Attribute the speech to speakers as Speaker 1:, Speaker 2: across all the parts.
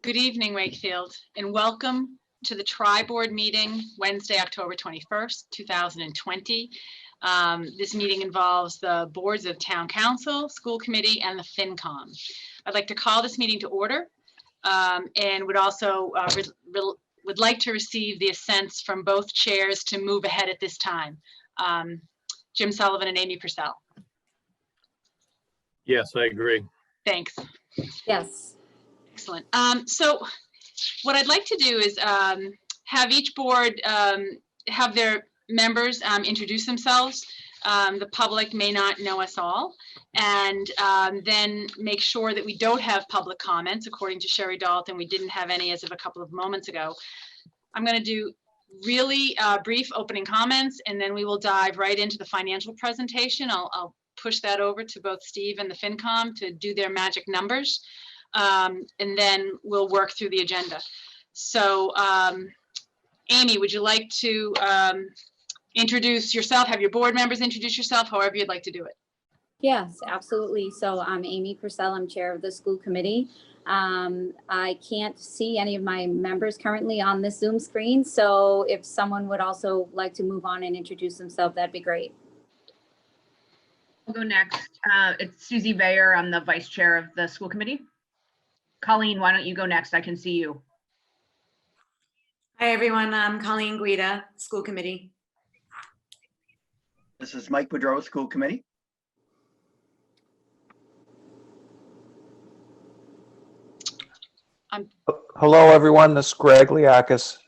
Speaker 1: Good evening, Wakefield, and welcome to the Tri-Board meeting, Wednesday, October 21st, 2020. This meeting involves the boards of Town Council, School Committee, and the FinCom. I'd like to call this meeting to order and would also would like to receive the assents from both chairs to move ahead at this time. Jim Sullivan and Amy Purcell.
Speaker 2: Yes, I agree.
Speaker 1: Thanks.
Speaker 3: Yes.
Speaker 1: Excellent. So what I'd like to do is have each board have their members introduce themselves. The public may not know us all, and then make sure that we don't have public comments. According to Sherry Dalton, we didn't have any as of a couple of moments ago. I'm going to do really brief opening comments, and then we will dive right into the financial presentation. I'll push that over to both Steve and the FinCom to do their magic numbers. And then we'll work through the agenda. So, Amy, would you like to introduce yourself, have your board members introduce yourself, however you'd like to do it?
Speaker 3: Yes, absolutely. So I'm Amy Purcell. I'm chair of the school committee. I can't see any of my members currently on this Zoom screen. So if someone would also like to move on and introduce themselves, that'd be great.
Speaker 4: I'll go next. It's Susie Bayer. I'm the vice chair of the school committee. Colleen, why don't you go next? I can see you.
Speaker 5: Hi, everyone. I'm Colleen Guida, School Committee.
Speaker 6: This is Mike Boudreau, School Committee.
Speaker 7: Hello, everyone. This is Greg Liakis,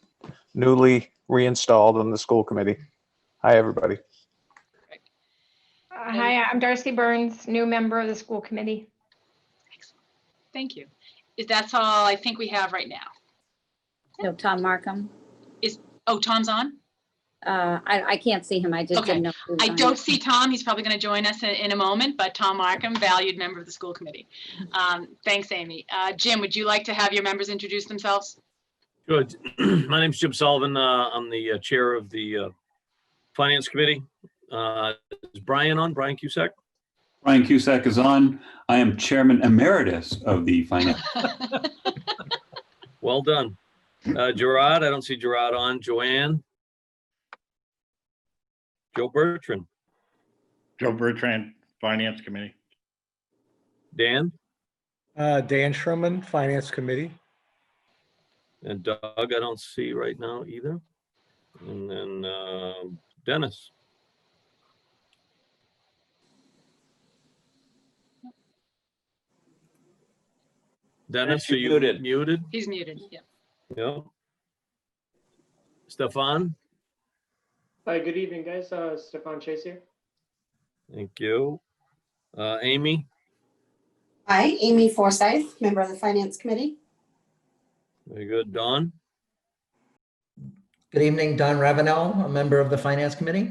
Speaker 7: newly reinstalled on the school committee. Hi, everybody.
Speaker 8: Hi, I'm Darcy Burns, new member of the school committee.
Speaker 1: Excellent. Thank you. That's all I think we have right now.
Speaker 3: No, Tom Markham.
Speaker 1: Tom's on?
Speaker 3: I can't see him. I just
Speaker 1: Okay.
Speaker 3: didn't know. Who was
Speaker 1: I
Speaker 3: on.
Speaker 1: don't see Tom. He's probably going to join us in a moment, but Tom Markham, valued member of the school committee. Thanks, Amy. Jim, would you like to have your members introduce themselves?
Speaker 2: Good. My name's Jim Sullivan. I'm the chair of the finance committee. Is Brian on? Brian Cusack?
Speaker 9: Brian Cusack is on. I am chairman emeritus of the finance.
Speaker 2: Well done. Gerard, I don't see Gerard on. Joanne? Joe Bertrand?
Speaker 10: Joe Bertrand, Finance Committee.
Speaker 2: Dan?
Speaker 11: Dan Sherman, Finance Committee.
Speaker 2: And Doug, I don't see right now either. And then Dennis. Dennis, are you muted?
Speaker 1: He's muted, yeah.
Speaker 2: Yeah. Stefan?
Speaker 12: Hi, good evening, guys. Stefan Chase here.
Speaker 2: Thank you. Amy?
Speaker 13: Hi, Amy Forsyth, member of the Finance Committee.
Speaker 2: Very good. Don?
Speaker 14: Good evening, Don Ravenel, a member of the Finance Committee.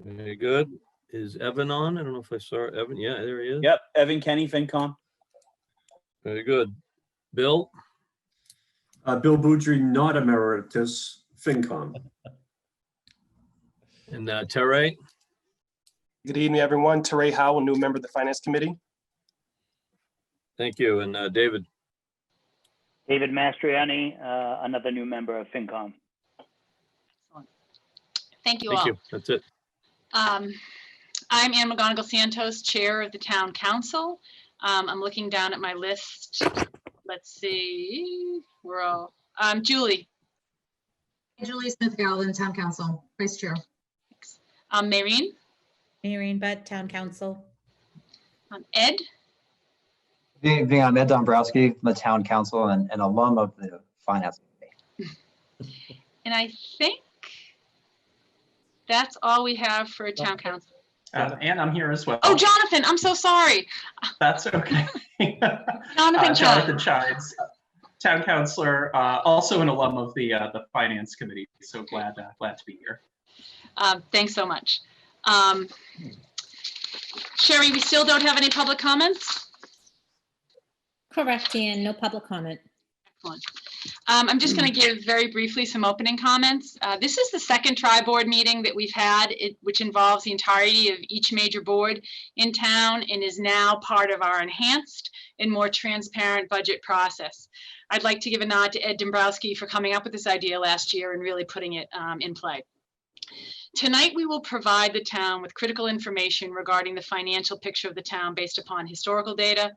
Speaker 2: Very good. Is Evan on? I don't know if I saw Evan. Yeah, there he is.
Speaker 15: Yep, Evan Kenny, FinCom.
Speaker 2: Very good. Bill?
Speaker 16: Bill Boudry, not emeritus, FinCom.
Speaker 2: And Teray?
Speaker 17: Good evening, everyone. Teray Howell, new member of the Finance Committee.
Speaker 2: Thank you. And David?
Speaker 18: David Mastriani, another new member of FinCom.
Speaker 1: Excellent. Thank you
Speaker 2: Thank
Speaker 1: all.
Speaker 2: you. That's it.
Speaker 1: I'm Ann McGonigal Santos, chair of the Town Council. I'm looking down at my list. Let's see. We're all Julie.
Speaker 19: Julie Smith Galvin, Town Council, Vice Chair.
Speaker 1: Thanks. Maureen.
Speaker 20: Maureen Butt, Town Council.
Speaker 1: Ed.
Speaker 3: Good evening, I'm Ed Dombrowski, the Town Council and an alum of the Finance Committee.
Speaker 1: And I think that's all we have for Town Council.
Speaker 6: And I'm here as well.
Speaker 1: Oh, Jonathan, I'm so sorry.
Speaker 6: That's okay.
Speaker 1: Jonathan
Speaker 6: Chides, Town Councilor, also an alum of the Finance Committee. So glad to be here.
Speaker 1: Thanks so much. Sherry, we still don't have any public comments?
Speaker 20: Correct, Dan. No public comment.
Speaker 1: Excellent. I'm just going to give very briefly some opening comments. This is the second tri-board meeting that we've had, which involves the entirety of each major board in town and is now part of our enhanced and more transparent budget process. I'd like to give a nod to Ed Dombrowski for coming up with this idea last year and really putting it in play. Tonight, we will provide the town with critical information regarding the financial picture of the town based upon historical data,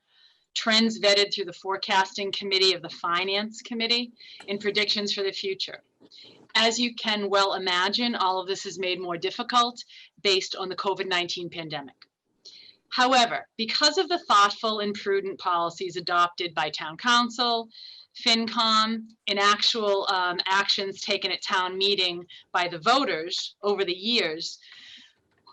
Speaker 1: trends vetted through the forecasting committee of the finance committee, and predictions for the future. As you can well imagine, all of this is made more difficult based on the COVID-19 pandemic. However, because of the thoughtful and prudent policies adopted by town council, FinCom, and actual actions taken at town meeting by the voters over the years,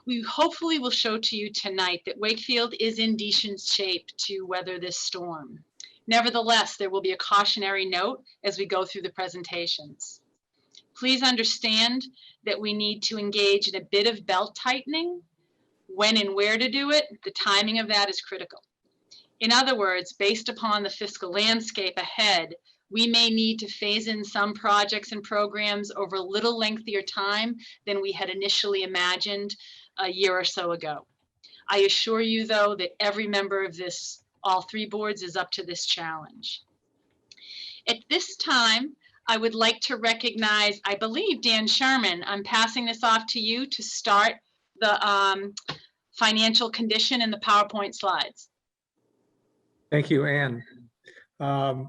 Speaker 1: we hopefully will show to you tonight that Wakefield is in decent shape to weather this storm. Nevertheless, there will be a cautionary note as we go through the presentations. Please understand that we need to engage in a bit of belt tightening. When and where to do it, the timing of that is critical. In other words, based upon the fiscal landscape ahead, we may need to phase in some projects and programs over a little lengthier time than we had initially imagined a year or so ago. I assure you, though, that every member of all three boards is up to this challenge. At this time, I would like to recognize, I believe, Dan Sherman. I'm passing this off to you to start the financial condition in the PowerPoint slides.
Speaker 11: Thank you, Ann. I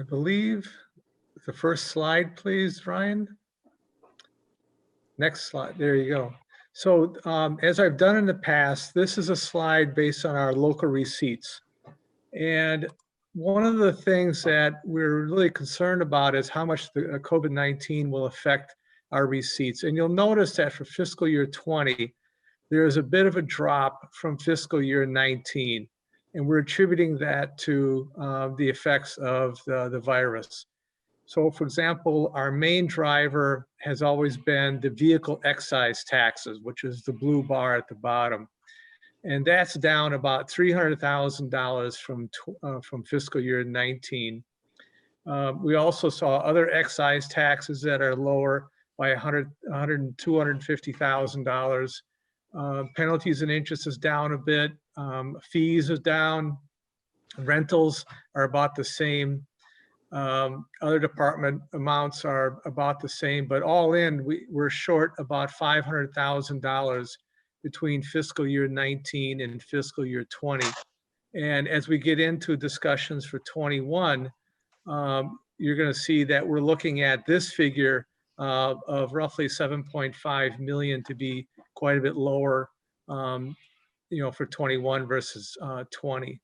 Speaker 11: believe the first slide, please, Ryan. Next slide. There you go. So as I've done in the past, this is a slide based on our local receipts. And one of the things that we're really concerned about is how much the COVID-19 will affect our receipts. And you'll notice that for fiscal year 20, there is a bit of a drop from fiscal year 19. And we're attributing that to the effects of the virus. So for example, our main driver has always been the vehicle excise taxes, which is the blue bar at the bottom. And that's down about $300,000 from fiscal year 19. We also saw other excise taxes that are lower by $250,000. Penalties and interest is down a bit. Fees is down. Rentals are about the same. Other department amounts are about the same, but all in, we're short about $500,000 between fiscal year 19 and fiscal year 20. And as we get into discussions for 21, you're going to see that we're looking at this figure of roughly 7.5 million to be quite a bit lower, for 21 versus 20.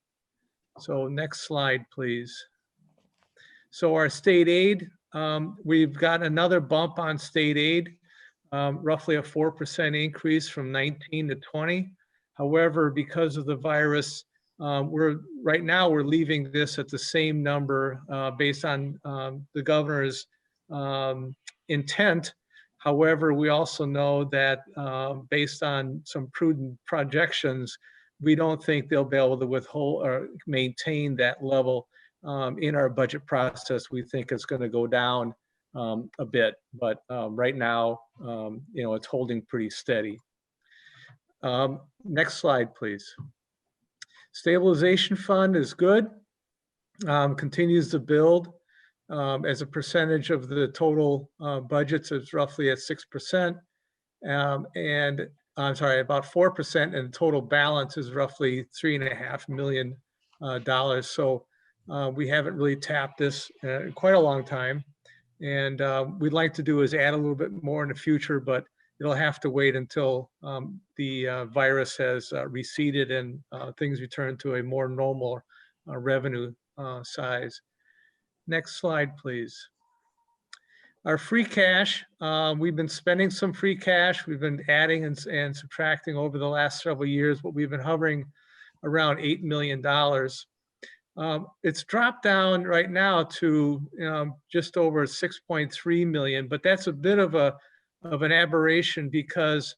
Speaker 11: So next slide, please. So our state aid, we've got another bump on state aid, roughly a 4% increase from 19 to 20. However, because of the virus, right now we're leaving this at the same number based on the governor's intent. However, we also know that based on some prudent projections, we don't think they'll be able to withhold or maintain that level in our budget process. We think it's going to go down a bit, but right now, it's holding pretty steady. Next slide, please. Stabilization Fund is good, continues to build. As a percentage of the total budgets, it's roughly at 6%. And I'm sorry, about 4%, and the total balance is roughly $3.5 million. So we haven't really tapped this in quite a long time. And we'd like to do is add a little bit more in the future, but it'll have to wait until the virus has receded and things return to a more normal revenue size. Next slide, please. Our free cash, we've been spending some free cash. We've been adding and subtracting over the last several years, but we've been hovering around $8 million. It's dropped down right now to just over 6.3 million, but that's a bit of an aberration because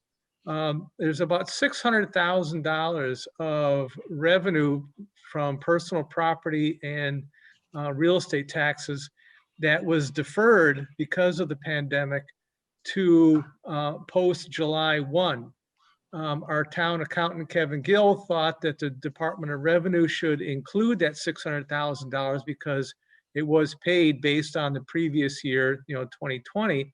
Speaker 11: there's about $600,000 of revenue from personal property and real estate taxes that was deferred because of the pandemic to post July 1. Our town accountant, Kevin Gill, thought that the Department of Revenue should include that $600,000 because it was paid based on the previous year, 2020.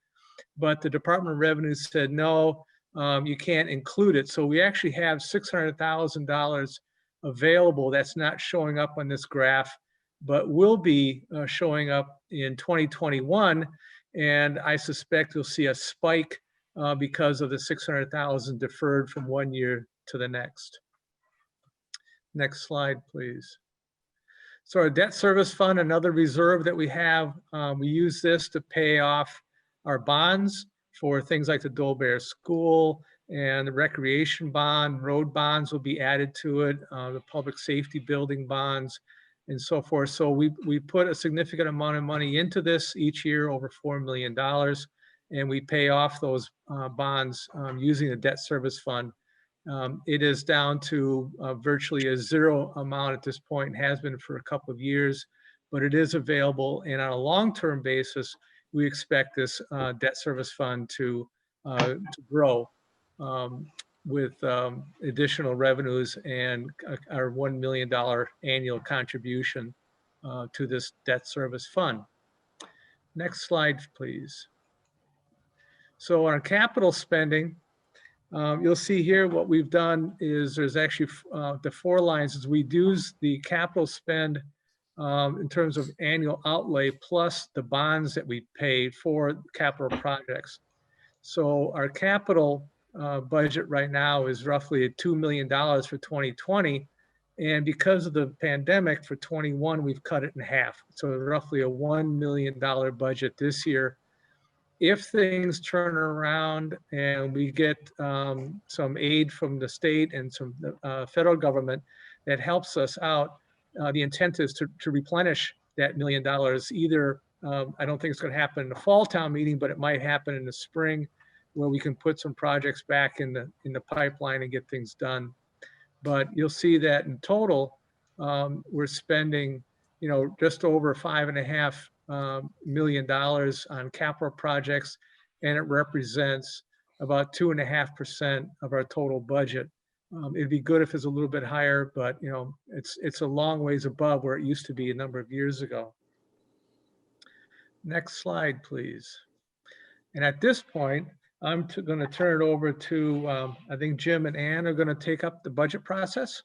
Speaker 11: But the Department of Revenue said, no, you can't include it. So we actually have $600,000 available that's not showing up on this graph, but will be showing up in 2021. And I suspect you'll see a spike because of the 600,000 deferred from one year to the next. Next slide, please. So our debt service fund, another reserve that we have, we use this to pay off our bonds for things like the Dolbear School and the recreation bond. Road bonds will be added to it, the public safety building bonds and so forth. So we put a significant amount of money into this each year, over $4 million. And we pay off those bonds using the debt service fund. It is down to virtually a zero amount at this point, has been for a couple of years, but it is available. And on a long-term basis, we expect this debt service fund to grow with additional revenues and our $1 million annual contribution to this debt service fund. Next slide, please. So on capital spending, you'll see here what we've done is there's actually the 4 lines is we use the capital spend in terms of annual outlay plus the bonds that we pay for capital projects. So our capital budget right now is roughly at $2 million for 2020. And because of the pandemic for 21, we've cut it in half. So roughly a $1 million budget this year. If things turn around and we get some aid from the state and some federal government that helps us out, the intent is to replenish that $1 million. Either, I don't think it's going to happen in the fall town meeting, but it might happen in the spring where we can put some projects back in the pipeline and get things done. But you'll see that in total, we're spending, just over $5.5 million on capital projects, and it represents about 2.5% of our total budget. It'd be good if it's a little bit higher, but it's a long ways above where it used to be a number of years ago. Next slide, please. And at this point, I'm going to turn it over to, I think Jim and Ann are going to take up the budget process.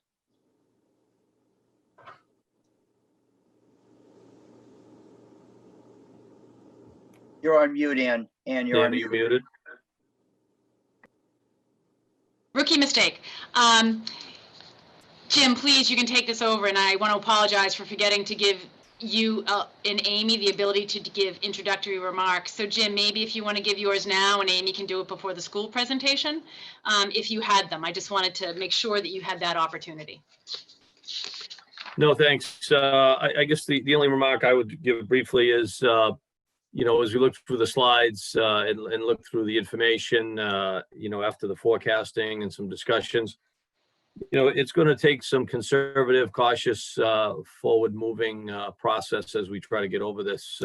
Speaker 15: You're on mute, Ann. Ann, you're on
Speaker 2: You're
Speaker 15: mute.
Speaker 2: muted.
Speaker 1: Rookie mistake. Jim, please, you can take this over, and I want to apologize for forgetting to give you and Amy the ability to give introductory remarks. So Jim, maybe if you want to give yours now, and Amy can do it before the school presentation, if you had them. I just wanted to make sure that you had that opportunity.
Speaker 2: No, thanks. I guess the only remark I would give briefly is, as we look through the slides and look through the information, after the forecasting and some discussions, it's going to take some conservative, cautious, forward-moving process as we try to get over this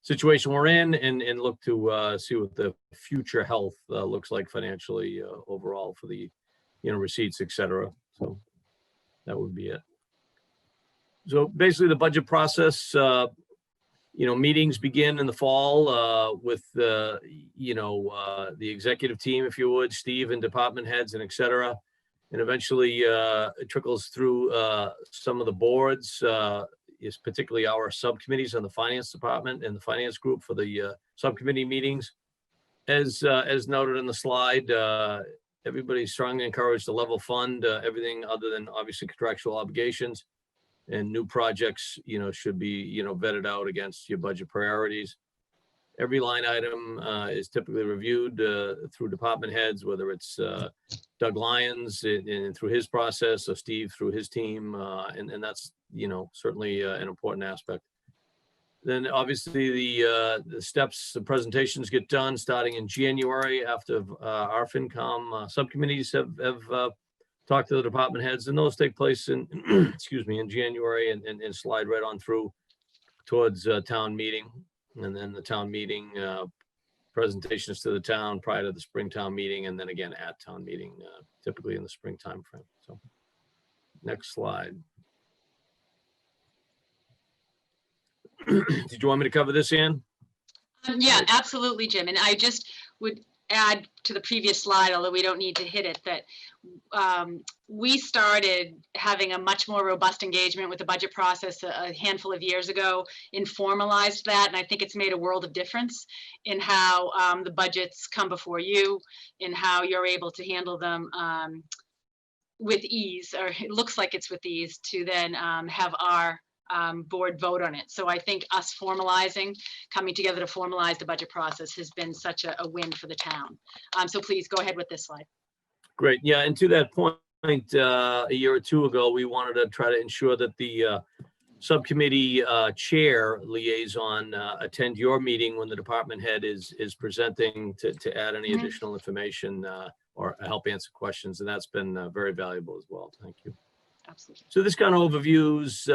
Speaker 2: situation we're in and look to see what the future health looks like financially overall for the, receipts, et cetera. So that would be it. So basically the budget process, meetings begin in the fall with the executive team, if you would, Steve and department heads and et cetera. And eventually it trickles through some of the boards, is particularly our subcommittees on the finance department and the finance group for the subcommittee meetings. As noted in the slide, everybody's strongly encouraged to level fund everything other than obviously contractual obligations, and new projects, should be, vetted out against your budget priorities. Every line item is typically reviewed through department heads, whether it's Doug Lyons and through his process, or Steve through his team, and that's certainly an important aspect. Then obviously the steps, the presentations get done starting in January after our FinCom subcommittees have talked to the department heads, and those take place in in January and slide right on through towards town meeting, and then the town meeting presentations to the town prior to the spring town meeting, and then again at town meeting, typically in the spring timeframe. So, next slide. Did you want me to cover this, Ann?
Speaker 1: Yeah, absolutely, Jim. And I just would add to the previous slide, although we don't need to hit it, that we started having a much more robust engagement with the budget process a handful of years ago, and formalized that. And I think it's made a world of difference in how the budgets come before you, and how you're able to handle them with ease, or it looks like it's with ease, to then have our board vote on it. So I think us coming together to formalize the budget process has been such a win for the town. So please go ahead with this slide.
Speaker 2: Great. Yeah, and to that point, a year or two ago, we wanted to try to ensure that the subcommittee chair liaison attend your meeting when the department head is presenting to add any additional information or help answer questions. And that's been very valuable as well. Thank you.
Speaker 1: Absolutely.
Speaker 2: So this kind of overviews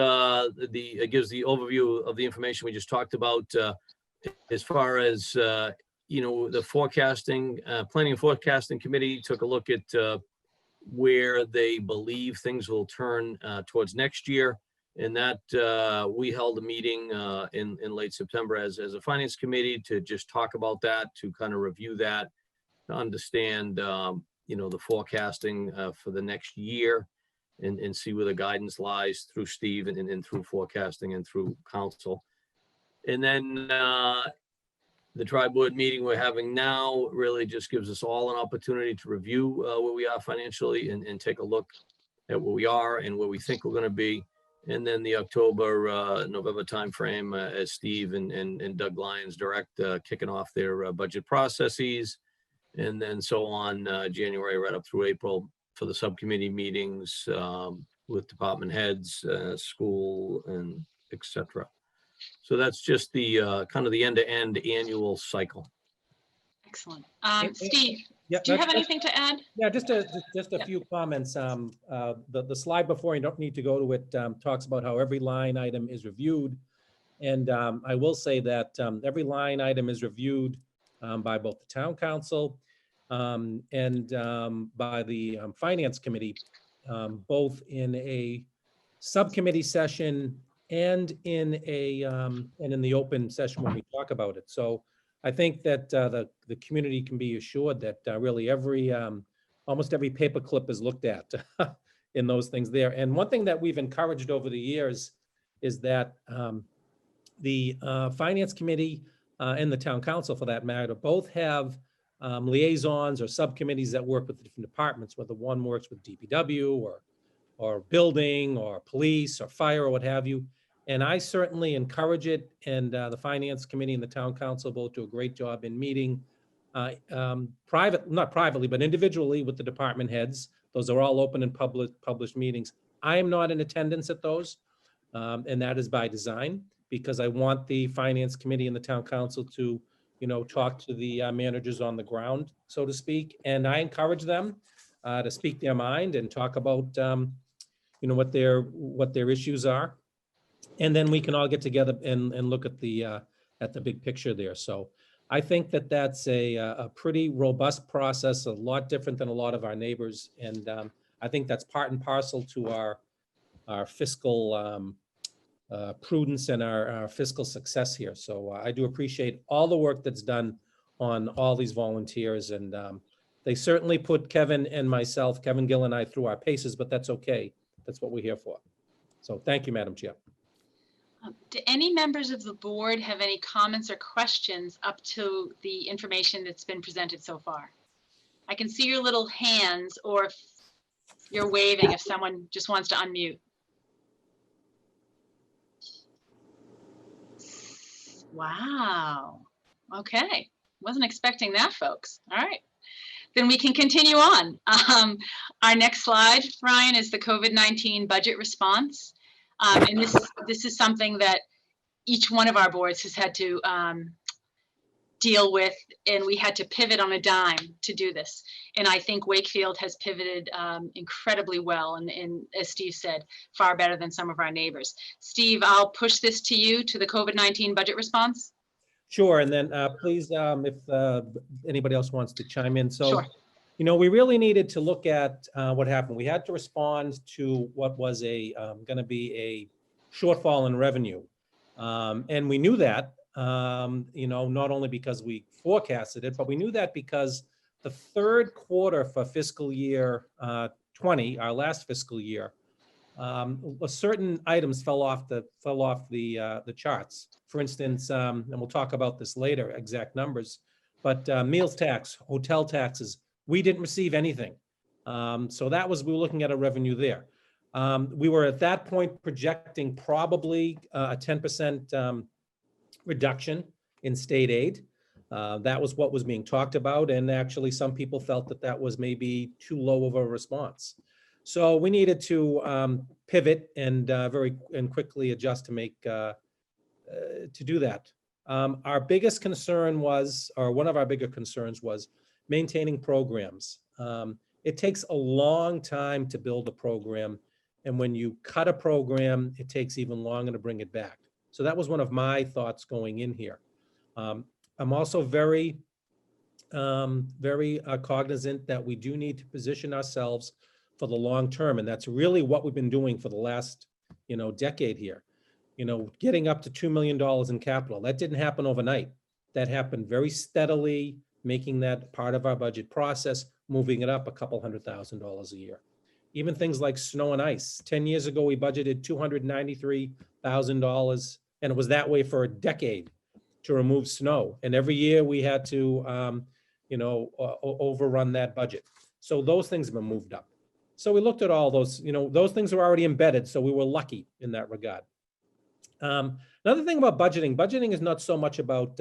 Speaker 2: it gives the overview of the information we just talked about as far as the forecasting, planning and forecasting committee took a look at where they believe things will turn towards next year, and that we held a meeting in late September as a finance committee to just talk about that, to kind of review that, to understand the forecasting for the next year. And see where the guidance lies through Steve and through forecasting and through council. And then the tri-board meeting we're having now really just gives us all an opportunity to review where we are financially and take a look at where we are and where we think we're going to be. And then the October, November timeframe, as Steve and Doug Lyons direct, kicking off their budget processes. And then so on January right up through April for the subcommittee meetings with department heads, school, and etc. So that's just the kind of the end-to-end annual cycle.
Speaker 1: Excellent. Steve,
Speaker 21: Yeah,
Speaker 1: do you have anything to add?
Speaker 21: Yeah, just a few comments. The slide before, you don't need to go to it, talks about how every line item is reviewed. And I will say that every line item is reviewed by both the town council and by the finance committee, both in a subcommittee session and in the open session when we talk about it. So I think that the community can be assured that really almost every paperclip is looked at in those things there. And one thing that we've encouraged over the years is that the finance committee and the town council, for that matter, both have liaisons or subcommittees that work with the different departments, whether one works with DPW or building or police or fire or what have you. And I certainly encourage it, and the finance committee and the town council both do a great job in meeting not privately, but individually with the department heads. Those are all open and published meetings. I am not in attendance at those, and that is by design, because I want the finance committee and the town council to talk to the managers on the ground, so to speak. And I encourage them to speak their mind and talk about, what their issues are. And then we can all get together and look at the big picture there. So I think that that's a pretty robust process, a lot different than a lot of our neighbors. And I think that's part and parcel to our fiscal prudence and our fiscal success here. So I do appreciate all the work that's done on all these volunteers. And they certainly put Kevin Gill and I through our paces, but that's okay. That's what we're here for. So thank you, Madam Chair.
Speaker 1: Do any members of the board have any comments or questions up to the information that's been presented so far? I can see your little hands, or if you're waving if someone just wants to unmute. Wow. Okay. Wasn't expecting that, folks. All right. Then we can continue on. Our next slide, Ryan, is the COVID-19 budget response. And this is something that each one of our boards has had to deal with, and we had to pivot on a dime to do this. And I think Wakefield has pivoted incredibly well, and as Steve said, far better than some of our neighbors. Steve, I'll push this to you, to the COVID-19 budget response.
Speaker 21: Sure, and then please, if anybody else wants to chime in. So,
Speaker 1: Sure.
Speaker 21: you know, we really needed to look at what happened. We had to respond to what was going to be a shortfall in revenue. And we knew that, you know, not only because we forecasted it, but we knew that because the third quarter for fiscal year 20, our last fiscal year, certain items fell off the charts. For instance, and we'll talk about this later, exact numbers, but meals tax, hotel taxes, we didn't receive anything. So that was, we were looking at a revenue there. We were at that point projecting probably a 10% reduction in state aid. That was what was being talked about. And actually some people felt that that was maybe too low of a response. So we needed to pivot and quickly adjust to make, to do that. Our biggest concern was, or one of our bigger concerns was maintaining programs. It takes a long time to build a program. And when you cut a program, it takes even longer to bring it back. So that was one of my thoughts going in here. I'm also very cognizant that we do need to position ourselves for the long term. And that's really what we've been doing for the last, you know, decade here. You know, getting up to $2 million in capital. That didn't happen overnight. That happened very steadily, making that part of our budget process, moving it up a couple $100,000 a year. Even things like snow and ice. 10 years ago, we budgeted $293,000, and it was that way for a decade to remove snow. And every year we had to, you know, overrun that budget. So those things have been moved up. So we looked at all those, you know, those things were already embedded. So we were lucky in that regard. Another thing about budgeting is not so much about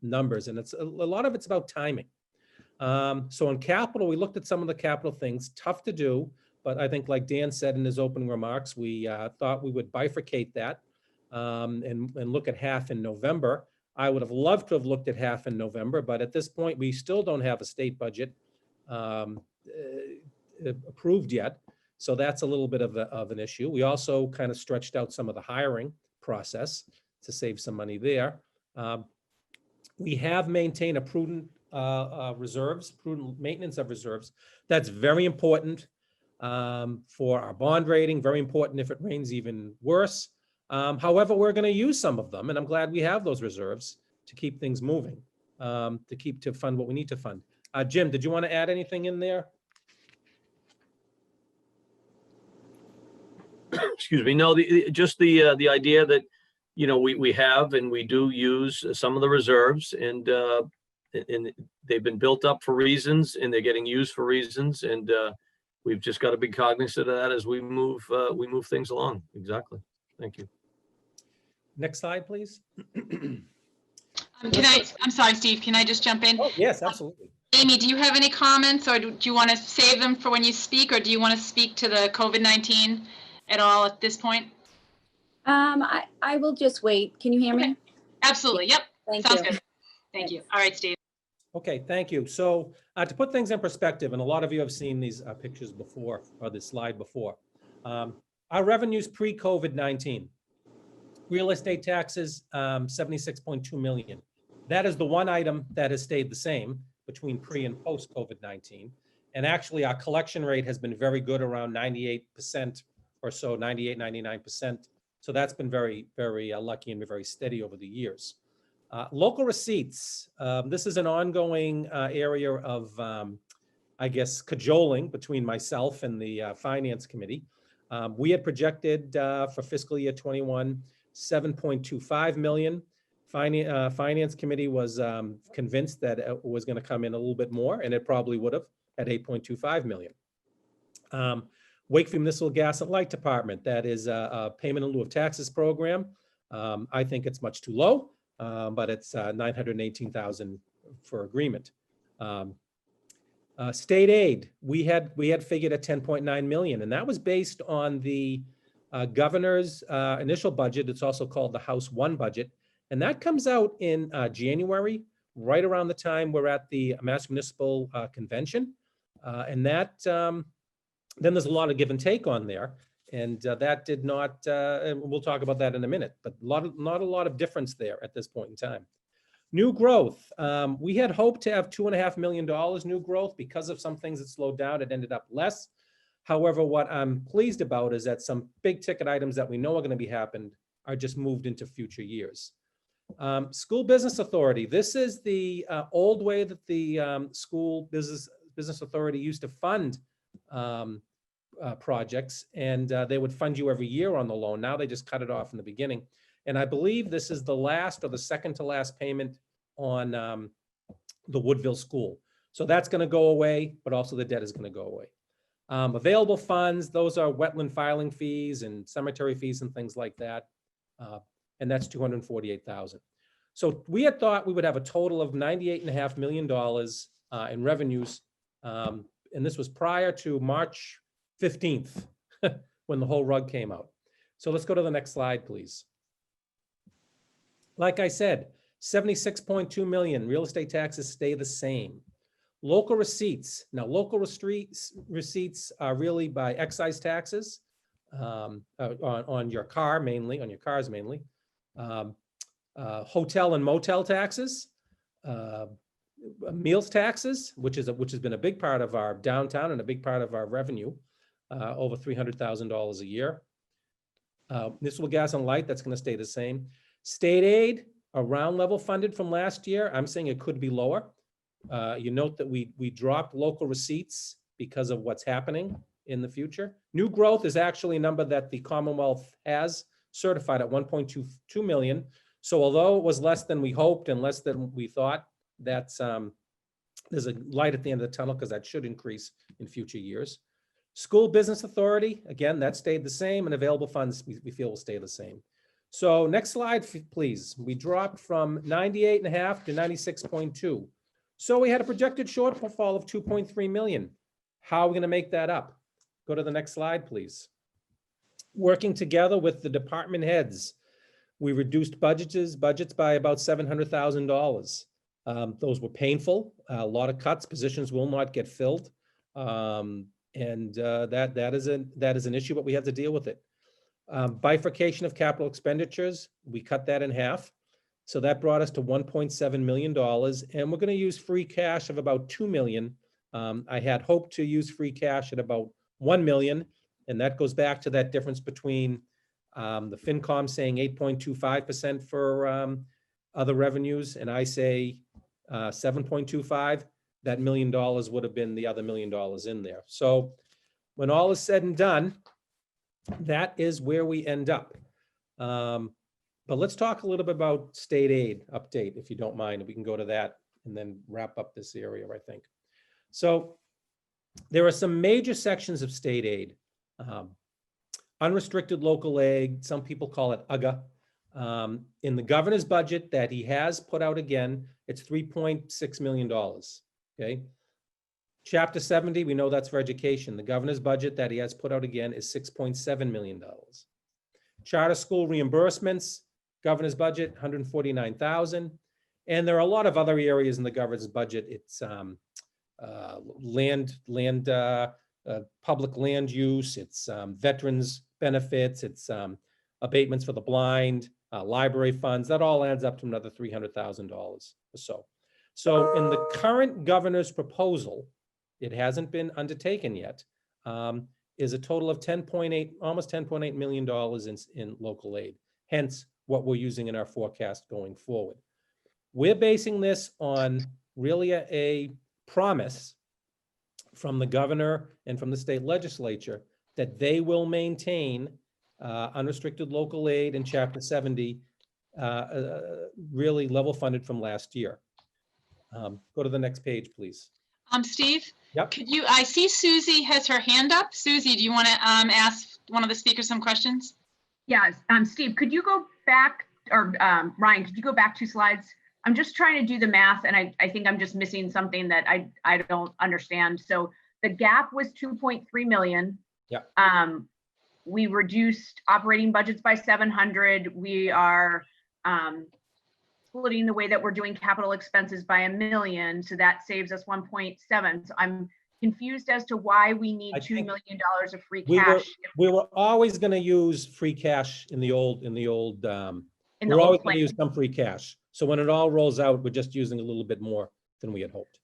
Speaker 21: numbers, and it's a lot of it's about timing. So in capital, we looked at some of the capital things, tough to do, but I think like Dan said in his opening remarks, we thought we would bifurcate that and look at half in November. I would have loved to have looked at half in November, but at this point, we still don't have a state budget approved yet. So that's a little bit of an issue. We also kind of stretched out some of the hiring process to save some money there. We have maintained a prudent prudent maintenance of reserves. That's very important for our bond rating, very important if it rains even worse. However, we're going to use some of them, and I'm glad we have those reserves to keep things moving, to fund what we need to fund. Jim, did you want to add anything in there?
Speaker 2: Excuse me. No, just the idea that, you know, we have and we do use some of the reserves, and they've been built up for reasons, and they're getting used for reasons, and we've just got to be cognizant of that as we move things along. Exactly. Thank you.
Speaker 21: Next slide, please.
Speaker 1: I'm sorry, Steve, can I just jump in?
Speaker 21: Oh, yes, absolutely.
Speaker 1: Amy, do you have any comments, or do you want to save them for when you speak, or do you want to speak to the COVID-19 at all at this point?
Speaker 3: I will just wait. Can you hear me?
Speaker 1: Okay. Absolutely. Yep.
Speaker 3: Thank
Speaker 1: Sounds
Speaker 3: you.
Speaker 1: good. Thank you. All right, Steve.
Speaker 21: Okay, thank you. So to put things in perspective, and a lot of you have seen these pictures before, or this slide before, our revenues pre-COVID-19, real estate taxes, 76.2 million. That is the one item that has stayed the same between pre and post COVID-19. And actually our collection rate has been very good, around 98% or so, 98, 99%. So that's been very, very lucky and very steady over the years. Local receipts. This is an ongoing area of, I guess, cajoling between myself and the Finance Committee. We had projected for fiscal year 21, 7.25 million. Finance Committee was convinced that it was going to come in a little bit more, and it probably would have at 8.25 million. Wakefield Municipal Gas and Light Department, that is a payment in lieu of taxes program. I think it's much too low, but it's 918,000 for agreement. State aid, we had figured at 10.9 million, and that was based on the governor's initial budget. It's also called the House 1 budget, and that comes out in January. right around the time we're at the Mass Municipal Convention. And that, then there's a lot of give and take on there. And that did not, and we'll talk about that in a minute, but not a lot of difference there at this point in time. New growth. We had hoped to have $2.5 million new growth. Because of some things that slowed down, it ended up less. However, what I'm pleased about is that some big ticket items that we know are going to be happened are just moved into future years. School Business Authority. This is the old way that the School Business Authority used to fund projects, and they would fund you every year on the loan. Now they just cut it off in the beginning. And I believe this is the last or the second to last payment on the Woodville School. So that's going to go away, but also the debt is going to go away. Available funds, those are wetland filing fees and cemetery fees and things like that. And that's $248,000. So we had thought we would have a total of $98.5 million in revenues. And this was prior to March 15th, when the whole rug came out. So let's go to the next slide, please. Like I said, 76.2 million, real estate taxes stay the same. Local receipts. Now, local receipts are really by excise taxes on your car mainly, on your cars mainly. Hotel and motel taxes, meals taxes, which has been a big part of our downtown and a big part of our revenue, over $300,000 a year. Municipal gas and light, that's going to stay the same. State aid, around level funded from last year. I'm saying it could be lower. You note that we dropped local receipts because of what's happening in the future. New growth is actually a number that the Commonwealth has certified at 1.22 million. So although it was less than we hoped and less than we thought, that's there's a light at the end of the tunnel because that should increase in future years. School Business Authority, again, that stayed the same, and available funds we feel will stay the same. So next slide, please. We dropped from 98.5 to 96.2. So we had a projected shortfall of 2.3 million. How are we going to make that up? Go to the next slide, please. Working together with the department heads, we reduced budgets by about $700,000. Those were painful. A lot of cuts. Positions will not get filled, and that is an issue, but we have to deal with it. Bifurcation of capital expenditures, we cut that in half. So that brought us to $1.7 million, and we're going to use free cash of about $2 million. I had hoped to use free cash at about $1 million, and that goes back to that difference between the FinCom saying 8.25% for other revenues, and I say 7.25. That $1 million would have been the other $1 million in there. So when all is said and done, that is where we end up. But let's talk a little bit about state aid update, if you don't mind. We can go to that and then wrap up this area, I think. So there are some major sections of state aid. Unrestricted local aid, some people call it UGA. In the governor's budget that he has put out again, it's $3.6 million, okay? Chapter 70, we know that's for education. The governor's budget that he has put out again is $6.7 million. Charter school reimbursements, governor's budget, $149,000. And there are a lot of other areas in the governor's budget. It's public land use, it's veterans benefits, it's abatements for the blind, library funds. That all adds up to another $300,000 or so. So in the current governor's proposal, it hasn't been undertaken yet, is a total of almost $10.8 million in local aid. Hence, what we're using in our forecast going forward. We're basing this on really a promise from the governor and from the state legislature that they will maintain unrestricted local aid in Chapter 70, really level funded from last year. Go to the next page, please.
Speaker 1: Steve?
Speaker 21: Yep.
Speaker 1: I see Susie has her hand up. Susie, do you want to ask one of the speakers some questions?
Speaker 4: Yeah, Steve, could you go back, or Ryan, could you go back 2 slides? I'm just trying to do the math, and I think I'm just missing something that I don't understand. So the gap was 2.3 million.
Speaker 21: Yeah.
Speaker 4: We reduced operating budgets by 700. We are splitting the way that we're doing capital expenses by $1 million, so that saves us 1.7. So I'm confused as to why we need
Speaker 21: I
Speaker 4: $2
Speaker 21: think
Speaker 4: million of free
Speaker 21: We were,
Speaker 4: cash.
Speaker 21: we were always going to use free cash in the old,
Speaker 4: In
Speaker 21: we
Speaker 4: the
Speaker 21: were
Speaker 4: old
Speaker 21: always going
Speaker 4: plan.
Speaker 21: to use some free cash. So when it all rolls out, we're just using a little bit more than we had hoped.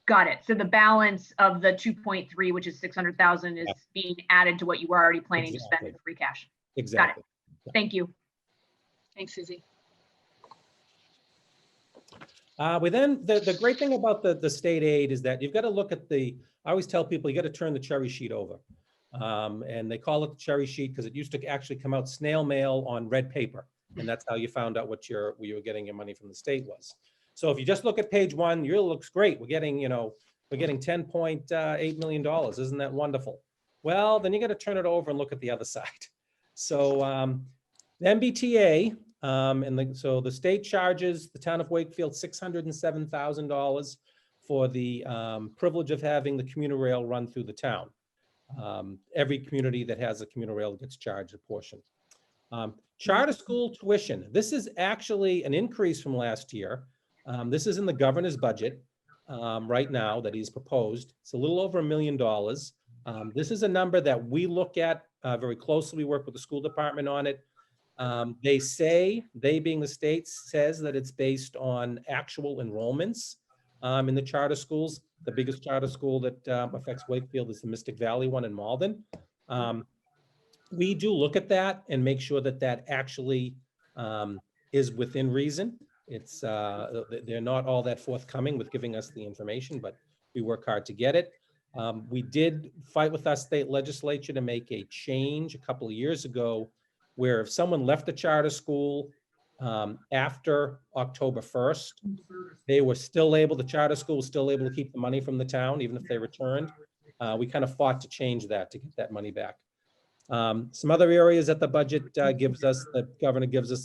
Speaker 4: Got it. So the balance of the 2.3, which is 600,000, is being added to what you were already planning to spend in free cash.
Speaker 21: Exactly.
Speaker 4: Thank you.
Speaker 1: Thanks, Susie.
Speaker 21: The great thing about the state aid is that you've got to look at I always tell people, you got to turn the cherry sheet over. And they call it the cherry sheet because it used to actually come out snail mail on red paper. And that's how you found out what you were getting your money from the state was. So if you just look at page 1, it looks great. We're getting $10.8 million. Isn't that wonderful? Well, then you got to turn it over and look at the other side. So the MBTA, so the state charges the town of Wakefield $607,000 for the privilege of having the commuter rail run through the town. Every community that has a commuter rail gets charged a portion. Charter school tuition. This is actually an increase from last year. This is in the governor's budget right now that he's proposed. It's a little over $1 million. This is a number that we look at very closely. We work with the school department on it. They being the state, says that it's based on actual enrollments in the charter schools. The biggest charter school that affects Wakefield is the Mystic Valley one in Malden. We do look at that and make sure that that actually is within reason. It's they're not all that forthcoming with giving us the information, but we work hard to get it. We did fight with our state legislature to make a change a couple of years ago where if someone left a charter school after October 1st, they were still able, the charter school was still able to keep the money from the town, even if they returned. We kind of fought to change that to get that money back. Some other areas that the budget gives us, the governor gives us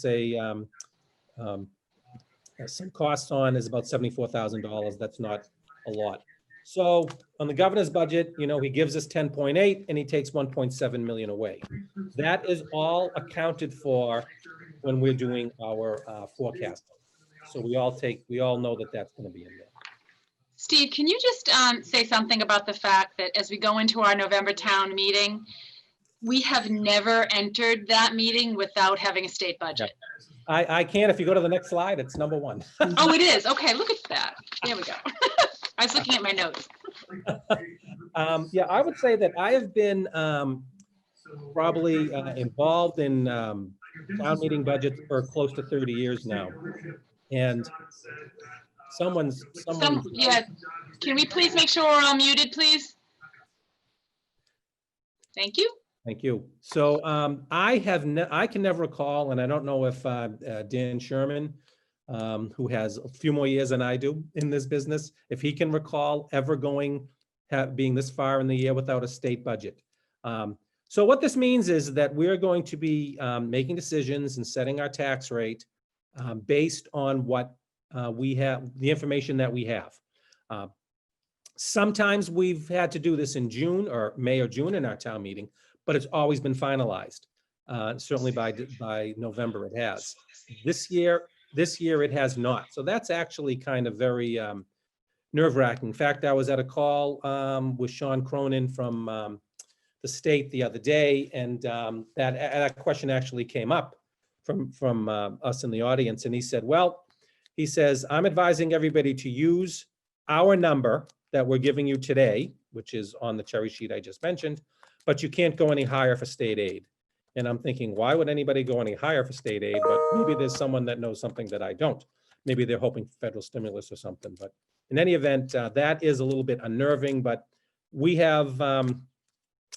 Speaker 21: some costs on is about $74,000. That's not a lot. So on the governor's budget, he gives us 10.8 and he takes 1.7 million away. That is all accounted for when we're doing our forecasting. So we all know that that's going to be in there.
Speaker 1: Steve, can you just say something about the fact that as we go into our November town meeting, we have never entered that meeting without having a state budget?
Speaker 21: I can, if you go to the next slide, it's number 1.
Speaker 1: Oh, it is. Okay, look at that. There we go. I was looking at my notes.
Speaker 21: Yeah, I would say that I have been probably involved in town meeting budgets for close to 30 years now. And
Speaker 1: yeah, can we please make sure we're all muted, please? Thank you.
Speaker 21: Thank you. So I can never recall, and I don't know if Dan Sherman, who has a few more years than I do in this business, if he can recall ever being this far in the year without a state budget. So what this means is that we're going to be making decisions and setting our tax rate based on what we have, the information that we have. Sometimes we've had to do this in June or May or June in our town meeting, but it's always been finalized. Certainly by November it has. This year it has not. So that's actually kind of very nerve-wracking. In fact, I was at a call with Sean Cronin from the state the other day, and that question actually came up from us in the audience, and he said, I'm advising everybody to use our number that we're giving you today, which is on the cherry sheet I just mentioned, but you can't go any higher for state aid. And I'm thinking, why would anybody go any higher for state aid? But maybe there's someone that knows something that I don't. Maybe they're hoping for federal stimulus or something. But in any event, that is a little bit unnerving, but we have,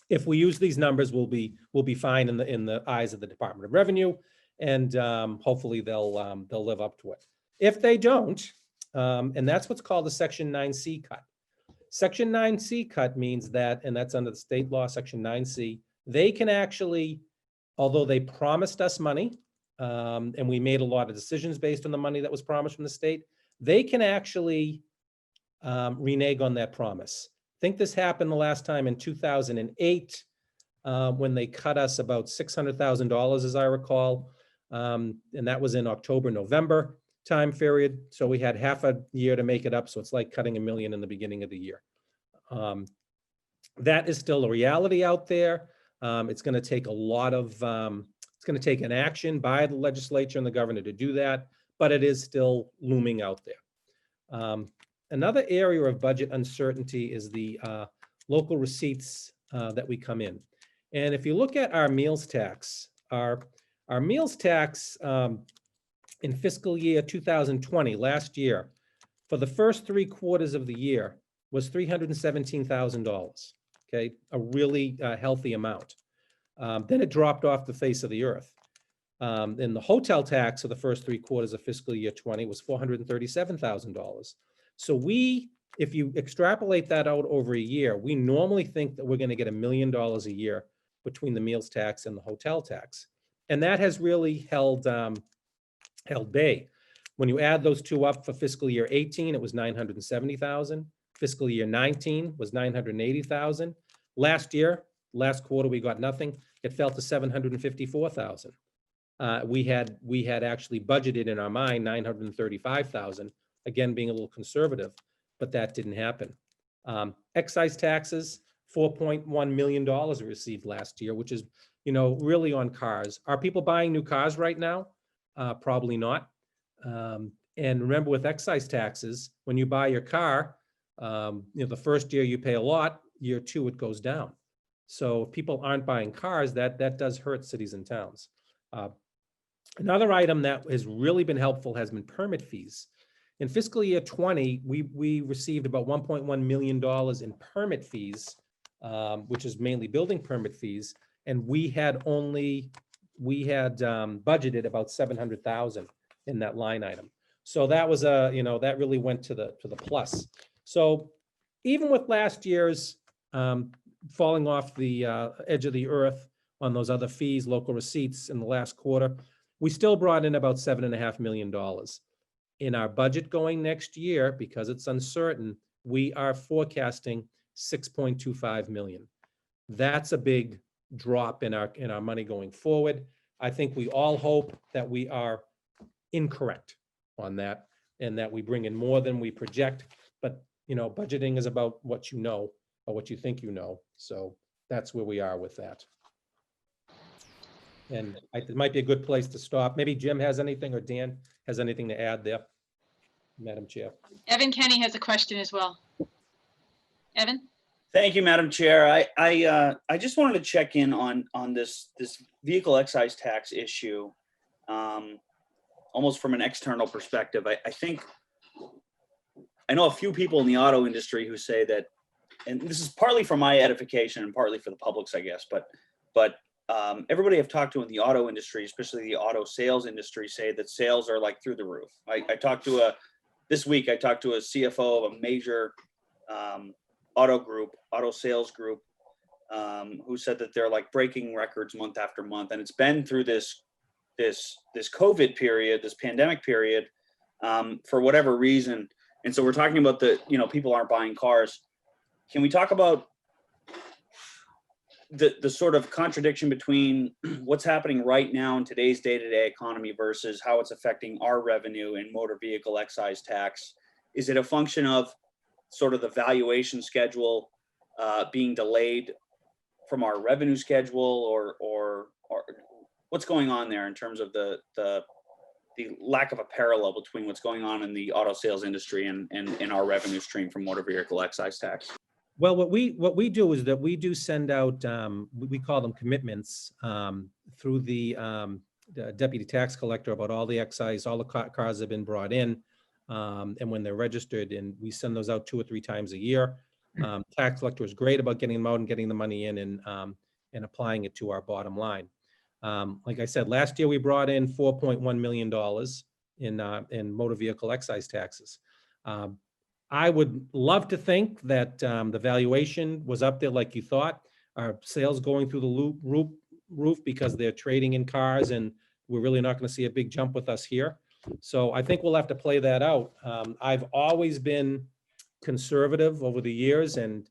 Speaker 21: if we use these numbers, we'll be fine in the eyes of the Department of Revenue, and hopefully they'll live up to it. If they don't, and that's what's called the Section 9C cut. Section 9C cut means that, and that's under the state law, Section 9C, they can actually, although they promised us money, and we made a lot of decisions based on the money that was promised from the state, they can actually renege on that promise. I think this happened the last time in 2008 when they cut us about $600,000, as I recall, and that was in October, November, time period. So we had half a year to make it up. So it's like cutting $1 million in the beginning of the year. That is still a reality out there. It's going to take a lot of, it's going to take an action by the legislature and the governor to do that, but it is still looming out there. Another area of budget uncertainty is the local receipts that we come in. And if you look at our meals tax, our meals tax in fiscal year 2020, last year, for the first 3 quarters of the year was $317,000, okay? A really healthy amount. Then it dropped off the face of the earth. And the hotel tax for the first 3 quarters of fiscal year 20 was $437,000. So if you extrapolate that out over a year, we normally think that we're going to get $1 million a year between the meals tax and the hotel tax. And that has really held bay. When you add those two up for fiscal year 18, it was $970,000. Fiscal year 19 was $980,000. Last year, last quarter, we got nothing. It fell to $754,000. We had actually budgeted in our mind $935,000, again, being a little conservative, but that didn't happen. Excise taxes, $4.1 million received last year, which is, really on cars. Are people buying new cars right now? Probably not. And remember, with excise taxes, when you buy your car, the first year you pay a lot, year 2 it goes down. So if people aren't buying cars, that does hurt cities and towns. Another item that has really been helpful has been permit fees. In fiscal year 20, we received about $1.1 million in permit fees, which is mainly building permit fees, and we had budgeted about $700,000 in that line item. So that was that really went to the plus. So even with last year's falling off the edge of the earth on those other fees, local receipts in the last quarter, we still brought in about $7.5 million. In our budget going next year, because it's uncertain, we are forecasting $6.25 million. That's a big drop in our money going forward. I think we all hope that we are incorrect on that and that we bring in more than we project. But budgeting is about what you know or what you think you know. So that's where we are with that. And it might be a good place to stop. Maybe Jim has anything or Dan has anything to add there, Madam Chair.
Speaker 1: Evan Kenny has a question as well. Evan?
Speaker 5: Thank you, Madam Chair. I just wanted to check in on this vehicle excise tax issue, almost from an external perspective. I know a few people in the auto industry who say that, and this is partly for my edification and partly for the public's, I guess, but everybody I've talked to in the auto industry, especially the auto sales industry, say that sales are like through the roof. This week I talked to a CFO of a major auto sales group, who said that they're like breaking records month after month, and it's been through this COVID period, this pandemic period, for whatever reason. And so we're talking about people aren't buying cars. Can we talk about the sort of contradiction between what's happening right now in today's day-to-day economy versus how it's affecting our revenue in motor vehicle excise tax? Is it a function of sort of the valuation schedule being delayed from our revenue schedule, or what's going on there in terms of the lack of a parallel between what's going on in the auto sales industry and our revenue stream from motor vehicle excise tax?
Speaker 21: Well, what we do is that we do send out, we call them commitments, through the deputy tax collector about all the excise, all the cars that have been brought in, and when they're registered, and we send those out 2 or 3 times a year. Tax collector is great about getting them out and getting the money in and applying it to our bottom line. Like I said, last year we brought in $4.1 million in motor vehicle excise taxes. I would love to think that the valuation was up there like you thought. Our sales going through the roof because they're trading in cars, and we're really not going to see a big jump with us here. So I think we'll have to play that out. I've always been conservative over the years, and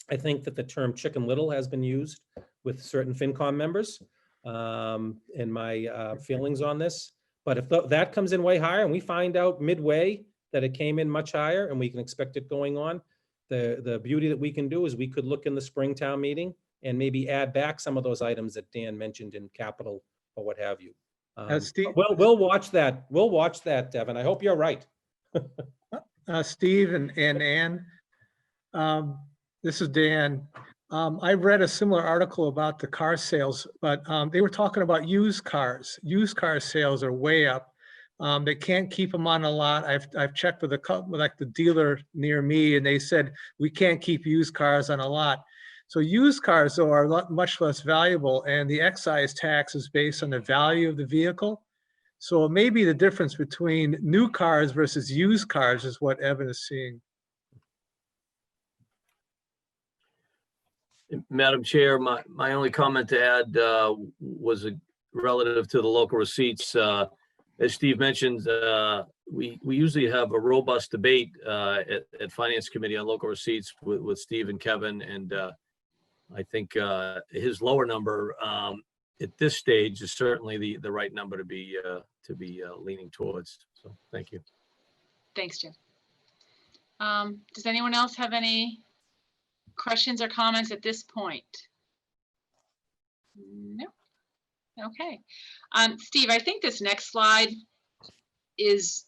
Speaker 21: I think that the term Chicken Little has been used with certain FinCom members, and my feelings on this. But if that comes in way higher and we find out midway that it came in much higher and we can expect it going on, the beauty that we can do is we could look in the Springtown meeting and maybe add back some of those items that Dan mentioned in capital or what have you.
Speaker 11: Steve-
Speaker 21: We'll watch that. We'll watch that, Devin. I hope you're right.
Speaker 11: Steve and Ann, this is Dan. I read a similar article about the car sales, but they were talking about used cars. Used car sales are way up. They can't keep them on a lot. I've checked with the dealer near me, and they said we can't keep used cars on a lot. So used cars, though, are much less valuable, and the excise tax is based on the value of the vehicle. So maybe the difference between new cars versus used cars is what Evan is seeing.
Speaker 2: Madam Chair, my only comment to add was relative to the local receipts. As Steve mentioned, we usually have a robust debate at Finance Committee on local receipts with Steve and Kevin, and I think his lower number at this stage is certainly the right number to be leaning towards. So thank you.
Speaker 1: Thanks, Jim. Does anyone else have any questions or comments at this point? No. Okay. Steve, I think this next slide is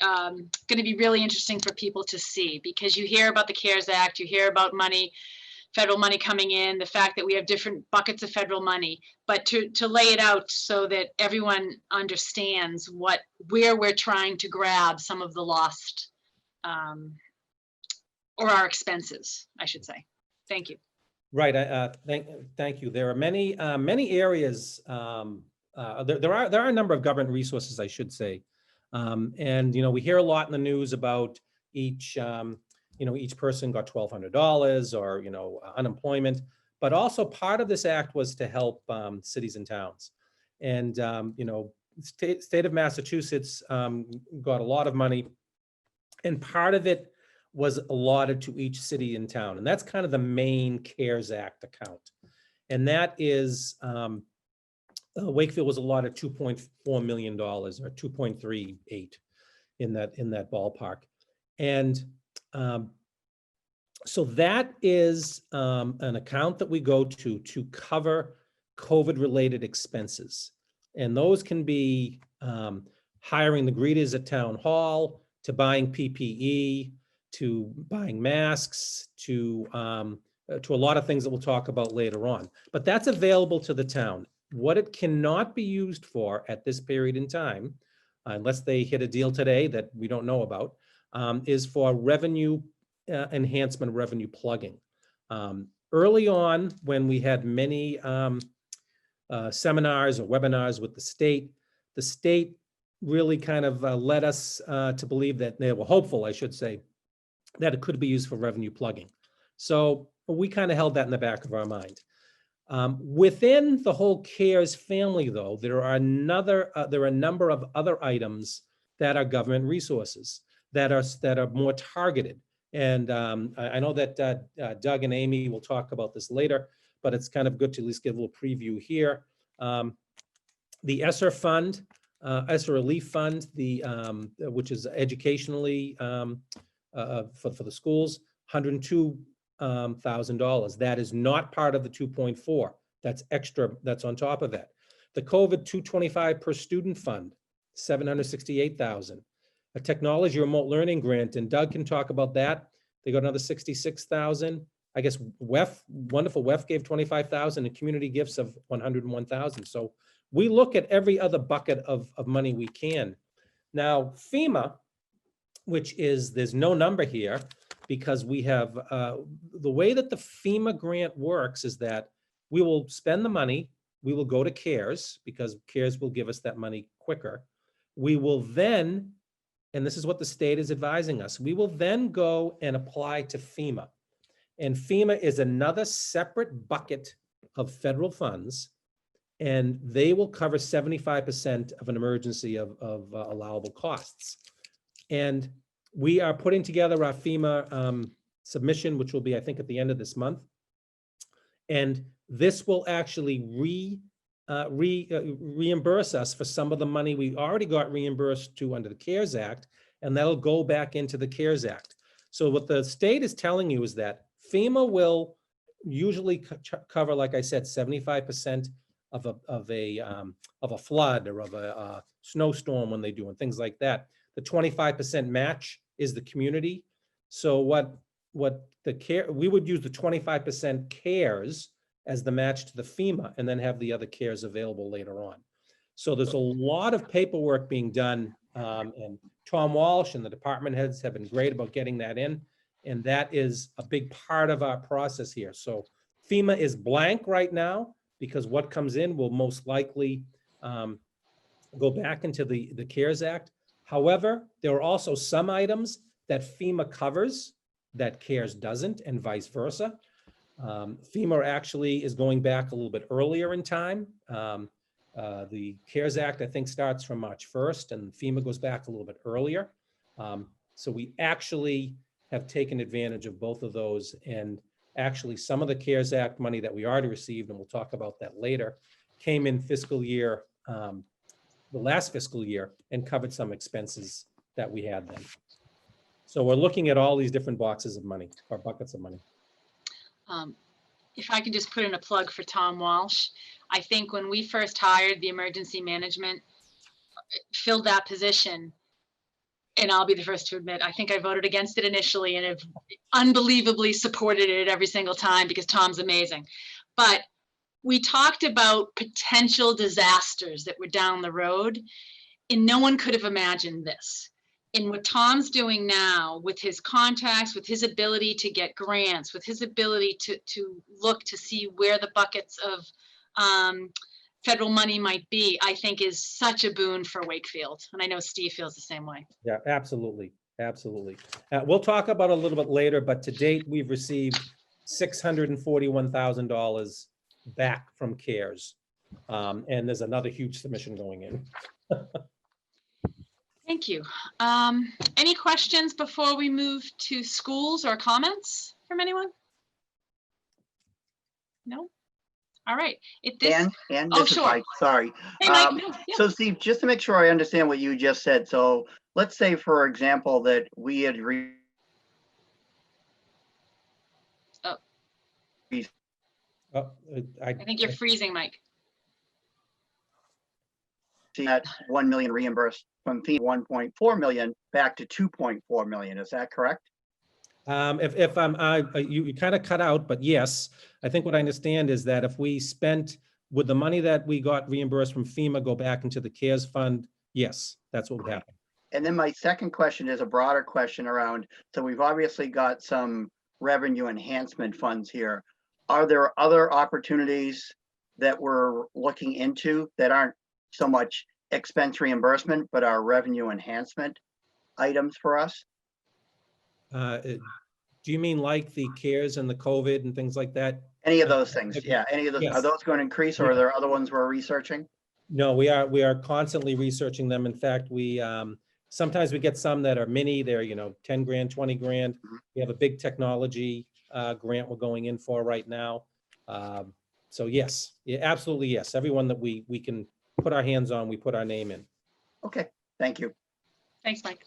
Speaker 1: going to be really interesting for people to see, because you hear about the CARES Act, you hear about money, federal money coming in, the fact that we have different buckets of federal money, but to lay it out so that everyone understands where we're trying to grab some of the lost or our expenses, I should say. Thank you.
Speaker 21: Right. Thank you. There are many areas. There are a number of government resources, I should say, and we hear a lot in the news about each person got $1,200 or unemployment, but also part of this act was to help cities and towns, and state of Massachusetts got a lot of money, and part of it was allotted to each city and town. And that's kind of the main CARES Act account. And that is, Wakefield was allotted $2.4 million or 2.38 in that ballpark. And so that is an account that we go to cover COVID-related expenses. And those can be hiring the greeters at town hall, to buying PPE, to buying masks, to a lot of things that we'll talk about later on. But that's available to the town. What it cannot be used for at this period in time, unless they hit a deal today that we don't know about, is for revenue enhancement, revenue plugging. Early on, when we had many seminars or webinars with the state really kind of led us to believe that they were hopeful, I should say, that it could be used for revenue plugging. So we kind of held that in the back of our mind. Within the whole CARES family, though, there are a number of other items that are government resources that are more targeted. And I know that Doug and Amy will talk about this later, but it's kind of good to at least give a little preview here. The Esser Fund, Esser Relief Fund, which is educationally for the schools, $102,000. That is not part of the 2.4. That's extra. That's on top of that. The COVID 225 per student fund, $768,000. A technology remote learning grant, and Doug can talk about that. They got another $66,000. I guess wonderful WEF gave $25,000 and community gifts of $101,000. So we look at every other bucket of money we can. Now FEMA, which is, there's no number here because we have, the way that the FEMA grant works is that we will spend the money, we will go to CARES because CARES will give us that money quicker. We will then, and this is what the state is advising us, we will then go and apply to FEMA. And FEMA is another separate bucket of federal funds, and they will cover 75% of an emergency of allowable costs. And we are putting together our FEMA submission, which will be, I think, at the end of this month. And this will actually reimburse us for some of the money we already got reimbursed to under the CARES Act, and that'll go back into the CARES Act. So what the state is telling you is that FEMA will usually cover, like I said, 75% of a flood or of a snowstorm when they do and things like that. The 25% match is the community. So we would use the 25% CARES as the match to the FEMA and then have the other CARES available later on. So there's a lot of paperwork being done, and Tom Walsh and the department heads have been great about getting that in. And that is a big part of our process here. So FEMA is blank right now because what comes in will most likely go back into the CARES Act. However, there are also some items that FEMA covers that CARES doesn't, and vice versa. FEMA actually is going back a little bit earlier in time. The CARES Act, I think, starts from March 1st, and FEMA goes back a little bit earlier. So we actually have taken advantage of both of those, and actually some of the CARES Act money that we already received, and we'll talk about that later, came in fiscal year, the last fiscal year, and covered some expenses that we had then. So we're looking at all these different boxes of money, or buckets of money.
Speaker 1: If I could just put in a plug for Tom Walsh, I think when we first hired the emergency management, filled that position, and I'll be the first to admit, I think I voted against it initially and have unbelievably supported it every single time because Tom's amazing. But we talked about potential disasters that were down the road, and no one could have imagined this. And what Tom's doing now with his contacts, with his ability to get grants, with his ability to look to see where the buckets of federal money might be, I think is such a boon for Wakefield. And I know Steve feels the same way.
Speaker 21: Yeah, absolutely. Absolutely. We'll talk about it a little bit later, but to date, we've received $641,000 back from CARES. And there's another huge submission going in.
Speaker 1: Thank you. Any questions before we move to schools or comments from anyone? No? All right. If this,
Speaker 15: and
Speaker 1: oh,
Speaker 15: this is
Speaker 1: sure.
Speaker 15: Mike, sorry.
Speaker 1: Hey, Mike. No, yeah.
Speaker 15: So Steve, just to make sure I understand what you just said. So let's say, for example, that we had
Speaker 21: I
Speaker 1: think you're freezing, Mike.
Speaker 15: that 1 million reimbursed from FEMA, 1.4 million back to 2.4 million. Is that correct?
Speaker 21: If you kind of cut out, but yes, I think what I understand is that if we spent with the money that we got reimbursed from FEMA go back into the CARES fund, yes, that's what would happen.
Speaker 15: And then my second question is a broader question around, so we've obviously got some revenue enhancement funds here. Are there other opportunities that we're looking into that aren't so much expense reimbursement, but are revenue enhancement items for us?
Speaker 21: Do you mean like the CARES and the COVID and things like that?
Speaker 15: Any of those things, yeah. Any of those,
Speaker 21: Yes.
Speaker 15: Are those going to increase, or are there other ones we're researching?
Speaker 21: No, we are constantly researching them. In fact, we sometimes we get some that are mini, they're 10 grand, 20 grand. We have a big technology grant we're going in for right now. So yes, yeah, absolutely yes. Everyone that we can put our hands on, we put our name in.
Speaker 15: Okay, thank you.
Speaker 1: Thanks, Mike.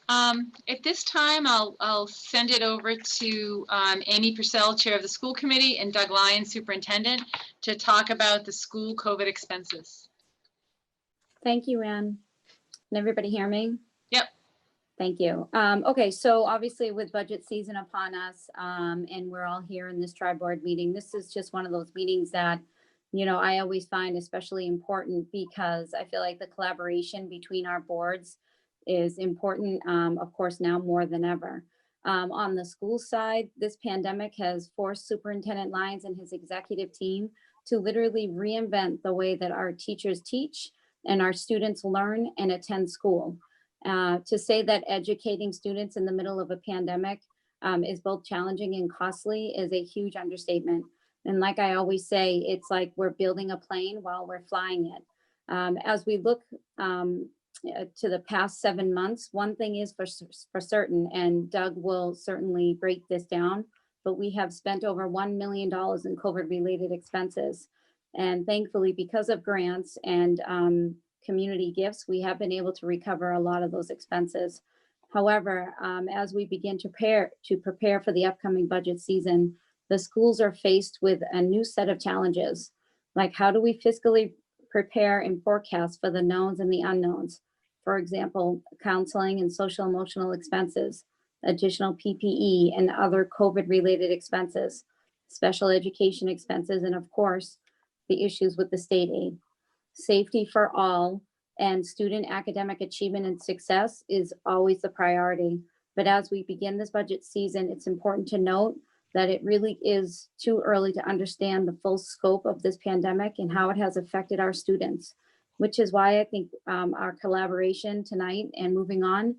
Speaker 1: At this time, I'll send it over to Amy Purcell, Chair of the School Committee, and Doug Lyons, Superintendent, to talk about the school COVID expenses.
Speaker 3: Thank you, Ann. Can everybody hear me?
Speaker 1: Yep.
Speaker 3: Thank you. Okay, so obviously with budget season upon us, and we're all here in this tri-board meeting, this is just one of those meetings that, I always find especially important because I feel like the collaboration between our boards is important, of course, now more than ever. On the school side, this pandemic has forced Superintendent Lyons and his executive team to literally reinvent the way that our teachers teach and our students learn and attend school. To say that educating students in the middle of a pandemic is both challenging and costly is a huge understatement. And like I always say, it's like we're building a plane while we're flying it. As we look to the past 7 months, one thing is for certain, and Doug will certainly break this down, but we have spent over $1 million in COVID-related expenses. And thankfully, because of grants and community gifts, we have been able to recover a lot of those expenses. However, as we begin to prepare for the upcoming budget season, the schools are faced with a new set of challenges. Like, how do we fiscally prepare and forecast for the knowns and the unknowns? For example, counseling and social emotional expenses, additional PPE and other COVID-related expenses, special education expenses, and of course, the issues with the state aid. Safety for all and student academic achievement and success is always the priority. But as we begin this budget season, it's important to note that it really is too early to understand the full scope of this pandemic and how it has affected our students, which is why I think our collaboration tonight and moving on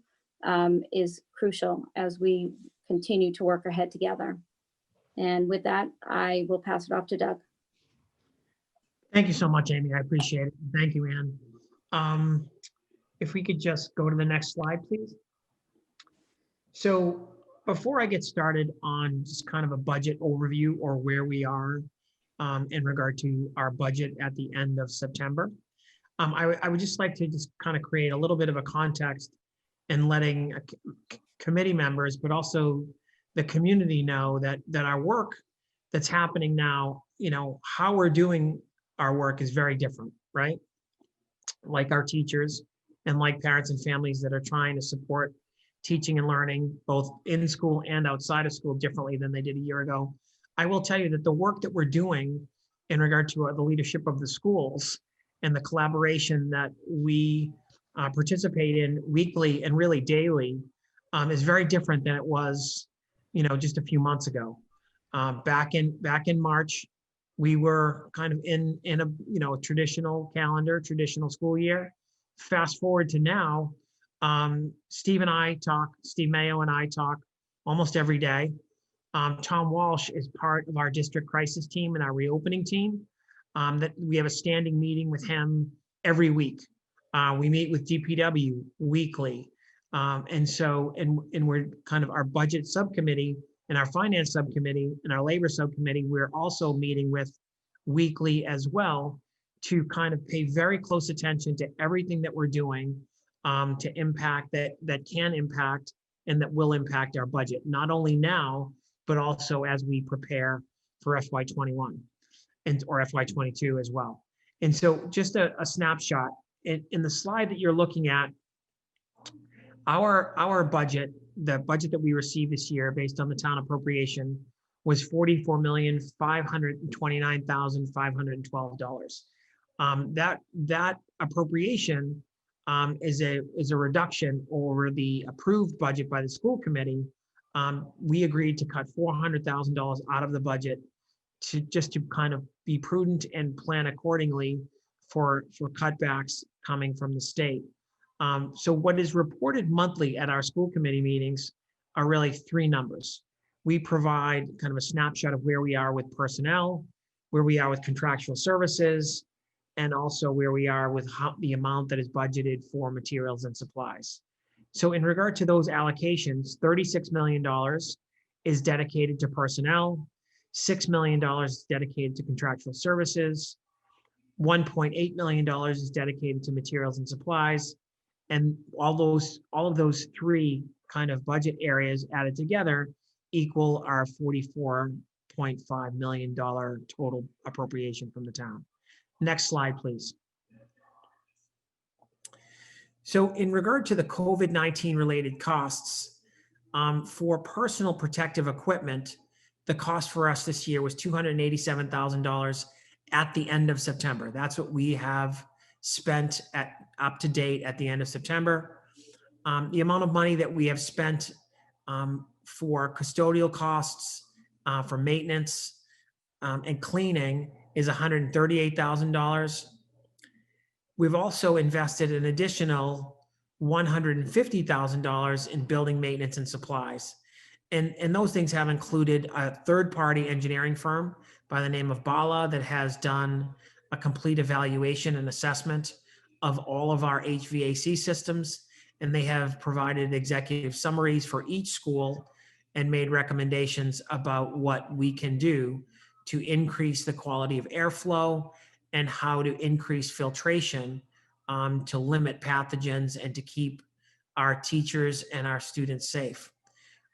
Speaker 3: is crucial as we continue to work ahead together. And with that, I will pass it off to Doug.
Speaker 7: Thank you so much, Amy. I appreciate it. Thank you, Ann. If we could just go to the next slide, please. So before I get started on just kind of a budget overview or where we are in regard to our budget at the end of September, I would just like to just kind of create a little bit of a context and letting committee members, but also the community know that our work that's happening now, you know, how we're doing our work is very different, right? Like our teachers and like parents and families that are trying to support teaching and learning both in school and outside of school differently than they did a year ago. I will tell you that the work that we're doing in regard to the leadership of the schools and the collaboration that we participate in weekly and really daily is very different than it was, you know, just a few months ago. Back in March, we were kind of in a traditional calendar, traditional school year. Fast forward to now, Steve Mayo and I talk almost every day. Tom Walsh is part of our district crisis team and our reopening team. That we have a standing meeting with him every week. We meet with DPW weekly. And we're kind of our budget subcommittee and our finance subcommittee and our labor subcommittee, we're also meeting with weekly as well to kind of pay very close attention to everything that we're doing to impact that can impact and that will impact our budget, not only now, but also as we prepare for FY21 or FY22 as well. And so just a snapshot in the slide that you're looking at, our budget, the budget that we received this year based on the town appropriation was $44,529,512. That appropriation is a reduction over the approved budget by the school committee. We agreed to cut $400,000 out of the budget to kind of be prudent and plan accordingly for cutbacks coming from the state. So what is reported monthly at our school committee meetings are really three numbers. We provide kind of a snapshot of where we are with personnel, where we are with contractual services, and also where we are with the amount that is budgeted for materials and supplies. So in regard to those allocations, $36 million is dedicated to personnel, $6 million is dedicated to contractual services, $1.8 million is dedicated to materials and supplies, and all of those three kind of budget areas added together equal our $44.5 million total appropriation from the town. Next slide, please. So in regard to the COVID-19 related costs, for personal protective equipment, the cost for us this year was $287,000 at the end of September. That's what we have spent up to date at the end of September. The amount of money that we have spent for custodial costs, for maintenance and cleaning is $138,000. We've also invested an additional $150,000 in building maintenance and supplies. And those things have included a third-party engineering firm by the name of Bala that has done a complete evaluation and assessment of all of our HVAC systems. And they have provided executive summaries for each school and made recommendations about what we can do to increase the quality of airflow and how to increase filtration to limit pathogens and to keep our teachers and our students safe.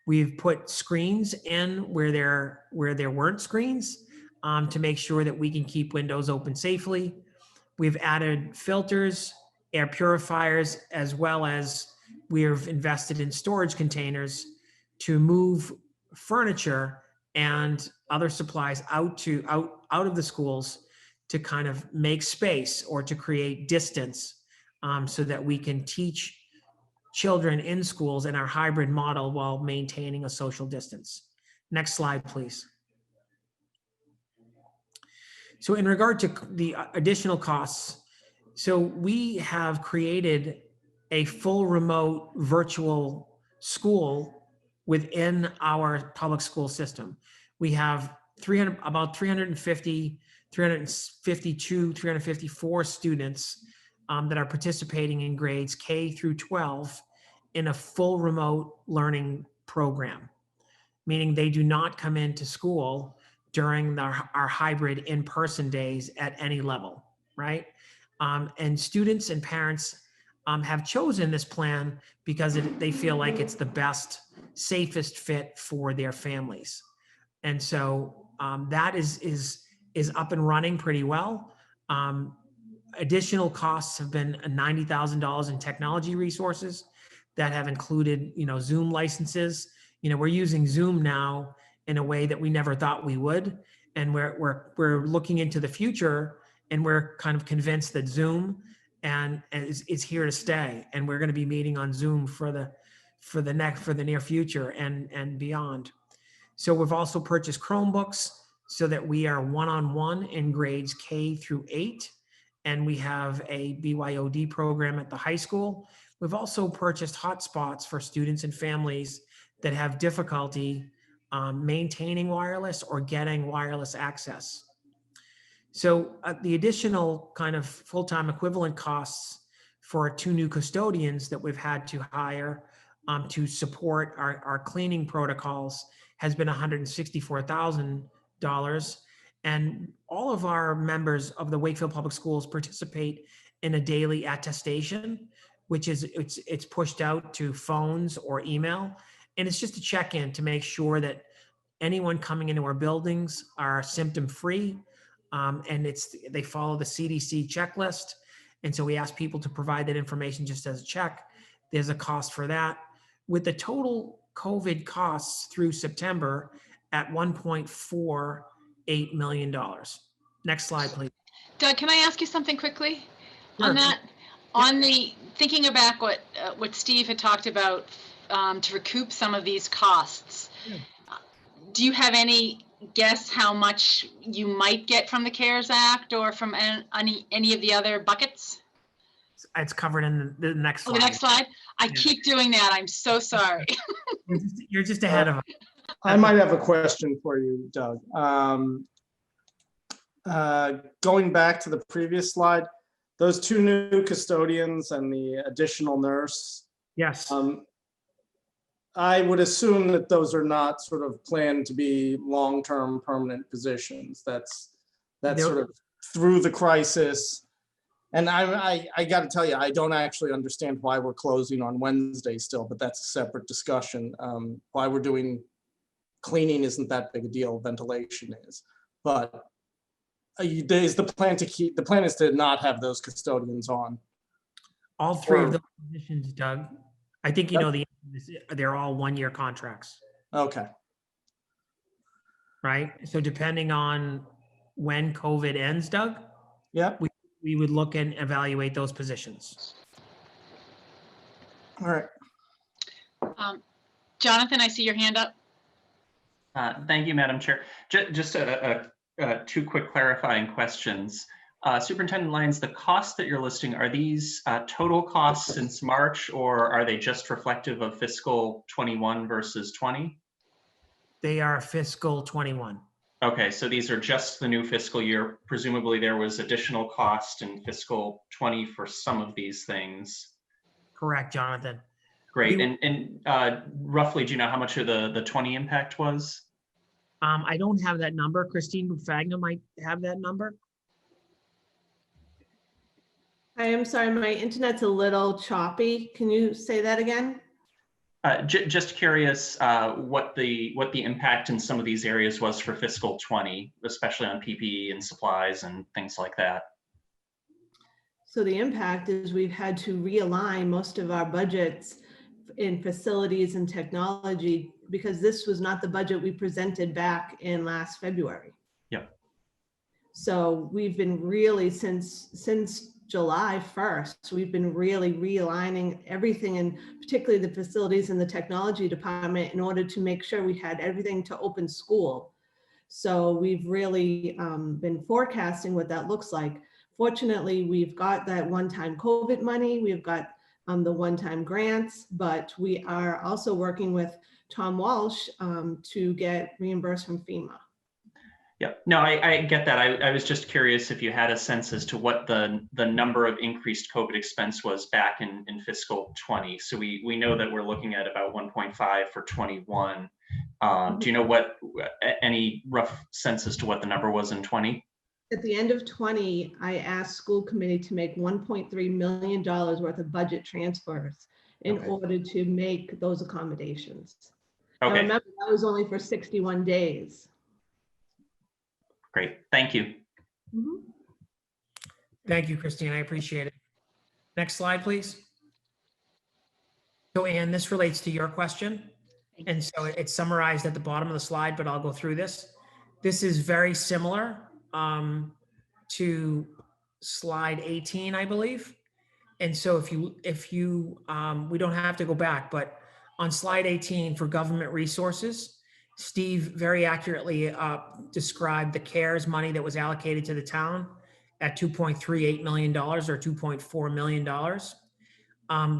Speaker 7: We've put screens in where there weren't screens to make sure that we can keep windows open safely. We've added filters, air purifiers, as well as we've invested in storage containers to move furniture and other supplies out of the schools to kind of make space or to create distance so that we can teach children in schools in our hybrid model while maintaining a social distance. Next slide, please. So in regard to the additional costs, so we have created a full remote virtual school within our public school system. We have about 352, 354 students that are participating in grades K through 12 in a full remote learning program, meaning they do not come into school during our hybrid in-person days at any level, right? And students and parents have chosen this plan because they feel like it's the best, safest fit for their families. And so that is up and running pretty well. Additional costs have been $90,000 in technology resources that have included, Zoom licenses. We're using Zoom now in a way that we never thought we would, and we're looking into the future, and we're kind of convinced that Zoom is here to stay, and we're going to be meeting on Zoom for the near future and beyond. So we've also purchased Chromebooks so that we are one-on-one in grades K through 8. And we have a BYOD program at the high school. We've also purchased hotspots for students and families that have difficulty maintaining wireless or getting wireless access. So the additional kind of full-time equivalent costs for 2 new custodians that we've had to hire to support our cleaning protocols has been $164,000. And all of our members of the Wakefield Public Schools participate in a daily attestation, which is it's pushed out to phones or email. And it's just a check-in to make sure that anyone coming into our buildings are symptom-free, and they follow the CDC checklist. And so we ask people to provide that information just as a check. There's a cost for that. With the total COVID costs through September at $1.48 million. Next slide, please.
Speaker 1: Doug, can I ask you something quickly?
Speaker 7: Sure.
Speaker 1: On that? On the thinking about what Steve had talked about to recoup some of these costs, do you have any guess how much you might get from the CARES Act or from any of the other buckets?
Speaker 7: It's covered in the next slide.
Speaker 1: Oh, the next slide? I keep doing that. I'm so sorry.
Speaker 7: You're just ahead of us.
Speaker 8: I might have a question for you, Doug. Going back to the previous slide, those 2 new custodians and the additional nurse.
Speaker 7: Yes.
Speaker 8: I would assume that those are not sort of planned to be long-term permanent positions. That's sort of through the crisis. And I got to tell you, I don't actually understand why we're closing on Wednesday still, but that's a separate discussion. Why we're doing cleaning isn't that big a deal, ventilation is. But the plan is to not have those custodians on?
Speaker 7: All 3 of those positions, Doug. I think they're all 1-year contracts.
Speaker 8: Okay.
Speaker 7: Right? So depending on when COVID ends, Doug, we would look and evaluate those positions.
Speaker 8: All right.
Speaker 1: Jonathan, I see your hand up.
Speaker 6: Thank you, Madam Chair. Just 2 quick clarifying questions. Superintendent Lyons, the costs that you're listing, are these total costs since March, or are they just reflective of fiscal 21 versus 20?
Speaker 7: They are fiscal 21.
Speaker 6: Okay, so these are just the new fiscal year. Presumably there was additional cost in fiscal 20 for some of these things.
Speaker 7: Correct, Jonathan.
Speaker 6: Great. And roughly, do you know how much of the 20 impact was?
Speaker 7: I don't have that number. Christine Bufagna might have that number.
Speaker 9: I am sorry, my internet's a little choppy. Can you say that again?
Speaker 6: Just curious what the impact in some of these areas was for fiscal 20, especially on PPE and supplies and things like that.
Speaker 9: So the impact is we've had to realign most of our budgets in facilities and technology because this was not the budget we presented back in last February.
Speaker 6: Yep.
Speaker 9: So we've been really, since July 1st, we've been really realigning everything, and particularly the facilities and the technology department, in order to make sure we had everything to open school. So we've really been forecasting what that looks like. Fortunately, we've got that one-time COVID money, we've got the one-time grants, but we are also working with Tom Walsh to get reimbursed from FEMA.
Speaker 6: Yeah, no, I get that. I was just curious if you had a sense as to what the number of increased COVID expense was back in fiscal 20. So we know that we're looking at about 1.5 for 21. Do you know any rough sense as to what the number was in 20?
Speaker 9: At the end of 20, I asked school committee to make $1.3 million worth of budget transfers in order to make those accommodations.
Speaker 6: Okay.
Speaker 9: Now remember, that was only for 61 days.
Speaker 6: Great, thank you.
Speaker 7: Thank you, Christine. I appreciate it. Next slide, please. So Ann, this relates to your question. And so it's summarized at the bottom of the slide, but I'll go through this. This is very similar to slide 18, I believe. And so if you we don't have to go back, but on slide 18 for government resources, Steve very accurately described the CARES money that was allocated to the town at $2.38 million or $2.4 million.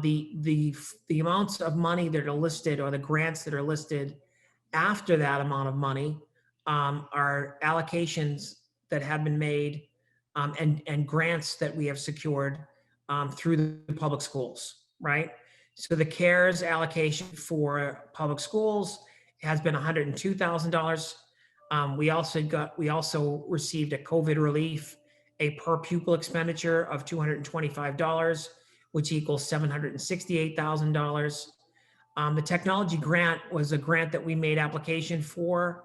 Speaker 7: The amounts of money that are listed, or the grants that are listed after that amount of money, are allocations that have been made and grants that we have secured through the public schools, right? So the CARES allocation for public schools has been $102,000. We also received a COVID relief, a per pupil expenditure of $225, which equals $768,000. The technology grant was a grant that we made application for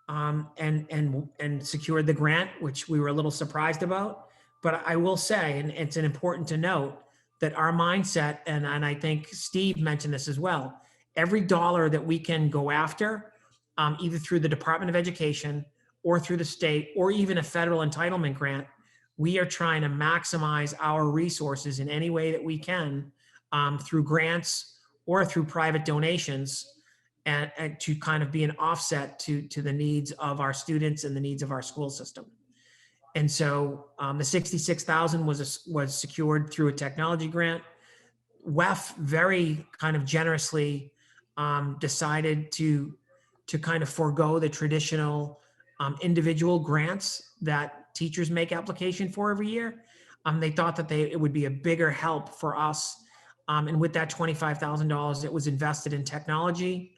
Speaker 7: and secured the grant, which we were a little surprised about. But I will say, and it's important to note, that our mindset, and I think Steve mentioned this as well, every dollar that we can go after, either through the Department of Education or through the state or even a federal entitlement grant, we are trying to maximize our resources in any way that we can through grants or through private donations, and to kind of be an offset to the needs of our students and the needs of our school system. And so the $66,000 was secured through a technology grant. WEF very kind of generously decided to kind of forego the traditional individual grants that teachers make application for every year. They thought that it would be a bigger help for us. And with that $25,000, it was invested in technology.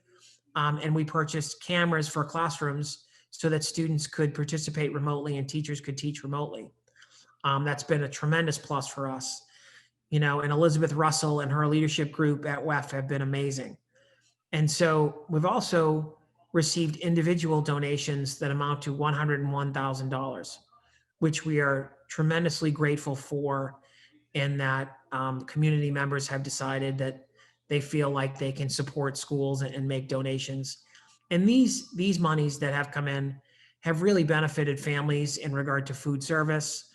Speaker 7: And we purchased cameras for classrooms so that students could participate remotely and teachers could teach remotely. That's been a tremendous plus for us. You know, and Elizabeth Russell and her leadership group at WEF have been amazing. And so we've also received individual donations that amount to $101,000, which we are tremendously grateful for, in that community members have decided that they feel like they can support schools and make donations. And these monies that have come in have really benefited families in regard to food service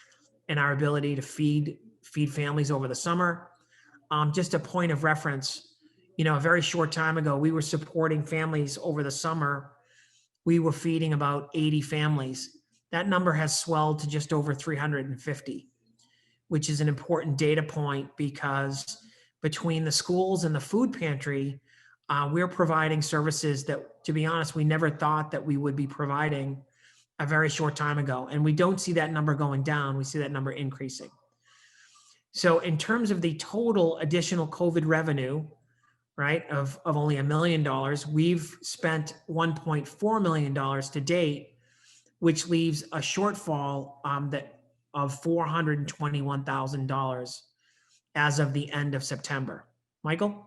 Speaker 7: and our ability to feed families over the summer. Just a point of reference, you know, a very short time ago, we were supporting families over the summer. We were feeding about 80 families. That number has swelled to just over 350, which is an important data point, because between the schools and the food pantry, we're providing services that, to be honest, we never thought that we would be providing a very short time ago. And we don't see that number going down, we see that number increasing. So in terms of the total additional COVID revenue, right, of only $1 million. We've spent $1.4 million to date, which leaves a shortfall of $421,000 as of the end of September. Michael?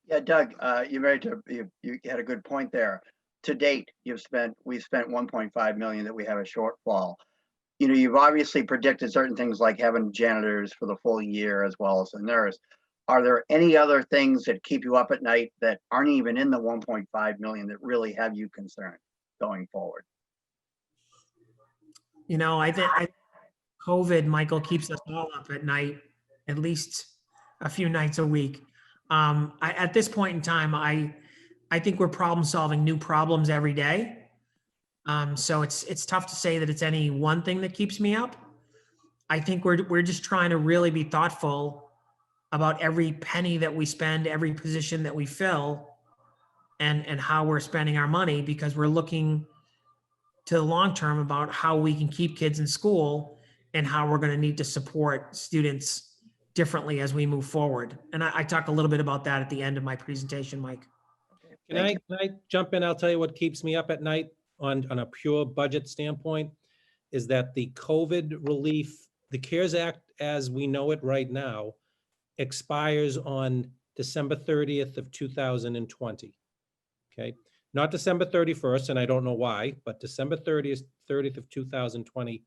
Speaker 15: Yeah, Doug, you had a good point there. To date, we've spent 1.5 million that we have a shortfall. You know, you've obviously predicted certain things like having janitors for the full year as well as a nurse. Are there any other things that keep you up at night that aren't even in the 1.5 million that really have you concerned going forward?
Speaker 7: You know, I think COVID, Michael, keeps us all up at night, at least a few nights a week. At this point in time, I think we're problem solving new problems every day. So it's tough to say that it's any one thing that keeps me up. I think we're just trying to really be thoughtful about every penny that we spend, every position that we fill, and how we're spending our money, because we're looking to the long term about how we can keep kids in school and how we're going to need to support students differently as we move forward. And I talk a little bit about that at the end of my presentation, Mike.
Speaker 21: Can I jump in? I'll tell you what keeps me up at night on a pure budget standpoint is that the COVID relief, the CARES Act as we know it right now, expires on December 30th of 2020. Okay, not December 31st, and I don't know why, but December 30th of 2020,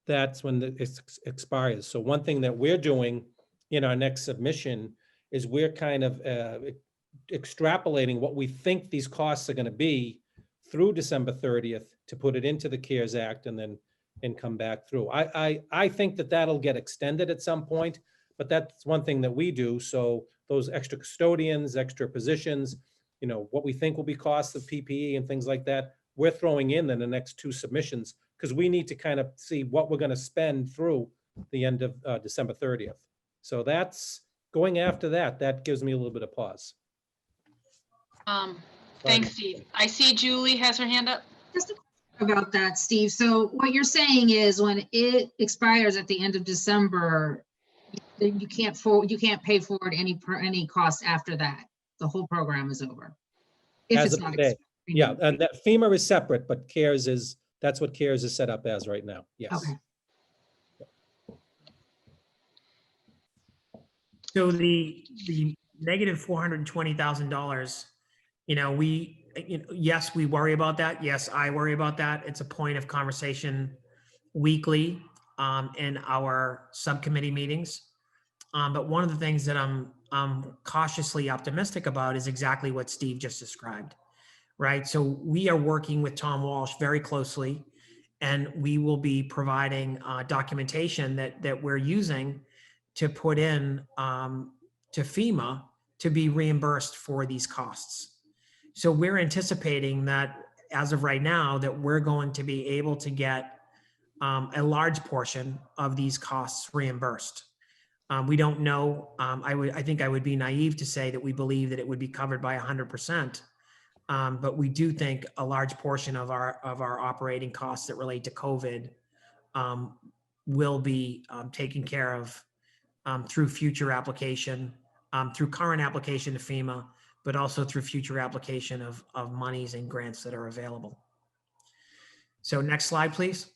Speaker 21: that's when it expires. So one thing that we're doing in our next submission is we're kind of extrapolating what we think these costs are going to be through December 30th to put it into the CARES Act and come back through. I think that that'll get extended at some point, but that's one thing that we do. So those extra custodians, extra positions, you know, what we think will be costs of PPE and things like that, we're throwing in the next two submissions because we need to kind of see what we're going to spend through the end of December 30th. So that's going after that. That gives me a little bit of pause.
Speaker 1: Thanks, Steve. I see Julie has her hand up.
Speaker 19: Just about that, Steve. So what you're saying is when it expires at the end of December, you can't pay forward any costs after that. The whole program is over. If
Speaker 21: As
Speaker 19: it's
Speaker 21: of
Speaker 19: not
Speaker 21: today. Yeah, and that FEMA is separate, but CARES is, that's what CARES is set up as right now. Yes.
Speaker 19: Okay.
Speaker 7: So the negative $420,000, yes, we worry about that. Yes, I worry about that. It's a point of conversation weekly in our subcommittee meetings. But one of the things that I'm cautiously optimistic about is exactly what Steve just described, right? So we are working with Tom Walsh very closely, and we will be providing documentation that we're using to put in to FEMA to be reimbursed for these costs. So we're anticipating that as of right now, that we're going to be able to get a large portion of these costs reimbursed. We don't know. I think I would be naive to say that we believe that it would be covered by 100%. But we do think a large portion of our operating costs that relate to COVID will be taken care of through future application, through current application to FEMA, but also through future application of monies and grants that are available. So next slide, please.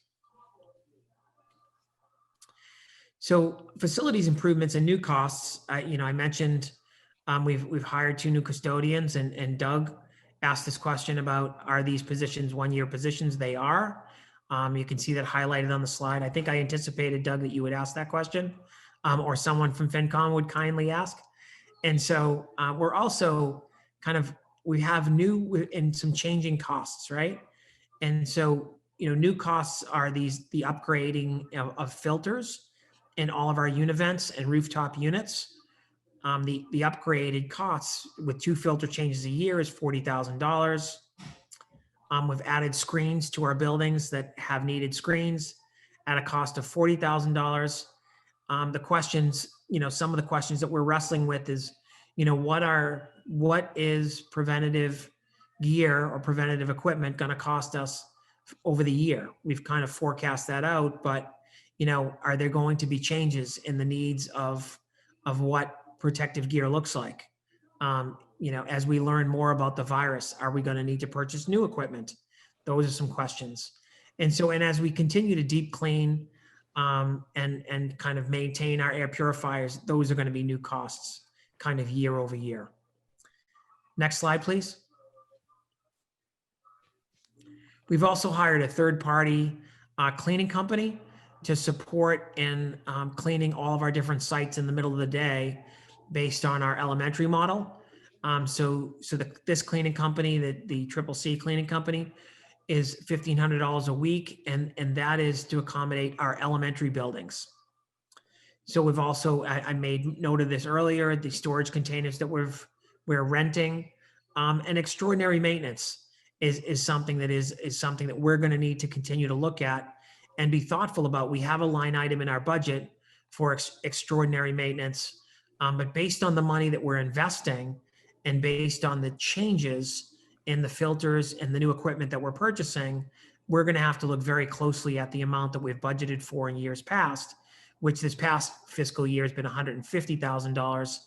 Speaker 7: So facilities improvements and new costs, I mentioned we've hired 2 new custodians, and Doug asked this question about, are these positions one-year positions? They are. You can see that highlighted on the slide. I think I anticipated, Doug, that you would ask that question, or someone from FinCom would kindly ask. And so we're also we have new and some changing costs, right? And so, new costs are the upgrading of filters in all of our univents and rooftop units. The upgraded costs with 2 filter changes a year is $40,000. We've added screens to our buildings that have needed screens at a cost of $40,000. The questions, some of the questions that we're wrestling with is, what is preventative gear or preventative equipment going to cost us over the year? We've kind of forecast that out, but are there going to be changes in the needs of what protective gear looks like? As we learn more about the virus, are we going to need to purchase new equipment? Those are some questions. And as we continue to deep clean and kind of maintain our air purifiers, those are going to be new costs kind of year over year. Next slide, please. We've also hired a third-party cleaning company to support in cleaning all of our different sites in the middle of the day based on our elementary model. This cleaning company, the CCC cleaning company, is $1,500 a week, and that is to accommodate our elementary buildings. So we've also, I made note of this earlier, the storage containers that we're renting, and extraordinary maintenance is something that we're going to need to continue to look at and be thoughtful about. We have a line item in our budget for extraordinary maintenance, but based on the money that we're investing and based on the changes in the filters and the new equipment that we're purchasing, we're going to have to look very closely at the amount that we've budgeted for in years past, which this past fiscal year has been $150,000.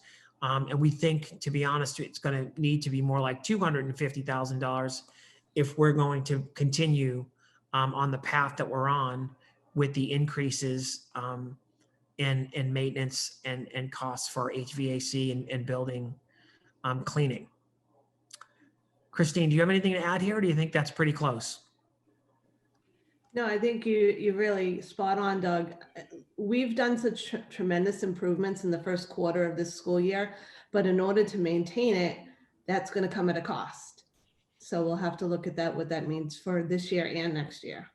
Speaker 7: And we think, to be honest, it's going to need to be more like $250,000 if we're going to continue on the path that we're on with the increases in maintenance and costs for HVAC and building cleaning. Christine, do you have anything to add here, or do you think that's pretty close?
Speaker 9: No, I think you're really spot on, Doug. We've done such tremendous improvements in the first quarter of this school year, but in order to maintain it, that's going to come at a cost. So we'll have to look at that, what that means for this year and next year.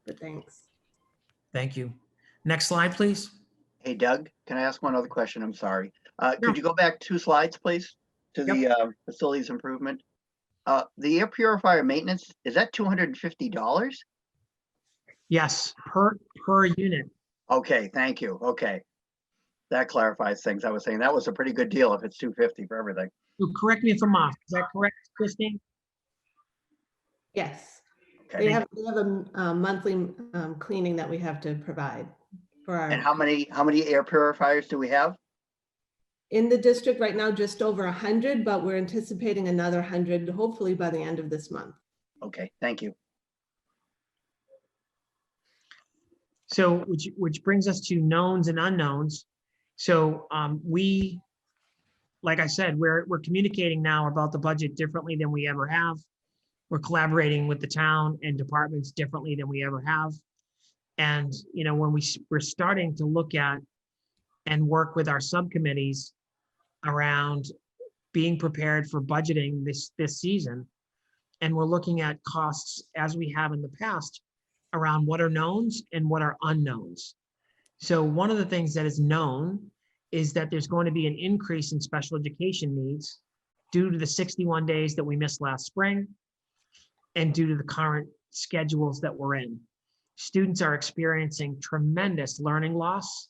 Speaker 9: But thanks.
Speaker 7: Thank you. Next slide, please.
Speaker 15: Hey, Doug, can I ask one other question? I'm sorry. Could you go back 2 slides, please, to the facilities improvement? The air purifier maintenance, is that $250?
Speaker 7: Yes, per unit.
Speaker 15: Okay, thank you. Okay. That clarifies things. I was saying that was a pretty good deal if it's $250 for everything.
Speaker 7: So correct me if I'm off. Is that correct, Christine?
Speaker 9: Yes.
Speaker 15: Okay.
Speaker 9: They have a monthly cleaning that we have to provide for our.
Speaker 15: And how many air purifiers do we have?
Speaker 9: In the district right now, just over 100, but we're anticipating another 100, hopefully by the end of this month.
Speaker 15: Okay, thank you.
Speaker 7: So, which brings us to knowns and unknowns. So we, like I said, we're communicating now about the budget differently than we ever have. We're collaborating with the town and departments differently than we ever have. And, when we're starting to look at and work with our subcommittees around being prepared for budgeting this season, and we're looking at costs as we have in the past around what are knowns and what are unknowns. So one of the things that is known is that there's going to be an increase in special education needs due to the 61 days that we missed last spring and due to the current schedules that we're in. Students are experiencing tremendous learning loss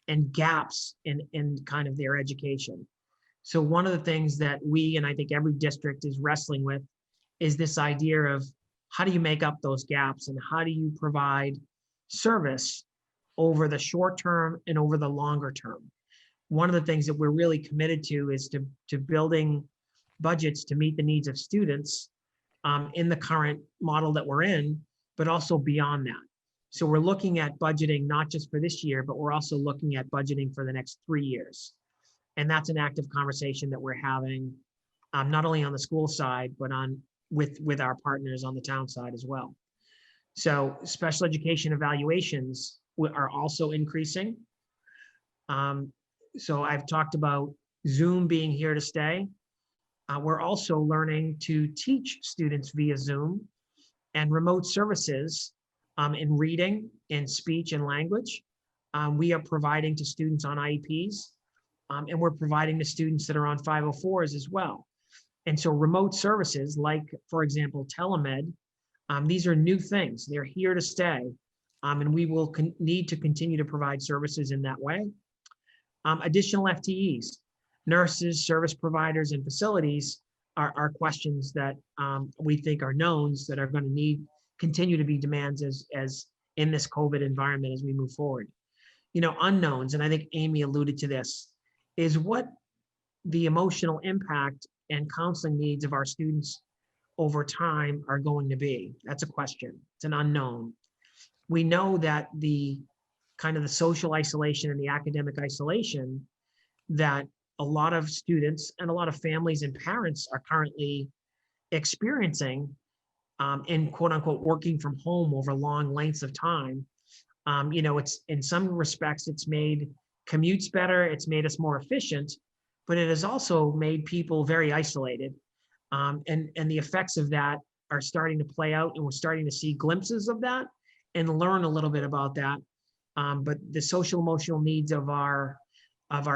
Speaker 7: and gaps in kind of their education. So one of the things that we, and I think every district is wrestling with, is this idea of how do you make up those gaps and how do you provide service over the short term and over the longer term. One of the things that we're really committed to is to building budgets to meet the needs of students in the current model that we're in, but also beyond that. So we're looking at budgeting not just for this year, but we're also looking at budgeting for the next 3 years. And that's an active conversation that we're having, not only on the school side, but with our partners on the town side as well. So special education evaluations are also increasing. So I've talked about Zoom being here to stay. We're also learning to teach students via Zoom and remote services in reading, in speech and language. We are providing to students on IEPs, and we're providing to students that are on 504s as well. And so remote services like, for example, telemed, these are new things. They're here to stay. And we will need to continue to provide services in that way. Additional FTEs, nurses, service providers, and facilities are questions that we think are knowns that are going to continue to be demands as in this COVID environment as we move forward. Unknowns, and I think Amy alluded to this, is what the emotional impact and counseling needs of our students over time are going to be. That's a question. It's an unknown. We know that the kind of the social isolation and the academic isolation that a lot of students and a lot of families and parents are currently experiencing in quote unquote working from home over long lengths of time. It's in some respects, it's made commutes better, it's made us more efficient, but it has also made people very isolated. And the effects of that are starting to play out, and we're starting to see glimpses of that and learn a little bit about that. But the social emotional needs of our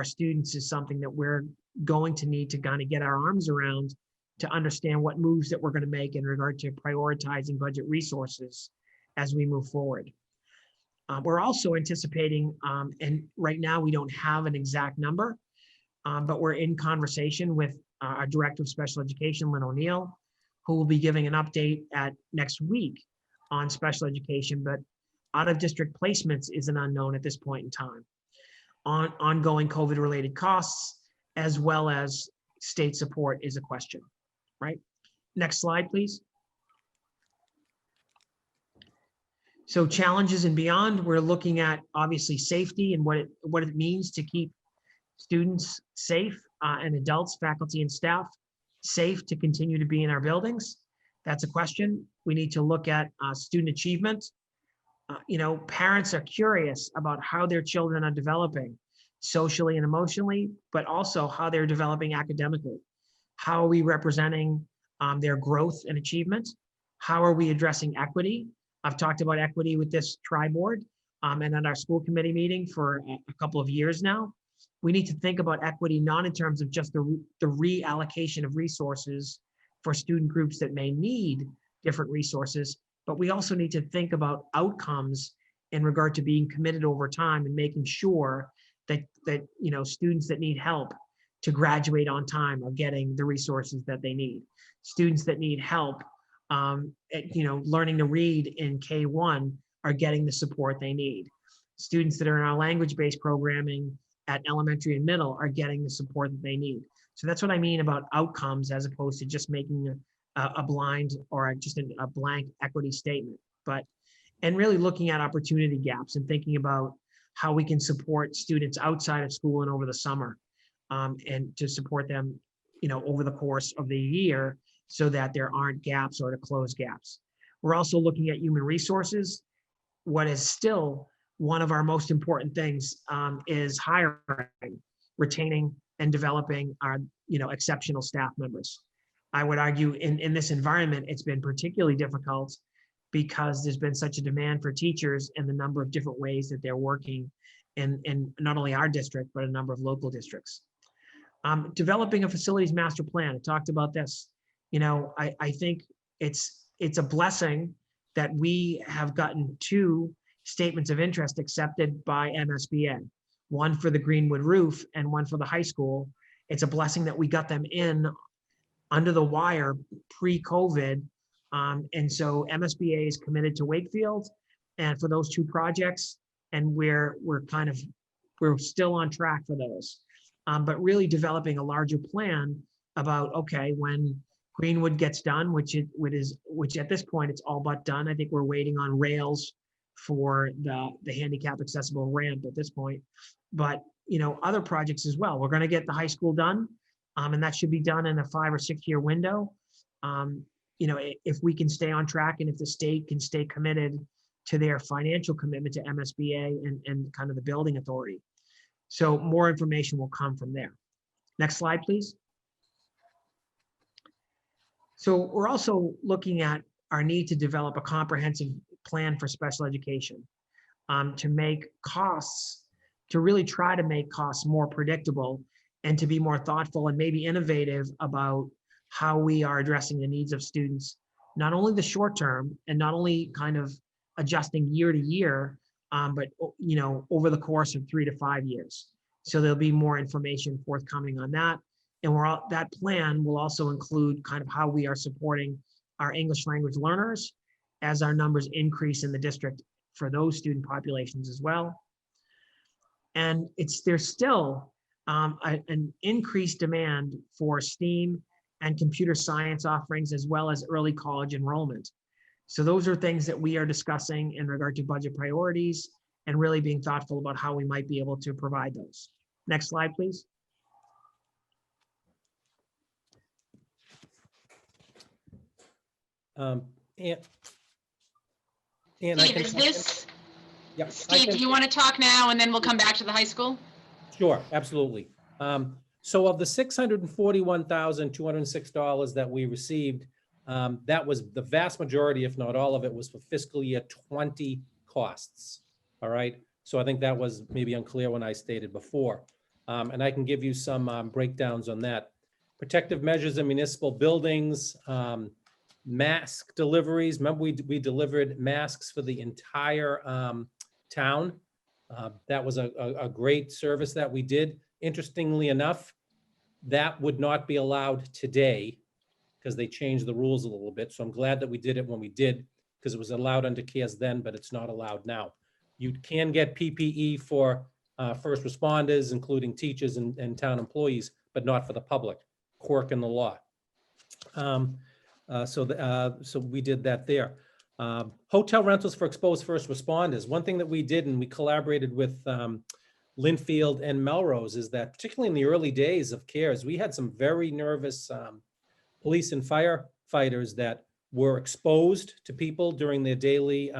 Speaker 7: students is something that we're going to need to kind of get our arms around to understand what moves that we're going to make in regard to prioritizing budget resources as we move forward. We're also anticipating, and right now we don't have an exact number, but we're in conversation with our Director of Special Education, Lynn O'Neill, who will be giving an update at next week on special education, but out-of-district placements is an unknown at this point in time. Ongoing COVID-related costs, as well as state support is a question, right? Next slide, please. So challenges and beyond, we're looking at obviously safety and what it means to keep students safe and adults, faculty and staff safe to continue to be in our buildings. That's a question. We need to look at student achievement. Parents are curious about how their children are developing socially and emotionally, but also how they're developing academically. How are we representing their growth and achievement? How are we addressing equity? I've talked about equity with this tri-board and at our school committee meeting for a couple of years now. We need to think about equity not in terms of just the reallocation of resources for student groups that may need different resources, but we also need to think about outcomes in regard to being committed over time and making sure that students that need help to graduate on time are getting the resources that they need. Students that need help learning to read in K1 are getting the support they need. Students that are in our language-based programming at elementary and middle are getting the support that they need. So that's what I mean about outcomes as opposed to just making a blind or just a blank equity statement. And really looking at opportunity gaps and thinking about how we can support students outside of school and over the summer and to support them, over the course of the year so that there aren't gaps or to close gaps. We're also looking at human resources. What is still one of our most important things is hiring, retaining, and developing our exceptional staff members. I would argue in this environment, it's been particularly difficult because there's been such a demand for teachers and the number of different ways that they're working in not only our district, but a number of local districts. Developing a facilities master plan. I talked about this. I think it's a blessing that we have gotten 2 statements of interest accepted by MSBA, one for the Greenwood roof and one for the high school. It's a blessing that we got them in under the wire pre-COVID. And so MSBA is committed to Wakefield and for those 2 projects, and we're still on track for those. But really developing a larger plan about, okay, when Greenwood gets done, which at this point it's all but done. I think we're waiting on rails for the handicap accessible ramp at this point, but other projects as well. We're going to get the high school done, and that should be done in a 5 or 6 year window. If we can stay on track and if the state can stay committed to their financial commitment to MSBA and kind of the building authority. So more information will come from there. Next slide, please. So we're also looking at our need to develop a comprehensive plan for special education to really try to make costs more predictable and to be more thoughtful and maybe innovative about how we are addressing the needs of students, not only the short term and not only kind of adjusting year to year, but over the course of 3 to 5 years. So there'll be more information forthcoming on that. And that plan will also include kind of how we are supporting our English language learners as our numbers increase in the district for those student populations as well. And there's still an increased demand for STEAM and computer science offerings, as well as early college enrollment. So those are things that we are discussing in regard to budget priorities and really being thoughtful about how we might be able to provide those. Next slide, please.
Speaker 21: And I
Speaker 1: Steve,
Speaker 21: can.
Speaker 1: is this,
Speaker 21: Yep, I
Speaker 1: Steve,
Speaker 21: can-
Speaker 1: do you want to talk now and then we'll come back to the high school?
Speaker 21: Sure, absolutely. So of the $641,206 that we received, that was the vast majority, if not all of it, was for fiscal year 20 costs. All right. So I think that was maybe unclear when I stated before. And I can give you some breakdowns on that. Protective measures in municipal buildings, mask deliveries. Remember, we delivered masks for the entire town. That was a great service that we did. Interestingly enough, that would not be allowed today because they changed the rules a little bit. So I'm glad that we did it when we did, because it was allowed under CARES then, but it's not allowed now. You can get PPE for first responders, including teachers and town employees, but not for the public. Quirk in the law. So we did that there. Hotel rentals for exposed first responders. One thing that we did, and we collaborated with Linfield and Melrose, is that particularly in the early days of CARES, we had some very nervous police and firefighters that were exposed to people during their daily,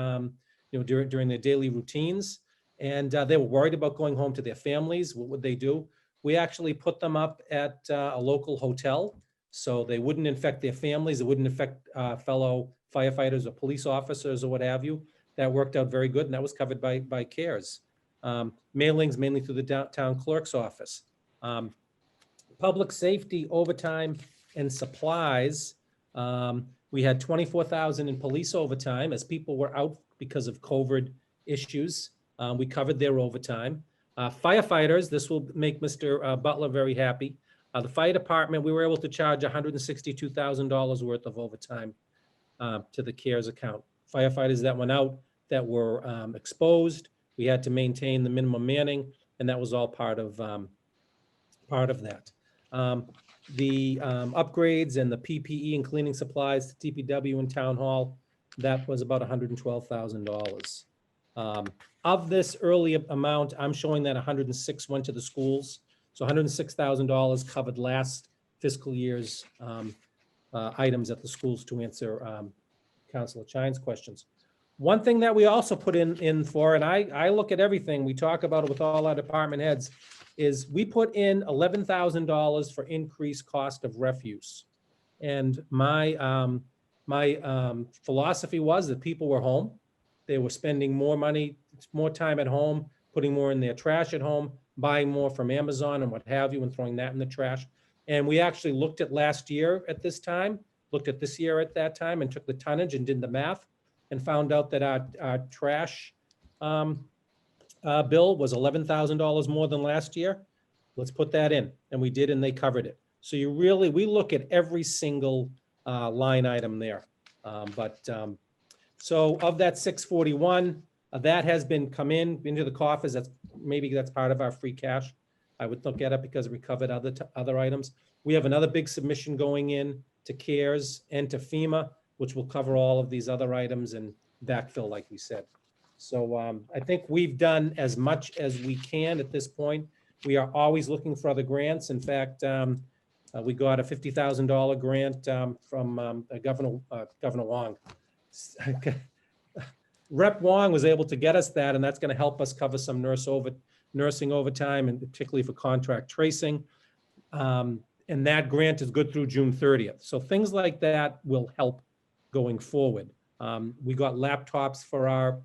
Speaker 21: during their daily routines. And they were worried about going home to their families. What would they do? We actually put them up at a local hotel so they wouldn't infect their families. It wouldn't affect fellow firefighters or police officers or what have you. That worked out very good, and that was covered by CARES. Mailings mainly through the town clerk's office. Public safety, overtime, and supplies. We had 24,000 in police overtime as people were out because of COVID issues. We covered their overtime. Firefighters, this will make Mr. Butler very happy. The fire department, we were able to charge $162,000 worth of overtime to the CARES account. Firefighters that went out that were exposed, we had to maintain the minimum manning, and that was all part of that. The upgrades and the PPE and cleaning supplies to DPW and Town Hall, that was about $112,000. Of this early amount, I'm showing that 106 went to the schools. So $106,000 covered last fiscal year's items at the schools, to answer Councilor Chine's questions. One thing that we also put in for, and I look at everything, we talk about it with all our department heads, is we put in $11,000 for increased cost of refuse. And my philosophy was that people were home. They were spending more money, more time at home, putting more in their trash at home, buying more from Amazon and what have you, and throwing that in the trash. And we actually looked at last year at this time, looked at this year at that time, and took the tonnage and did the math and found out that our trash bill was $11,000 more than last year. Let's put that in. And we did, and they covered it. So we look at every single line item there. So of that 641, that has been come into the coffers. That's part of our free cash. I would look at it because we covered other items. We have another big submission going in to CARES and to FEMA, which will cover all of these other items and backfill, like we said. So I think we've done as much as we can at this point. We are always looking for other grants. In fact, we got a $50,000 grant from Governor Wong. Rep Wong was able to get us that, and that's going to help us cover some nursing overtime, and particularly for contract tracing. And that grant is good through June 30th. So things like that will help going forward. We got laptops for our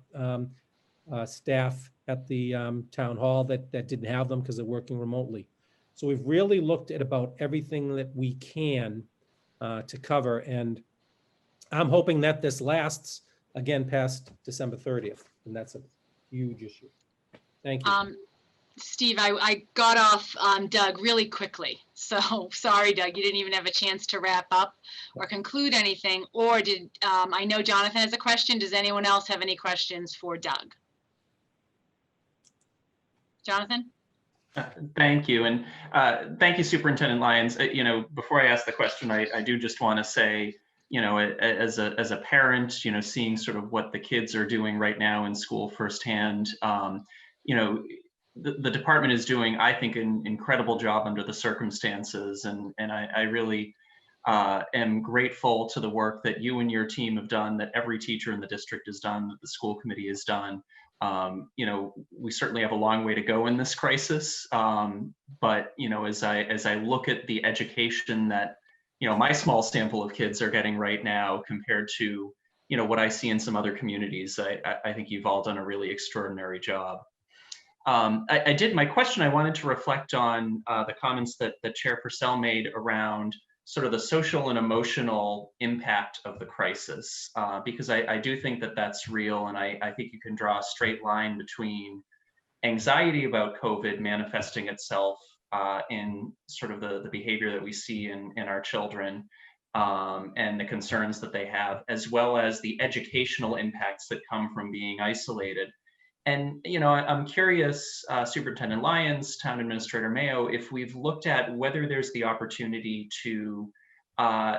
Speaker 21: staff at the town hall that didn't have them because they're working remotely. So we've really looked at about everything that we can to cover. And I'm hoping that this lasts, again, past December 30th. And that's a huge issue. Thank you.
Speaker 1: Steve, I got off Doug really quickly. So sorry, Doug, you didn't even have a chance to wrap up or conclude anything. Or did, I know Jonathan has a question. Does anyone else have any questions for Doug? Jonathan?
Speaker 6: Thank you. And thank you, Superintendent Lyons. Before I ask the question, I do just want to say, as a parent, seeing sort of what the kids are doing right now in school firsthand, the department is doing, I think, an incredible job under the circumstances. And I really am grateful to the work that you and your team have done, that every teacher in the district has done, that the school committee has done. We certainly have a long way to go in this crisis. But as I look at the education that, my small sample of kids are getting right now compared to, what I see in some other communities, I think you've all done a really extraordinary job. My question, I wanted to reflect on the comments that Chair Purcell made around sort of the social and emotional impact of the crisis, because I do think that that's real. And I think you can draw a straight line between anxiety about COVID manifesting itself in sort of the behavior that we see in our children and the concerns that they have, as well as the educational impacts that come from being isolated. And, I'm curious, Superintendent Lyons, Town Administrator Mayo, if we've looked at whether there's the opportunity to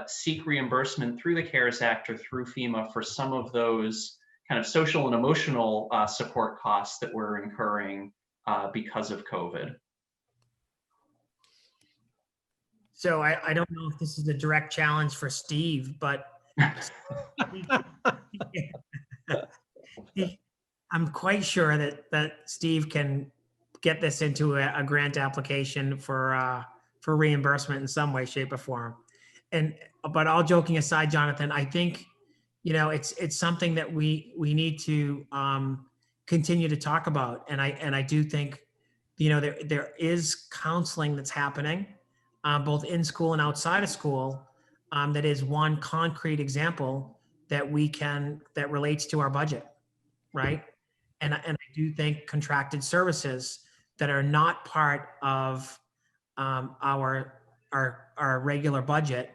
Speaker 6: seek reimbursement through the CARES Act or through FEMA for some of those kind of social and emotional support costs that we're incurring because of COVID.
Speaker 7: So I don't know if this is a direct challenge for Steve, but I'm quite sure that Steve can get this into a grant application for reimbursement in some way, shape, or form. But all joking aside, Jonathan, I think it's something that we need to continue to talk about, and I do think there is counseling that's happening both in school and outside of school. That is one concrete example that relates to our budget, right? And I do think contracted services that are not part of our regular budget,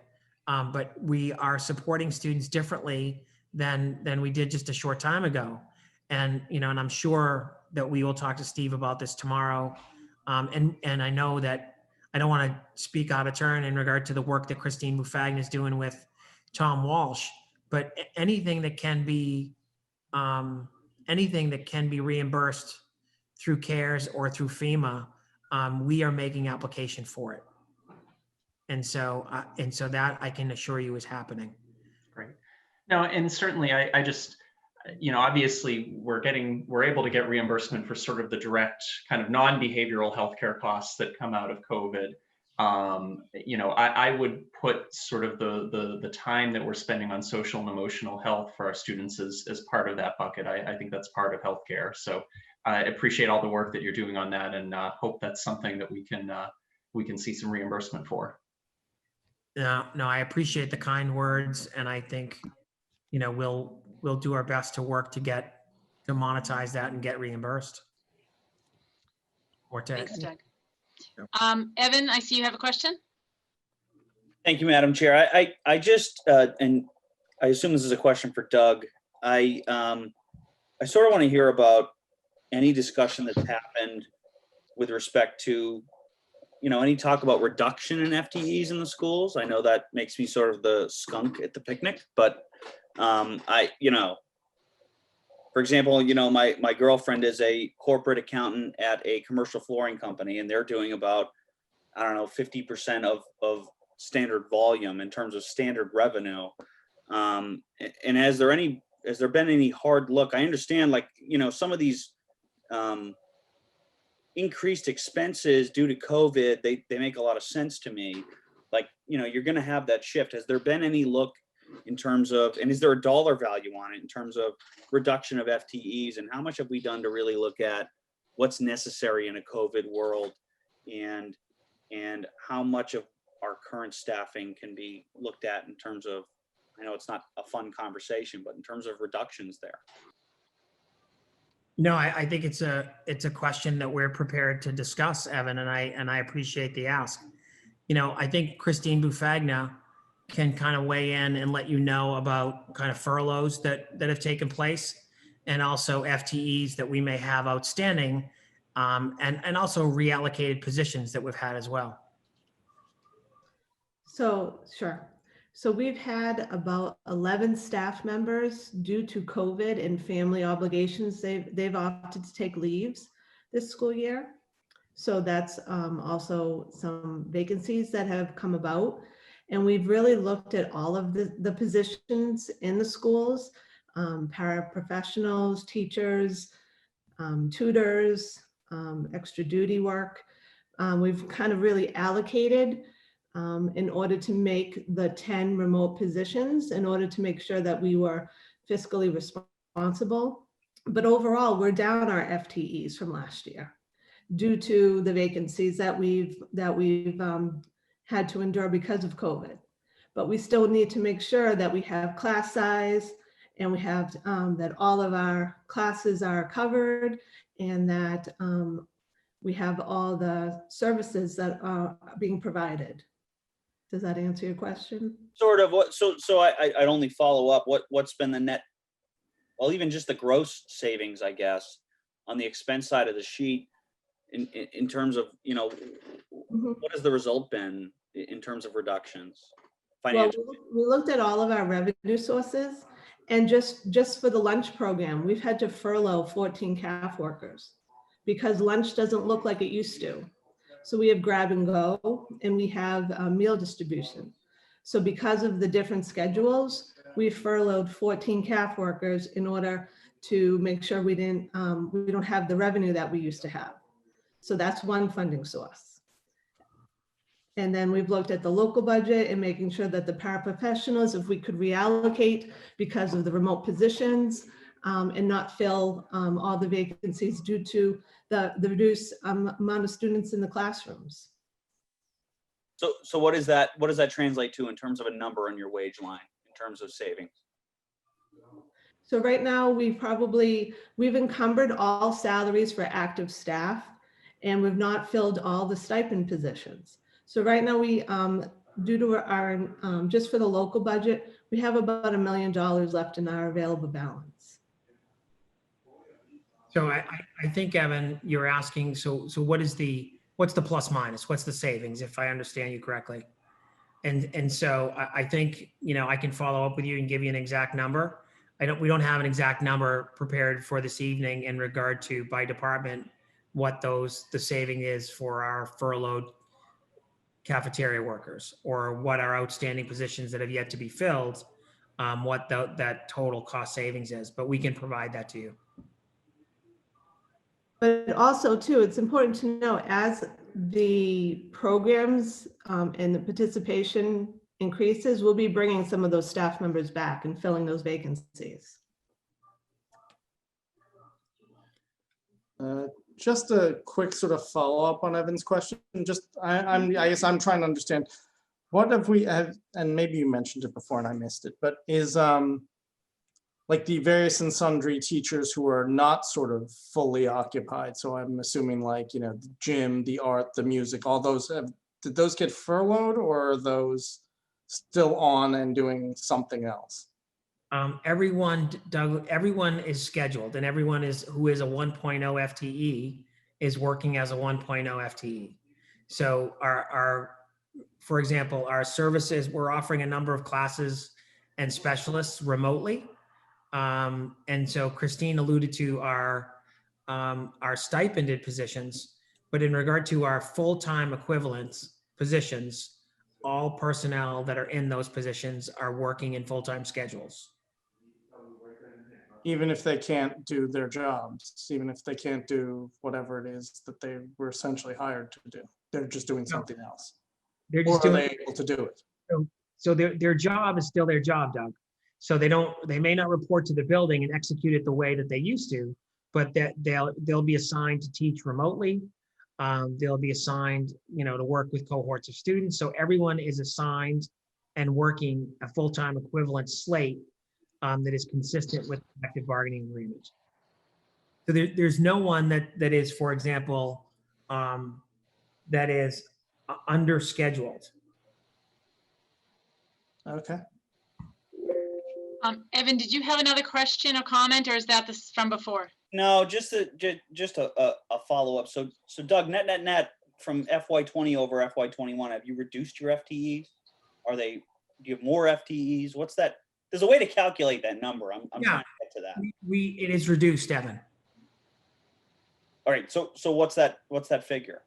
Speaker 7: but we are supporting students differently than we did just a short time ago. And and I'm sure that we will talk to Steve about this tomorrow. And I know that I don't want to speak out of turn in regard to the work that Christine Mufagna is doing with Tom Walsh, but anything that can be reimbursed through CARES or through FEMA, we are making application for it. And so that I can assure you is happening.
Speaker 6: Great. No, and certainly I just, obviously we're able to get reimbursement for sort of the direct kind of non-behavioral healthcare costs that come out of COVID. I would put sort of the time that we're spending on social and emotional health for our students as part of that bucket. I think that's part of healthcare. So I appreciate all the work that you're doing on that, and hope that's something that we can see some reimbursement for.
Speaker 7: No, I appreciate the kind words, and I think we'll do our best to work to monetize that and get reimbursed.
Speaker 1: Thanks, Doug. Evan, I see you have a question.
Speaker 5: Thank you, Madam Chair. I just, and I assume this is a question for Doug. I sort of want to hear about any discussion that's happened with respect to, any talk about reduction in FTEs in the schools. I know that makes me sort of the skunk at the picnic, but for example, my girlfriend is a corporate accountant at a commercial flooring company, and they're doing about, 50% of standard volume in terms of standard revenue. And has there been any hard look? I understand, some of these increased expenses due to COVID, they make a lot of sense to me. You're going to have that shift. Has there been any look in terms of, and is there a dollar value on it in terms of reduction of FTEs, and how much have we done to really look at what's necessary in a COVID world, and how much of our current staffing can be looked at in terms of, I know it's not a fun conversation, but in terms of reductions there?
Speaker 7: No, I think it's a question that we're prepared to discuss, Evan, and I appreciate the ask. I think Christine Mufagna can kind of weigh in and let you know about kind of furloughs that have taken place, and also FTEs that we may have outstanding and also reallocated positions that we've had as well.
Speaker 9: So, sure. So we've had about 11 staff members due to COVID and family obligations. They've opted to take leaves this school year. So that's also some vacancies that have come about. And we've really looked at all of the positions in the schools, paraprofessionals, teachers, tutors, extra duty work. We've kind of really allocated in order to make the 10 remote positions, in order to make sure that we were fiscally responsible. But overall, we're down our FTEs from last year due to the vacancies that we've had to endure because of COVID. But we still need to make sure that we have class size, and we have that all of our classes are covered, and that we have all the services that are being provided. Does that answer your question?
Speaker 5: Sort of. What? So I'd only follow up. What's been the net? Well, even just the gross savings, I guess, on the expense side of the sheet, in terms of, you know, what has the result been in terms of reductions? Financial.
Speaker 9: Well, we looked at all of our revenue sources, and just for the lunch program, we've had to furlough 14 CAF workers because lunch doesn't look like it used to. So we have grab and go, and we have meal distribution. So because of the different schedules, we furloughed 14 CAF workers in order to make sure we don't have the revenue that we used to have. So that's one funding source. And then we've looked at the local budget and making sure that the paraprofessionals, if we could reallocate because of the remote positions, and not fill all the vacancies due to the reduced amount of students in the classrooms.
Speaker 5: So what is that? What does that translate to in terms of a number on your wage line in terms of savings?
Speaker 9: So right now we've encumbered all salaries for active staff, and we've not filled all the stipend positions. So right now we, due to our, just for the local budget, we have about $1 million left in our available balance.
Speaker 7: So I think, Evan, you're asking, so what's the plus minus? What's the savings, if I understand you correctly? And so I think, you know, I can follow up with you and give you an exact number. We don't have an exact number prepared for this evening in regard to by department, what the saving is for our furloughed cafeteria workers, or what our outstanding positions that have yet to be filled, what that total cost savings is, but we can provide that to you.
Speaker 9: But also too, it's important to know as the programs and the participation increases, we'll be bringing some of those staff members back and filling those vacancies.
Speaker 8: Just a quick sort of follow-up on Evan's question. I guess I'm trying to understand, what have we had, and maybe you mentioned it before and I missed it, but is like the various and sundry teachers who are not sort of fully occupied. So I'm assuming, like, you know, the gym, the art, the music, all those, did those get furloughed, or are those still on and doing something else?
Speaker 7: Everyone, Doug, everyone is scheduled, and everyone who is a 1.0 FTE is working as a 1.0 FTE. So for example, our services, we're offering a number of classes and specialists remotely. And so Christine alluded to our stipended positions, but in regard to our full-time equivalents positions, all personnel that are in those positions are working in full-time schedules.
Speaker 8: Even if they can't do their jobs, even if they can't do whatever it is that they were essentially hired to do, they're just doing something else.
Speaker 7: They're just
Speaker 8: or are they able to do it?
Speaker 7: So their job is still their job, Doug. So they may not report to the building and execute it the way that they used to, but that they'll be assigned to teach remotely. They'll be assigned, you know, to work with cohorts of students. So everyone is assigned and working a full-time equivalent slate that is consistent with collective bargaining agreements. So there's no one that is, for example, that is under scheduled.
Speaker 8: Okay.
Speaker 1: Evan, did you have another question or comment, or is that this from before?
Speaker 5: No, just a follow-up. So Doug, net from FY20 over FY21, have you reduced your FTEs? Do you have more FTEs? What's that? There's a way to calculate that number. I'm
Speaker 7: Yeah.
Speaker 5: trying to get to that.
Speaker 7: It is reduced, Evan.
Speaker 5: All right, so what's that figure?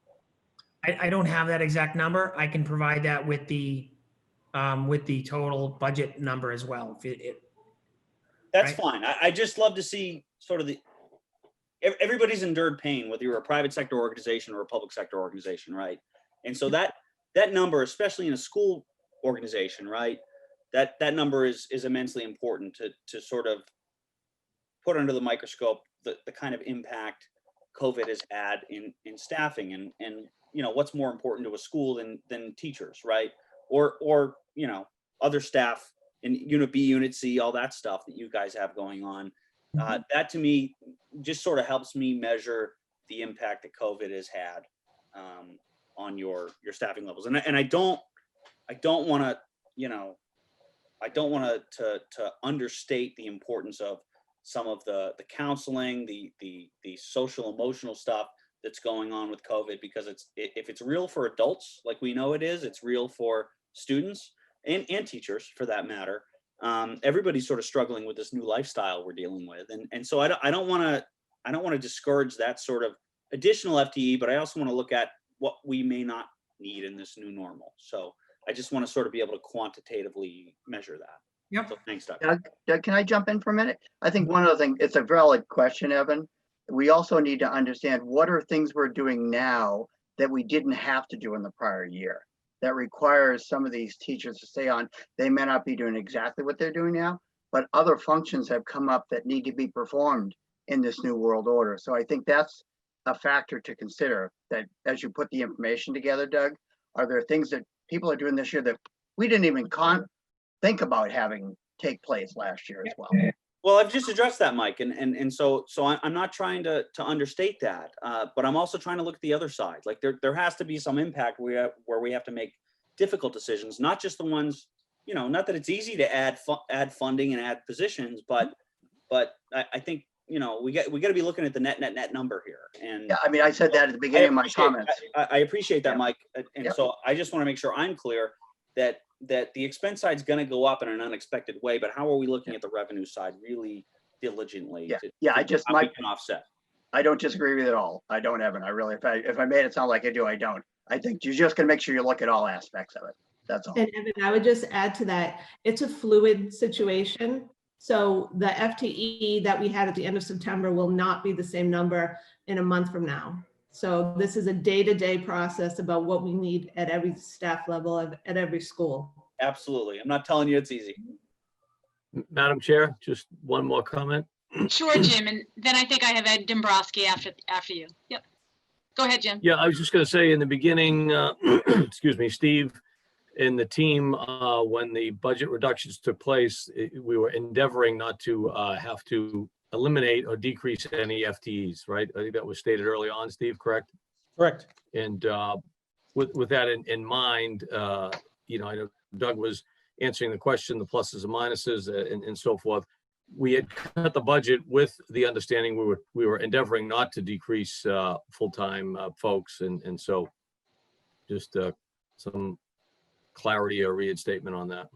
Speaker 7: I don't have that exact number. I can provide that with the total budget number as well.
Speaker 5: That's
Speaker 7: right?
Speaker 5: fine. I just love to see sort of everybody's endured pain, whether you're a private sector organization or a public sector organization, right? And so that number, especially in a school organization, right? That number is immensely important to sort of put under the microscope the kind of impact COVID has had in staffing and you know, what's more important to a school than teachers, right? Or you know, other staff in Unit B, Unit C, all that stuff that you guys have going on. That to me just sort of helps me measure the impact that COVID has had on your staffing levels. And I don't want to, you know, I don't want to understate the importance of some of the counseling, the social emotional stuff that's going on with COVID, because if it's real for adults, like we know it is, it's real for students and teachers for that matter. Everybody's sort of struggling with this new lifestyle we're dealing with. And so I don't want to discourage that sort of additional FTE, but I also want to look at what we may not need in this new normal. So I just want to sort of be able to quantitatively measure that.
Speaker 7: Yep.
Speaker 5: So thanks, Doug.
Speaker 15: Doug, can I jump in for a minute? I think one other thing, it's a valid question, Evan. We also need to understand what are things we're doing now that we didn't have to do in the prior year that requires some of these teachers to stay on. They may not be doing exactly what they're doing now, but other functions have come up that need to be performed in this new world order. So I think that's a factor to consider, that as you put the information together, Doug, are there things that people are doing this year that we didn't even think about having take place last year as well?
Speaker 5: Well, I've just addressed that, Mike, and so I'm not trying to understate that, but I'm also trying to look at the other side. Like there has to be some impact where we have to make difficult decisions, not just the ones, you know, not that it's easy to add funding and add positions, but I think, you know, we got to be looking at the net number here. And
Speaker 15: yeah, I mean, I said that at the beginning of my comments.
Speaker 5: I appreciate that,
Speaker 15: Yeah.
Speaker 5: Mike, and so I just want to make sure I'm clear that the expense side is going to go up in an unexpected way, but how are we looking at the revenue side really diligently?
Speaker 15: I just
Speaker 5: how we can offset.
Speaker 15: I don't disagree with it at all. I don't, Evan. I really, if I made it sound like I do, I don't. I think you're just going to make sure you look at all aspects of it. That's all.
Speaker 9: And Evan, I would just add to that, it's a fluid situation. So the FTE that we had at the end of September will not be the same number in a month from now. So this is a day-to-day process about what we need at every staff level at every school.
Speaker 5: Absolutely. I'm not telling you it's easy.
Speaker 2: Madam Chair, just one more comment.
Speaker 1: Sure, Jim, and then I think I have Ed Dombrowski after you. Yep. Go ahead, Jim.
Speaker 2: Yeah, I was just going to say in the beginning, excuse me, Steve, and the team, when the budget reductions took place, we were endeavoring not to have to eliminate or decrease any FTEs, right? I think that was stated early on, Steve, correct?
Speaker 21: Correct.
Speaker 2: And with that in mind, you know, I know Doug was answering the question, the pluses and minuses and so forth. We had cut the budget with the understanding we were endeavoring not to decrease full-time folks, and so just some clarity or reinstatement on that.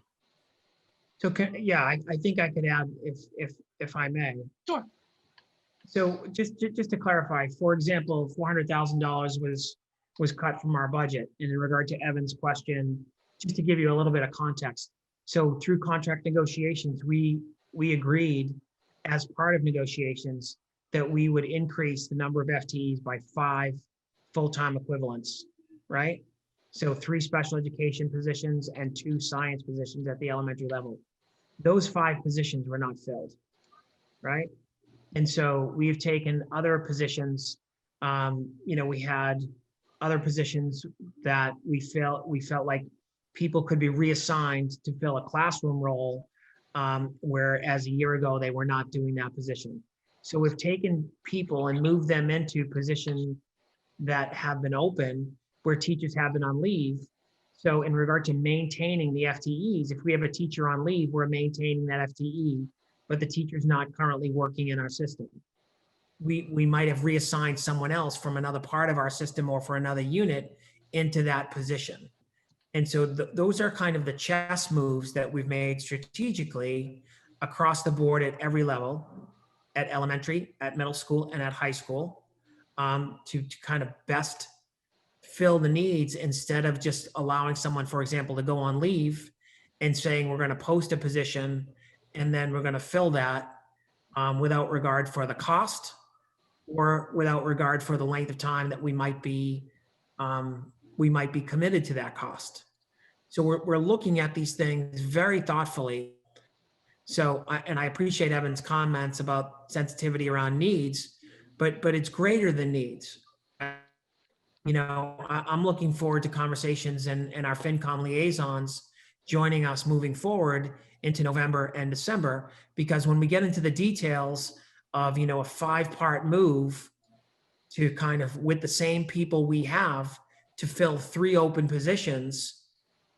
Speaker 7: So yeah, I think I could add if I may.
Speaker 1: Sure.
Speaker 7: So just to clarify, for example, $400,000 was cut from our budget. And in regard to Evan's question, just to give you a little bit of context. So through contract negotiations, we agreed as part of negotiations that we would increase the number of FTEs by 5 full-time equivalents, right? So 3 special education positions and 2 science positions at the elementary level. Those 5 positions were not filled, right? And so we've taken other positions, you know, we had other positions that we felt like people could be reassigned to fill a classroom role, whereas a year ago they were not doing that position. So we've taken people and moved them into positions that have been open where teachers have been on leave. So in regard to maintaining the FTEs, if we have a teacher on leave, we're maintaining that FTE, but the teacher's not currently working in our system. we might have reassigned someone else from another part of our system or for another unit into that position. And so those are kind of the chess moves that we've made strategically across the board at every level, at elementary, at middle school, and at high school, to kind of best fill the needs instead of just allowing someone, for example, to go on leave and saying we're going to post a position and then we're going to fill that without regard for the cost or without regard for the length of time that we might be committed to that cost. So we're looking at these things very thoughtfully. So, I appreciate Evan's comments about sensitivity around needs, but it's greater than needs. I'm looking forward to conversations and our FinCom liaisons joining us moving forward into November and December, because when we get into the details of, a 5-part move to kind of, with the same people we have, to fill 3 open positions,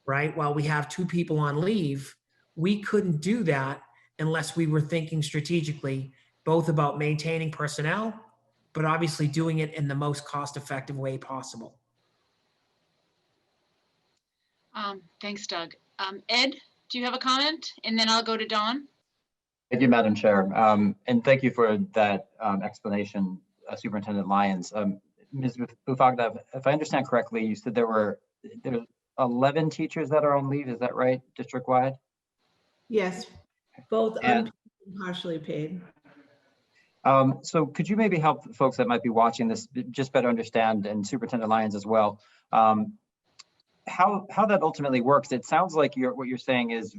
Speaker 7: right? While we have 2 people on leave, we couldn't do that unless we were thinking strategically, both about maintaining personnel, but obviously doing it in the most cost-effective way possible.
Speaker 1: Thanks, Doug. Ed, do you have a comment? And then I'll go to Dawn.
Speaker 10: Thank you, Madam Chair. And thank you for that explanation, Superintendent Lyons. Ms. Bufagna, if I understand correctly, you said there's 11 teachers that are on leave. Is that right, district-wide?
Speaker 9: Yes, both
Speaker 10: And
Speaker 9: unpaid and partially paid.
Speaker 10: so could you maybe help folks that might be watching this just better understand, and Superintendent Lyons as well, how that ultimately works? It sounds like what you're saying is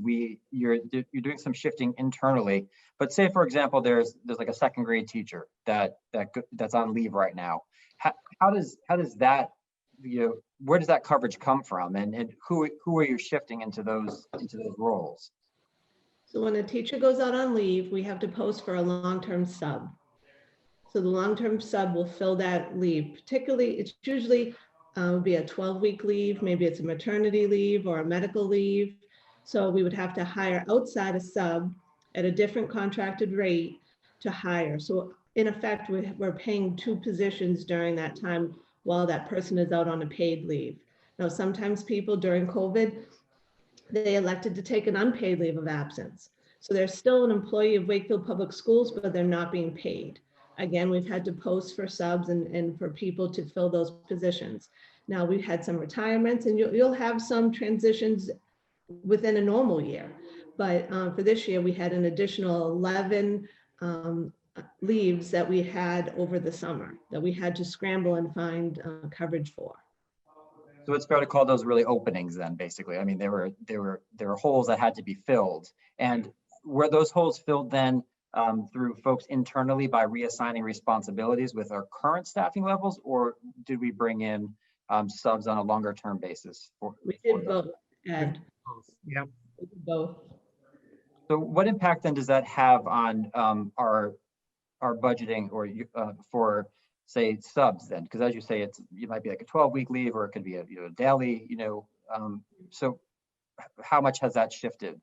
Speaker 10: you're doing some shifting internally, but say, for example, there's like a 2nd grade teacher that's on leave right now. How does that, where does that coverage come from, and who are you shifting into those roles?
Speaker 9: So when a teacher goes out on leave, we have to post for a long-term sub. So the long-term sub will fill that leave. Particularly, it's usually would be a 12-week leave, maybe it's a maternity leave or a medical leave. So we would have to hire outside a sub at a different contracted rate to hire. So in effect, we're paying 2 positions during that time while that person is out on a paid leave. Now, sometimes people during COVID, they elected to take an unpaid leave of absence. So they're still an employee of Wakefield Public Schools, but they're not being paid. Again, we've had to post for subs and for people to fill those positions. Now, we've had some retirements, and you'll have some transitions within a normal year. But for this year, we had an additional 11 leaves that we had over the summer that we had to scramble and find coverage for.
Speaker 10: So it's fair to call those really openings then, basically. I mean, there were holes that had to be filled. And were those holes filled then through folks internally by reassigning responsibilities with our current staffing levels, or did we bring in subs on a longer term basis?
Speaker 9: We did both, Ed.
Speaker 7: Yeah.
Speaker 9: Both.
Speaker 10: So what impact then does that have on our budgeting or for, say, subs then? Because as you say, it might be like a 12-week leave, or it could be a daily, so how much has that shifted,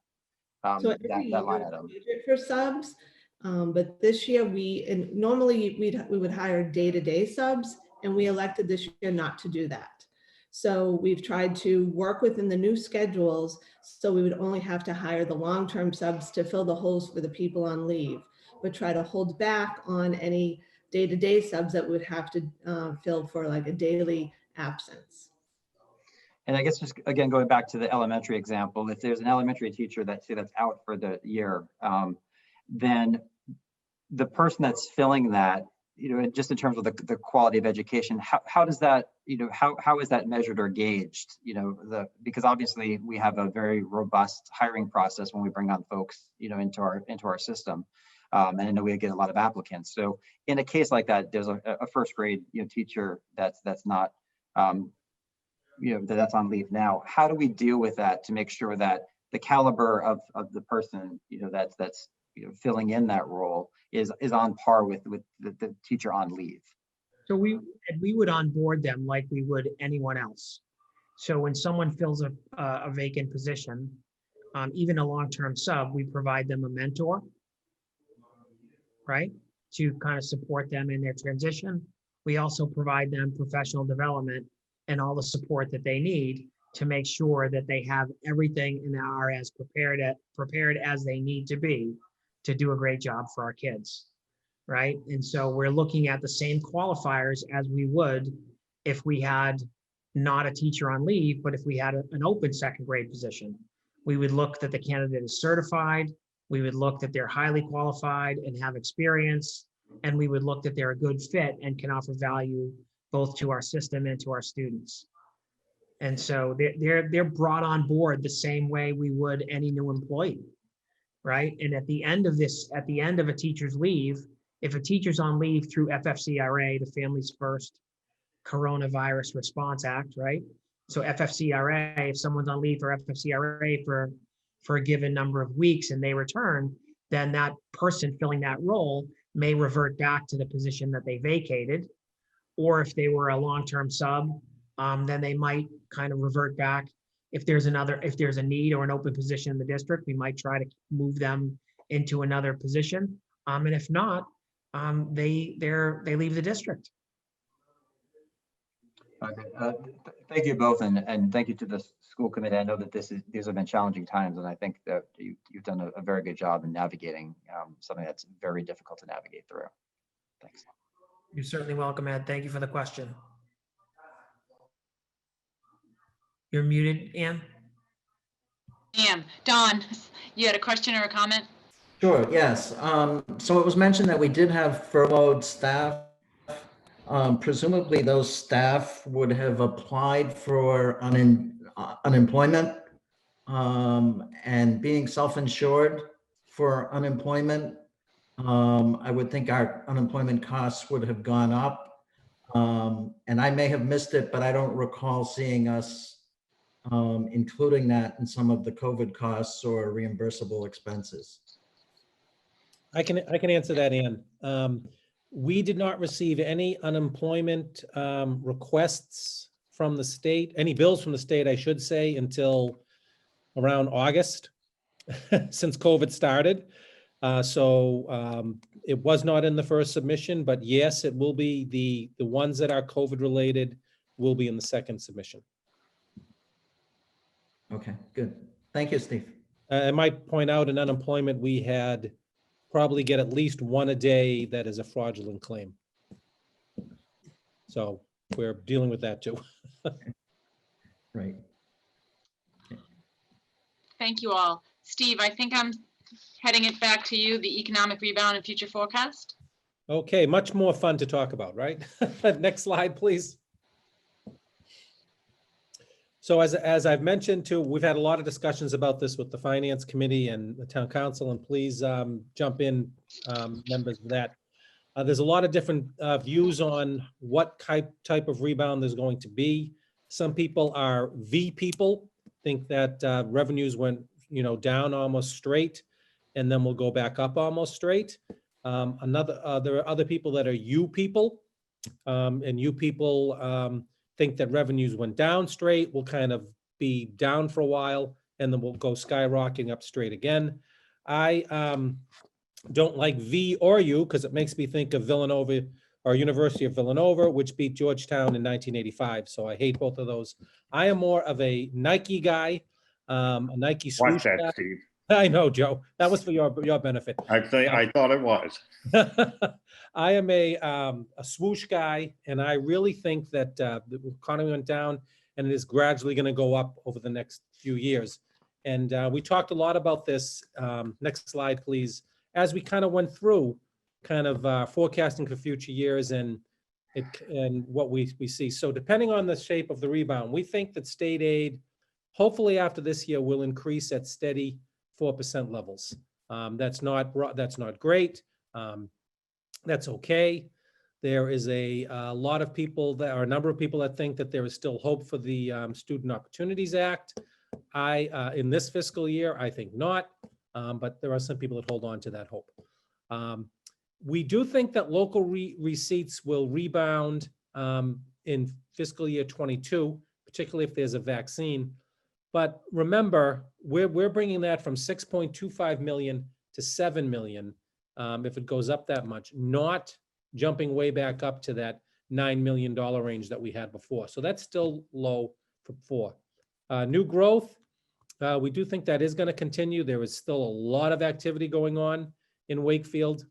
Speaker 9: So
Speaker 10: that line item?
Speaker 9: For subs, but this year normally we would hire day-to-day subs, and we elected this year not to do that. So we've tried to work within the new schedules, so we would only have to hire the long-term subs to fill the holes for the people on leave, but try to hold back on any day-to-day subs that would have to fill for like a daily absence.
Speaker 10: And I guess just again, going back to the elementary example, if there's an elementary teacher that's out for the year, then the person that's filling that, just in terms of the quality of education, how does that, how is that measured or gauged? Because obviously we have a very robust hiring process when we bring on folks, into our system. And I know we get a lot of applicants. So in a case like that, there's a 1st grade teacher that's not that's on leave now. How do we deal with that to make sure that the caliber of the person that's filling in that role is on par with the teacher on leave?
Speaker 7: So we would onboard them like we would anyone else. So when someone fills a vacant position, even a long-term sub, we provide them a mentor, right? to kind of support them in their transition. We also provide them professional development and all the support that they need to make sure that they have everything and are as prepared as they need to be to do a great job for our kids, right? And so we're looking at the same qualifiers as we would if we had not a teacher on leave, but if we had an open second grade position. We would look that the candidate is certified, we would look that they're highly qualified and have experience, and we would look that they're a good fit and can offer value both to our system and to our students. And so they're brought on board the same way we would any new employee, right? And at the end of a teacher's leave, if a teacher's on leave through FFCRA, the Families First Coronavirus Response Act, right? So FFCRA, if someone's on leave for FFCRA for a given number of weeks and they return, then that person filling that role may revert back to the position that they vacated. Or if they were a long-term sub, then they might kind of revert back. If there's a need or an open position in the district, we might try to move them into another position. And if not, they leave the district.
Speaker 10: Okay. Thank you both, and thank you to the school committee. I know that these have been challenging times, and I think that you've done a very good job in navigating something that's very difficult to navigate through. Thanks.
Speaker 7: You're certainly welcome, Ed. Thank you for the question. You're muted, Ann.
Speaker 1: Don, you had a question or a comment?
Speaker 14: Sure, yes. So it was mentioned that we did have furloughed staff. Presumably those staff would have applied for unemployment and being self-insured for unemployment. I would think our unemployment costs would have gone up. And I may have missed it, but I don't recall seeing us including that in some of the COVID costs or reimbursable expenses.
Speaker 21: I can answer that, Ann. We did not receive any unemployment requests from the state, any bills from the state, I should say, until around August, since COVID started. So it was not in the first submission, but yes, it will be the ones that are COVID related will be in the second submission.
Speaker 14: Okay, good. Thank you, Steve.
Speaker 21: I might point out in unemployment, we had probably get at least one a day that is a fraudulent claim. So we're dealing with that too.
Speaker 14: Right.
Speaker 1: Thank you all. Steve, I think I'm heading it back to you, the economic rebound and future forecast.
Speaker 21: Okay, much more fun to talk about, right? Next slide, please. So as I've mentioned too, we've had a lot of discussions about this with the Finance Committee and the Town Council, and please jump in, members of that. There's a lot of different views on what type of rebound there's going to be. Some people are V people, think that revenues went down almost straight, and then we'll go back up almost straight. There are other people that are U people, and U people think that revenues went down straight, will kind of be down for a while, and then we'll go skyrocketing up straight again. I don't like V or U because it makes me think of Villanova or University of Villanova, which beat Georgetown in 1985. So I hate both of those. I am more of a Nike guy, a Nike swoosh
Speaker 12: Watch that,
Speaker 21: guy.
Speaker 12: Steve.
Speaker 21: I know, Joe. That was for your benefit.
Speaker 12: I thought it was.
Speaker 21: I am a swoosh guy, and I really think that the economy went down, and it is gradually going to go up over the next few years. And we talked a lot about this. Next slide, please. As we kind of went through, kind of forecasting for future years and what we see. So depending on the shape of the rebound, we think that state aid, hopefully after this year, will increase at steady 4% levels. That's not great. That's okay. There is a lot of people that are a number of people that think that there is still hope for the Student Opportunities Act. In this fiscal year, I think not, but there are some people that hold on to that hope. We do think that local receipts will rebound in fiscal year 22, particularly if there's a vaccine. But remember, we're bringing that from 6.25 million to 7 million. if it goes up that much, not jumping way back up to that $9 million range that we had before. So that's still low for 4. New growth, we do think that is going to continue. There is still a lot of activity going on in Wakefield.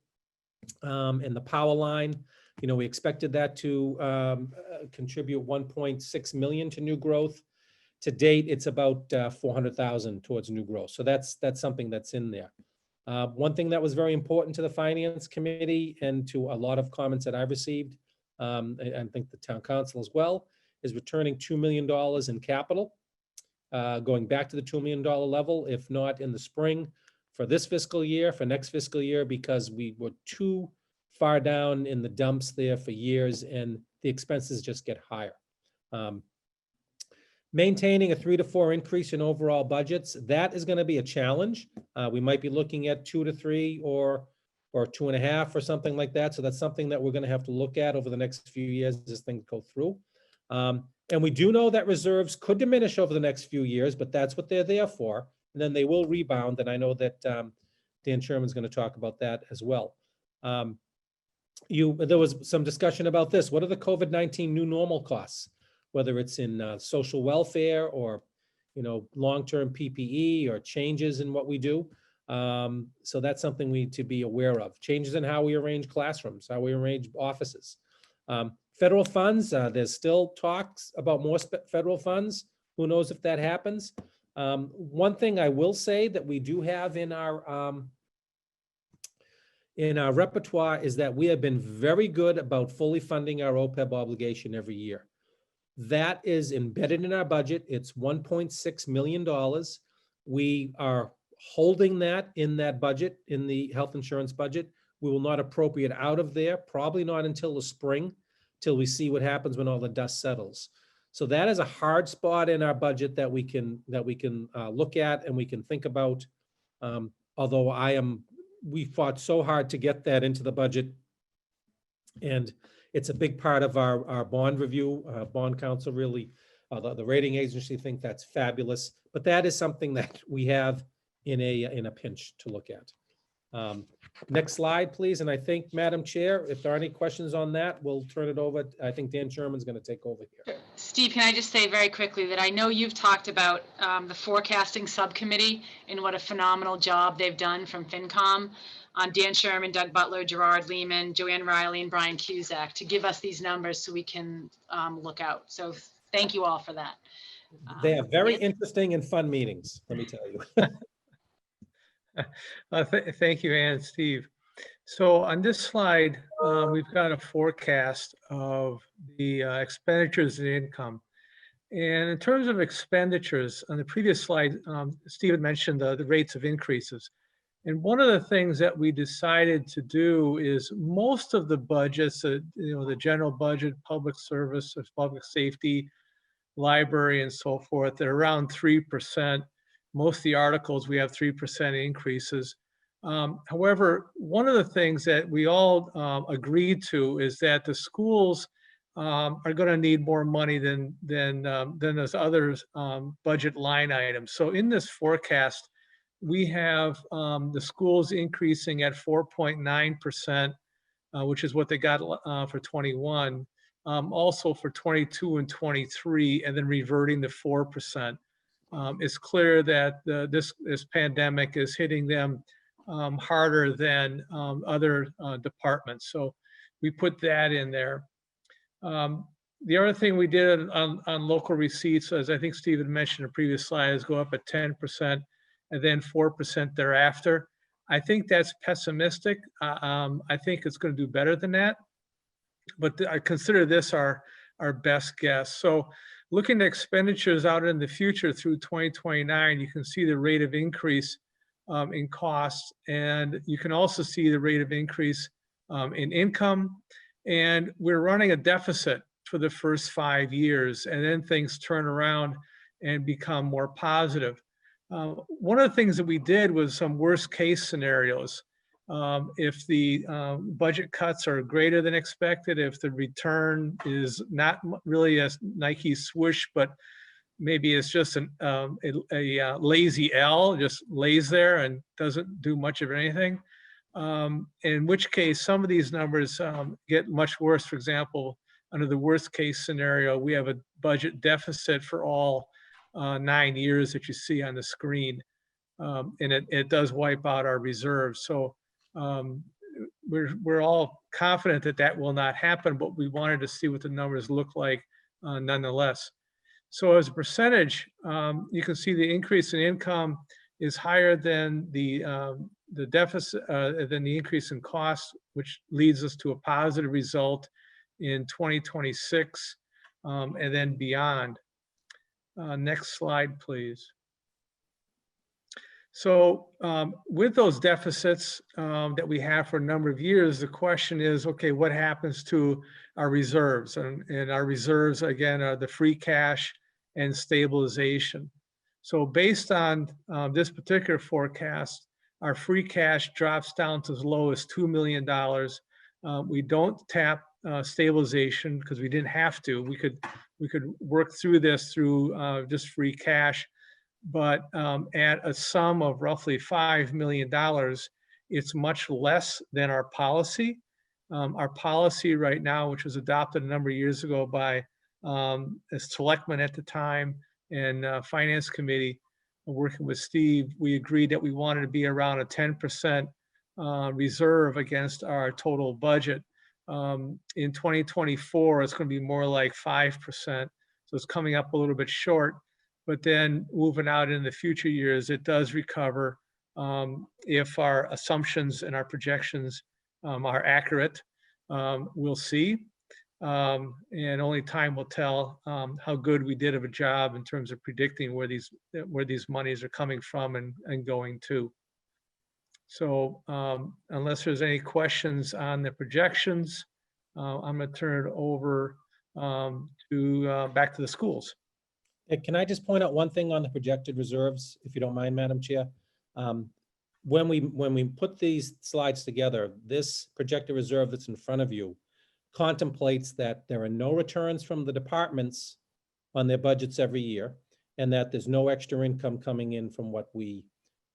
Speaker 21: And the power line, you know, we expected that to contribute 1.6 million to new growth. To date, it's about 400,000 towards new growth. So that's something that's in there. One thing that was very important to the Finance Committee and to a lot of comments that I've received, and I think the Town Council as well, is returning $2 million in capital, going back to the $2 million level, if not in the spring for this fiscal year, for next fiscal year, because we were too far down in the dumps there for years and the expenses just get higher. Maintaining a 3 to 4 increase in overall budgets, that is going to be a challenge. We might be looking at 2 to 3 or 2.5 or something like that. So that's something that we're going to have to look at over the next few years as things go through. And we do know that reserves could diminish over the next few years, but that's what they're there for. And then they will rebound. And I know that Dan Sherman's going to talk about that as well. There was some discussion about this. What are the COVID-19 new normal costs? Whether it's in social welfare or, you know, long-term PPE or changes in what we do. So that's something we need to be aware of. Changes in how we arrange classrooms, how we arrange offices. Federal funds, there's still talks about more federal funds. Who knows if that happens? One thing I will say that we do have in our repertoire is that we have been very good about fully funding our OPEB obligation every year. That is embedded in our budget. It's $1.6 million. We are holding that in that budget, in the health insurance budget. We will not appropriate out of there, probably not until the spring, till we see what happens when all the dust settles. So that is a hard spot in our budget that we can look at and we can think about. Although we fought so hard to get that into the budget, and it's a big part of our bond review. Bond counsel really, the rating agency think that's fabulous, but that is something that we have in a pinch to look at. Next slide, please. And I think, Madam Chair, if there are any questions on that, we'll turn it over. I think Dan Sherman's going to take over here.
Speaker 1: Steve, can I just say very quickly that I know you've talked about the forecasting subcommittee and what a phenomenal job they've done from FinCom on Dan Sherman, Doug Butler, Gerard Lehman, Joanne Riley, and Brian Cusack to give us these numbers so we can look out. So thank you all for that.
Speaker 21: They are very interesting and fun meetings, let me tell you.
Speaker 11: Thank you, Ann and Steve. So on this slide, we've got a forecast of the expenditures and income. And in terms of expenditures, on the previous slide, Steve had mentioned the rates of increases. And one of the things that we decided to do is most of the budgets, the general budget, public service, public safety, library, and so forth, they're around 3%. Most of the articles, we have 3% increases. However, one of the things that we all agreed to is that the schools are going to need more money than those other budget line items. So in this forecast, we have the schools increasing at 4.9%, which is what they got for 21. Also for 22 and 23, and then reverting to 4%. It's clear that this pandemic is hitting them harder than other departments. So we put that in there. The other thing we did on local receipts, as I think Steve had mentioned in a previous slide, is go up at 10% and then 4% thereafter. I think that's pessimistic. I think it's going to do better than that. But I consider this our best guess. So looking at expenditures out in the future through 2029, you can see the rate of increase in costs, and you can also see the rate of increase in income. And we're running a deficit for the first 5 years, and then things turn around and become more positive. One of the things that we did was some worst case scenarios. If the budget cuts are greater than expected, if the return is not really a Nike swoosh, but maybe it's just a lazy L, just lays there and doesn't do much of anything, in which case some of these numbers get much worse. For example, under the worst case scenario, we have a budget deficit for all 9 years that you see on the screen. And it does wipe out our reserves. So we're all confident that that will not happen, but we wanted to see what the numbers look like nonetheless. So as a percentage, you can see the increase in income is higher than the deficit, than the increase in costs, which leads us to a positive result in 2026 and then beyond. Next slide, please. So with those deficits that we have for a number of years, the question is, okay, what happens to our reserves? And our reserves, again, are the free cash and stabilization. So based on this particular forecast, our free cash drops down to as low as $2 million. We don't tap stabilization because we didn't have to. We could work through this through just free cash. But at a sum of roughly $5 million, it's much less than our policy. Our policy right now, which was adopted a number of years ago by a selectman at the time and finance committee, working with Steve, we agreed that we wanted to be around a 10% reserve against our total budget. In 2024, it's going to be more like 5%. So it's coming up a little bit short. But then moving out in the future years, it does recover if our assumptions and our projections are accurate. We'll see. And only time will tell how good we did of a job in terms of predicting where these monies are coming from and going to. So unless there's any questions on the projections, I'm going to turn it over back to the schools.
Speaker 21: Can I just point out one thing on the projected reserves, if you don't mind, Madam Chair? When we put these slides together, this projected reserve that's in front of you contemplates that there are no returns from the departments on their budgets every year, and that there's no extra income coming in from what we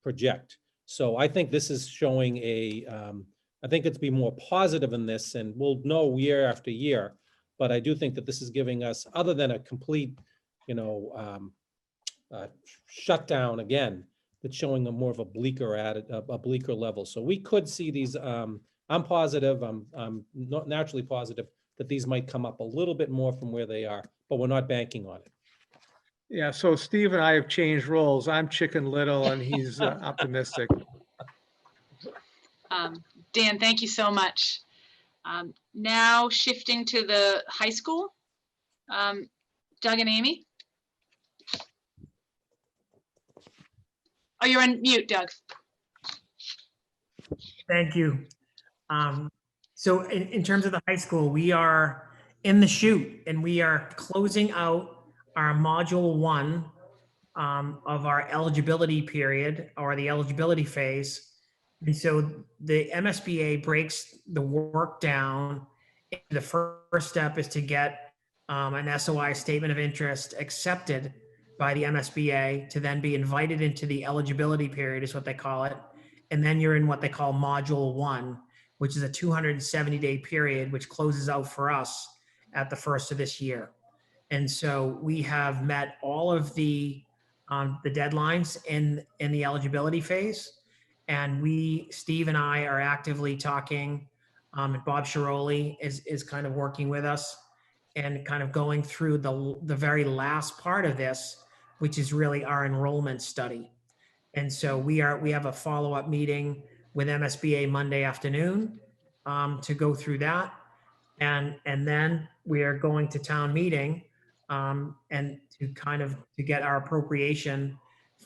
Speaker 21: project. So I think this is showing I think it's be more positive in this, and we'll know year after year, but I do think that this is giving us, other than a complete shutdown again, that's showing a more of a bleaker level. So we could see these. I'm positive. I'm not naturally positive that these might come up a little bit more from where they are, but we're not banking on it.
Speaker 11: Yeah. So Steve and I have changed roles. I'm Chicken Little, and he's optimistic.
Speaker 1: Dan, thank you so much. Now shifting to the high school. Doug and Amy. Oh, you're on mute, Doug.
Speaker 7: Thank you. So in terms of the high school, we are in the chute and we are closing out our module 1 of our eligibility period, or the eligibility phase. And so the MSBA breaks the work down. The first step is to get an SOI, statement of interest, accepted by the MSBA, to then be invited into the eligibility period, is what they call it. And then you're in what they call module 1, which is a 270-day period, which closes out for us at the first of this year. And so we have met all of the deadlines in the eligibility phase. And Steve and I are actively talking, and Bob Shiroli is kind of working with us and kind of going through the very last part of this, which is really our enrollment study. And so we have a follow-up meeting with MSBA Monday afternoon to go through that. And then we are going to town meeting and to get our appropriation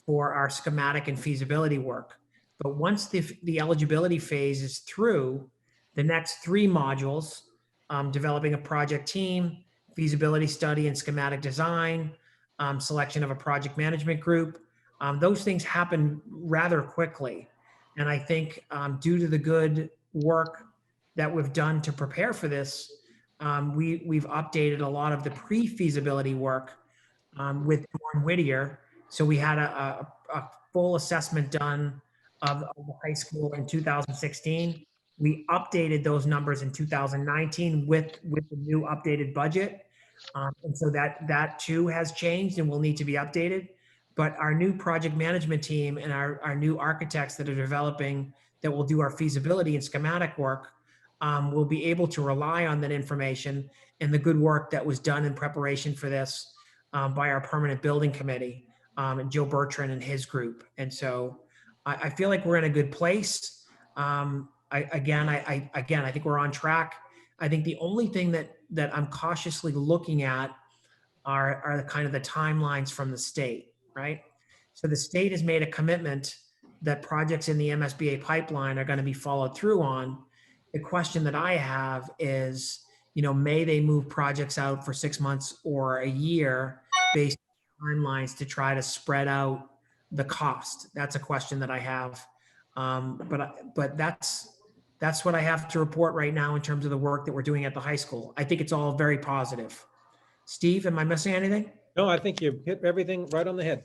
Speaker 7: for our schematic and feasibility work. But once the eligibility phase is through, the next 3 modules, developing a project team, feasibility study and schematic design, selection of a project management group, those things happen rather quickly. And I think due to the good work that we've done to prepare for this, we've updated a lot of the pre-feasibility work with Warren Whittier. So we had a full assessment done of the high school in 2016. We updated those numbers in 2019 with the new updated budget. And so that too has changed and will need to be updated. But our new project management team and our new architects that are developing, that will do our feasibility and schematic work, will be able to rely on that information and the good work that was done in preparation for this by our permanent building committee and Joe Bertrand and his group. And so I feel like we're in a good place. I think we're on track. I think the only thing that I'm cautiously looking at are the kind of the timelines from the state, right? So the state has made a commitment that projects in the MSBA pipeline are going to be followed through on. The question that I have is, may they move projects out for 6 months or a year based on timelines to try to spread out the cost? That's a question that I have. But that's what I have to report right now in terms of the work that we're doing at the high school. I think it's all very positive. Steve, am I missing anything?
Speaker 21: No, I think you hit everything right on the head.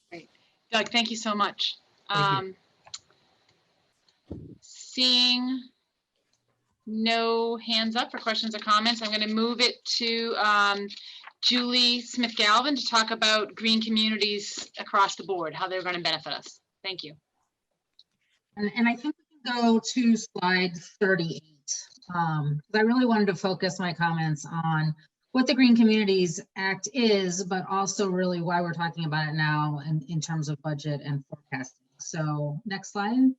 Speaker 1: Great. Doug, thank you so much.
Speaker 7: Thank you.
Speaker 1: Seeing no hands up for questions or comments, I'm going to move it to Julie Smith-Galvin to talk about green communities across the board, how they're going to benefit us. Thank you.
Speaker 19: And I think we can go to slide 38. I really wanted to focus my comments on what the Green Communities Act is, but also really why we're talking about it now in terms of budget and forecasting. So next slide.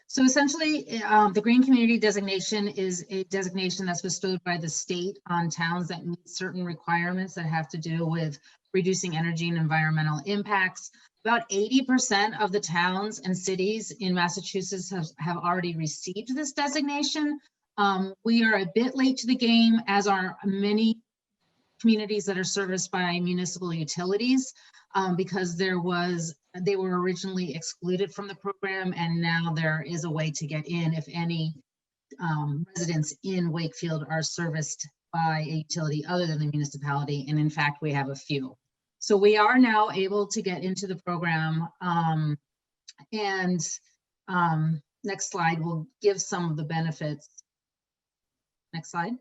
Speaker 19: So essentially, the Green Community Designation is a designation that's bestowed by the state on towns that meet certain requirements that have to do with reducing energy and environmental impacts. About 80% of the towns and cities in Massachusetts have already received this designation. We are a bit late to the game, as are many communities that are serviced by municipal utilities, because they were originally excluded from the program, and now there is a way to get in if any residents in Wakefield are serviced by a utility other than the municipality. And in fact, we have a few. So we are now able to get into the program. Next slide will give some of the benefits. Next slide.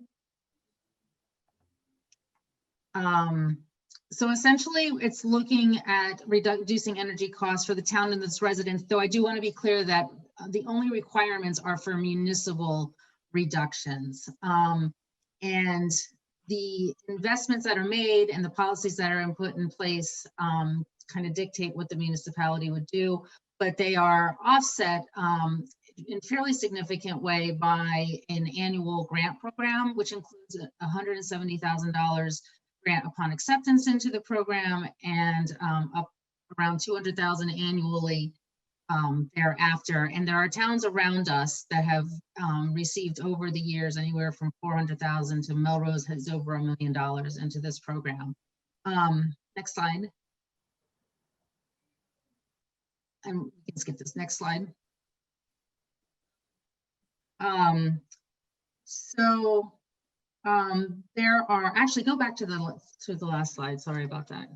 Speaker 19: So essentially, it's looking at reducing energy costs for the town and its residents, though I do want to be clear that the only requirements are for municipal reductions. And the investments that are made and the policies that are put in place kind of dictate what the municipality would do, but they are offset in fairly significant way by an annual grant program, which includes $170,000 grant upon acceptance into the program, and up around $200,000 annually thereafter. And there are towns around us that have received over the years anywhere from $400,000 to Melrose has over $1 million into this program. Next slide. And we can skip this next slide. There are actually, go back to the last slide. Sorry about that.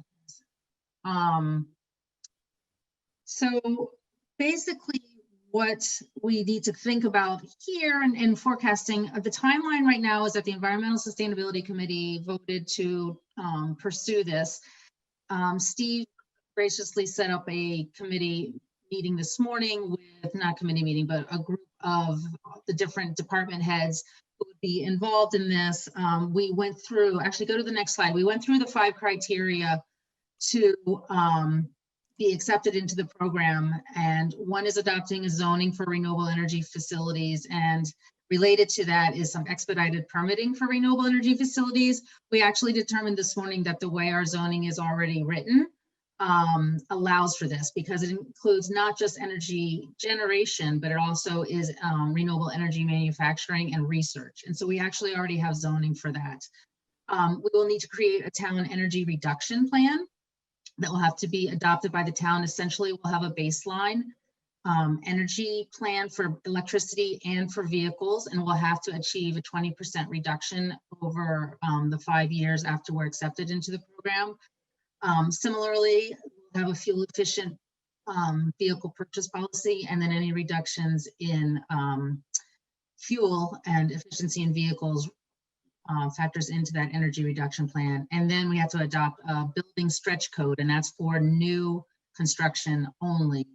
Speaker 19: So basically what we need to think about here in forecasting, the timeline right now is that the Environmental Sustainability Committee voted to pursue this. Steve graciously set up a committee meeting this morning with, not committee meeting, but a group of the different department heads who would be involved in this. We went through, actually go to the next slide. We went through the 5 criteria to be accepted into the program. And one is adopting a zoning for renewable energy facilities. And related to that is some expedited permitting for renewable energy facilities. We actually determined this morning that the way our zoning is already written allows for this, because it includes not just energy generation, but it also is renewable energy manufacturing and research. And so we actually already have zoning for that. We will need to create a town energy reduction plan that will have to be adopted by the town. Essentially, we'll have a baseline energy plan for electricity and for vehicles, and we'll have to achieve a 20% reduction over the 5 years after we're accepted into the program. Similarly, have a fuel efficient vehicle purchase policy, and then any reductions in fuel and efficiency in vehicles factors into that energy reduction plan. And then we have to adopt a building stretch code, and that's for new construction only.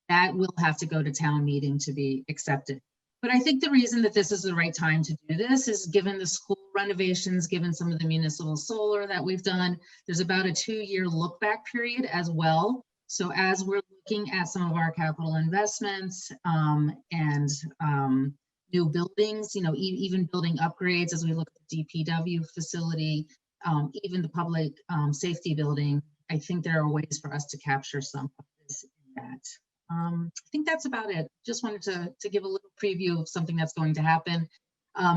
Speaker 19: That will have to go to town meeting to be accepted. But I think the reason that this is the right time to do this is given the school renovations, given some of the municipal solar that we've done, there's about a 2-year look back period as well. So as we're looking at some of our capital investments and new buildings, even building upgrades as we look at the DPW facility, even the public safety building, I think there are ways for us to capture some of this in that. I think that's about it. Just wanted to give a little preview of something that's going to happen.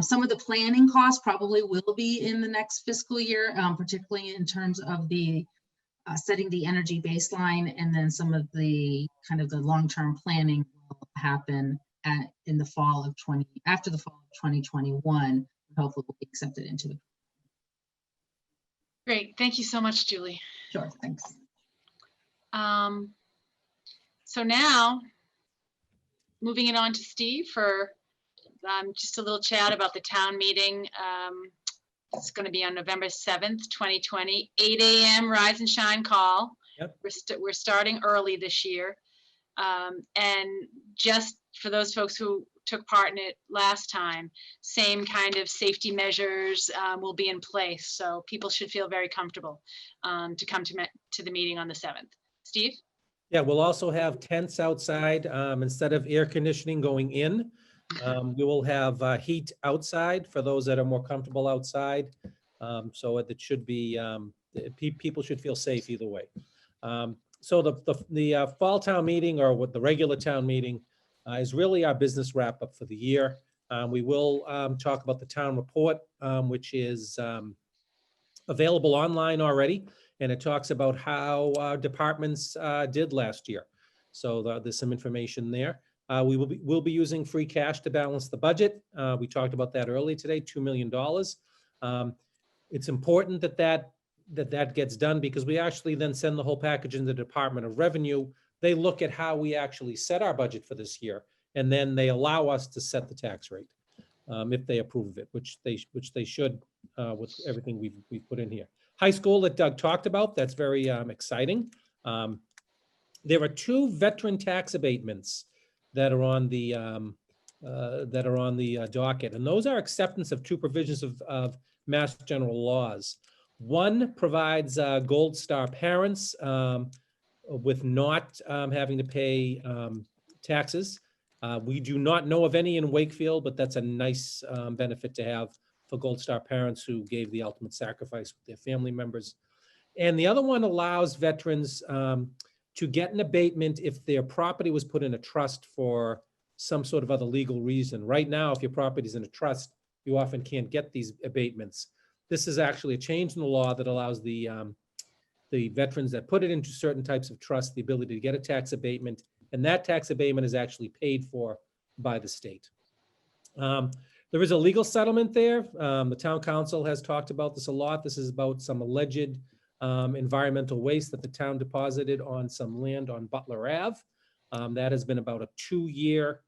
Speaker 19: Some of the planning costs probably will be in the next fiscal year, particularly in terms of the setting the energy baseline, and then some of the kind of the long-term planning will happen in the fall of after the fall of 2021. Hopefully will be accepted into the.
Speaker 1: Great, thank you so much, Julie.
Speaker 19: Sure, thanks.
Speaker 1: So now, moving it on to Steve for just a little chat about the town meeting. It's going to be on November 7th, 2020, 8 a.m. Rise and Shine call.
Speaker 21: Yep.
Speaker 1: We're starting early this year. And just for those folks who took part in it last time, same kind of safety measures will be in place. So people should feel very comfortable to come to the meeting on the 7th. Steve?
Speaker 21: Yeah, we'll also have tents outside. Instead of air conditioning going in, we will have heat outside for those that are more comfortable outside. So it should be, people should feel safe either way. So the fall town meeting, or what the regular town meeting, is really our business wrap up for the year. We will talk about the town report, which is available online already. And it talks about how departments did last year. So there's some information there. We'll be using free cash to balance the budget. We talked about that earlier today, $2 million. It's important that gets done, because we actually then send the whole package in the Department of Revenue. They look at how we actually set our budget for this year, and then they allow us to set the tax rate if they approve of it, which they should with everything we've put in here. High school that Doug talked about, that's very exciting. There are 2 veteran tax abatements that are on the docket, and those are acceptance of 2 provisions of Mass General laws. One provides Gold Star parents with not having to pay taxes. We do not know of any in Wakefield, but that's a nice benefit to have for Gold Star parents who gave the ultimate sacrifice with their family members. And the other one allows veterans to get an abatement if their property was put in a trust for some sort of other legal reason. Right now, if your property is in a trust, you often can't get these abatements. This is actually a change in the law that allows the veterans that put it into certain types of trust the ability to get a tax abatement, and that tax abatement is actually paid for by the state. There is a legal settlement there. The town council has talked about this a lot. This is about some alleged environmental waste that the town deposited on some land on Butler Ave. That has been about a 2+ year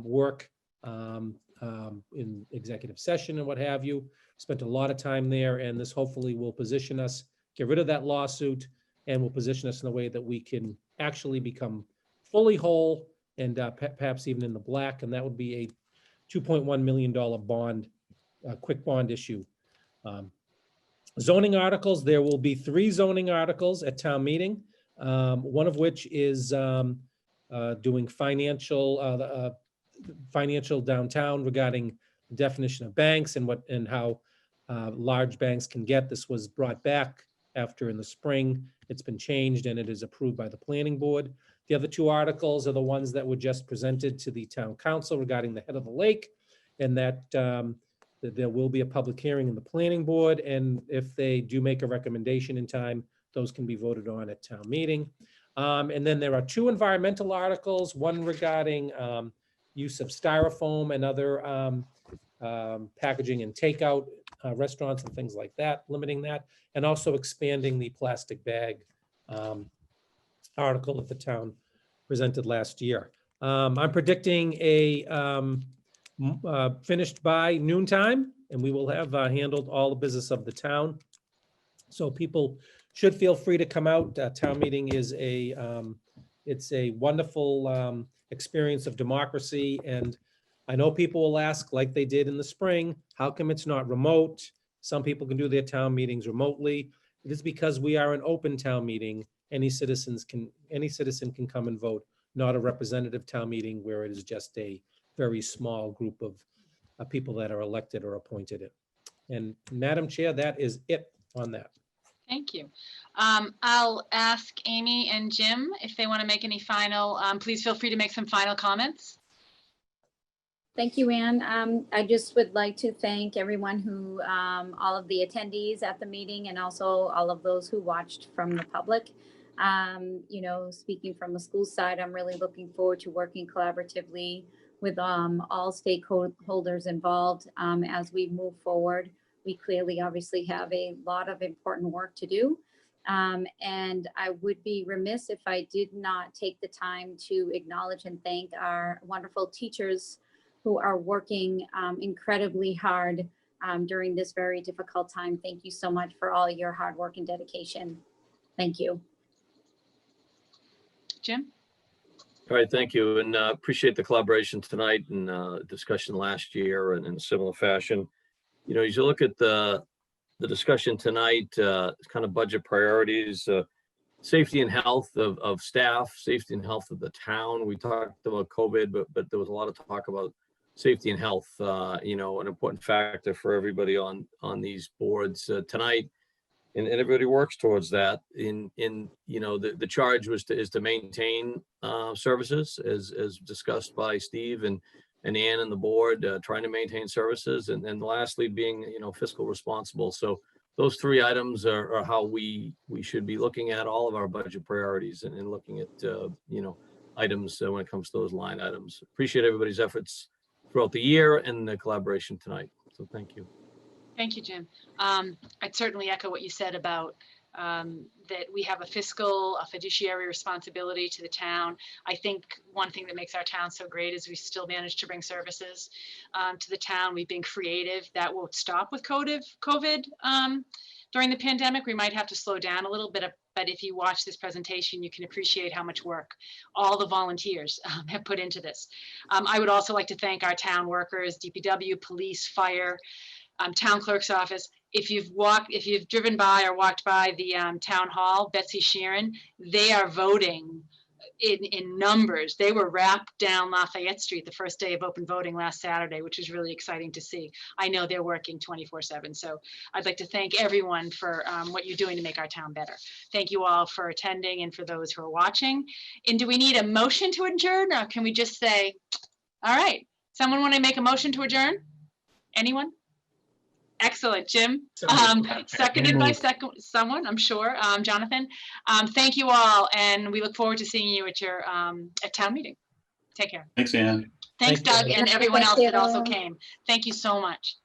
Speaker 21: work in executive session and what have you. Spent a lot of time there, and this hopefully will position us, get rid of that lawsuit, and will position us in a way that we can actually become fully whole and perhaps even in the black. And that would be a $2.1 million bond, quick bond issue. Zoning articles, there will be 3 zoning articles at town meeting, one of which is doing financial downtown regarding the definition of banks and how large banks can get. This was brought back after in the spring. It's been changed and it is approved by the planning board. The other 2 articles are the ones that were just presented to the town council regarding the head of the lake, and that there will be a public hearing in the planning board. And if they do make a recommendation in time, those can be voted on at town meeting. And then there are 2 environmental articles, one regarding use of styrofoam and other packaging and takeout restaurants and things like that, limiting that, and also expanding the plastic bag article that the town presented last year. I'm predicting a finished by noontime, and we will have handled all the business of the town. So people should feel free to come out. Town meeting is it's a wonderful experience of democracy. And I know people will ask, like they did in the spring, how come it's not remote? Some people can do their town meetings remotely. It is because we are an open town meeting. Any citizen can come and vote, not a representative town meeting where it is just a very small group of people that are elected or appointed. And Madam Chair, that is it on that.
Speaker 1: Thank you. I'll ask Amy and Jim if they want to make any final, please feel free to make some final comments.
Speaker 3: Thank you, Ann. I just would like to thank everyone who, all of the attendees at the meeting and also all of those who watched from the public. You know, speaking from the school side, I'm really looking forward to working collaboratively with all stakeholders involved as we move forward. We clearly obviously have a lot of important work to do. And I would be remiss if I did not take the time to acknowledge and thank our wonderful teachers who are working incredibly hard during this very difficult time. Thank you so much for all your hard work and dedication. Thank you.
Speaker 1: Jim?
Speaker 2: All right, thank you. And appreciate the collaboration tonight and discussion last year and in a similar fashion. You know, as you look at the discussion tonight, it's kind of budget priorities, safety and health of staff, safety and health of the town. We talked about COVID, but there was a lot of talk about safety and health, you know, an important factor for everybody on these boards tonight. And everybody works towards that. In you know, the charge is to maintain services as discussed by Steve and Ann and the board, trying to maintain services, and lastly being, you know, fiscal responsible. So those three items are how we should be looking at all of our budget priorities and looking at you know, items when it comes to those line items. Appreciate everybody's efforts throughout the year and the collaboration tonight. So thank you.
Speaker 1: Thank you, Jim. I'd certainly echo what you said about that we have a fiduciary responsibility to the town. I think one thing that makes our town so great is we still manage to bring services to the town. We've been creative. That won't stop with COVID. During the pandemic, we might have to slow down a little bit, but if you watch this presentation, you can appreciate how much work all the volunteers have put into this. I would also like to thank our town workers, DPW, police, fire, town clerk's office. If you've driven by or walked by the town hall, Betsy Sheeran, they are voting in numbers. They were wrapped down Lafayette Street the first day of open voting last Saturday, which was really exciting to see. I know they're working 24/7. So I'd like to thank everyone for what you're doing to make our town better. Thank you all for attending and for those who are watching. And do we need a motion to adjourn, or can we just say, all right, someone want to make a motion to adjourn? Anyone? Excellent, Jim. Seconded by someone, I'm sure. Jonathan. Thank you all, and we look forward to seeing you at your at town meeting. Take care.
Speaker 12: Thanks, Ann.
Speaker 1: Thanks,
Speaker 21: Thank you.
Speaker 1: Doug, and everyone else that also came. Thank you so much.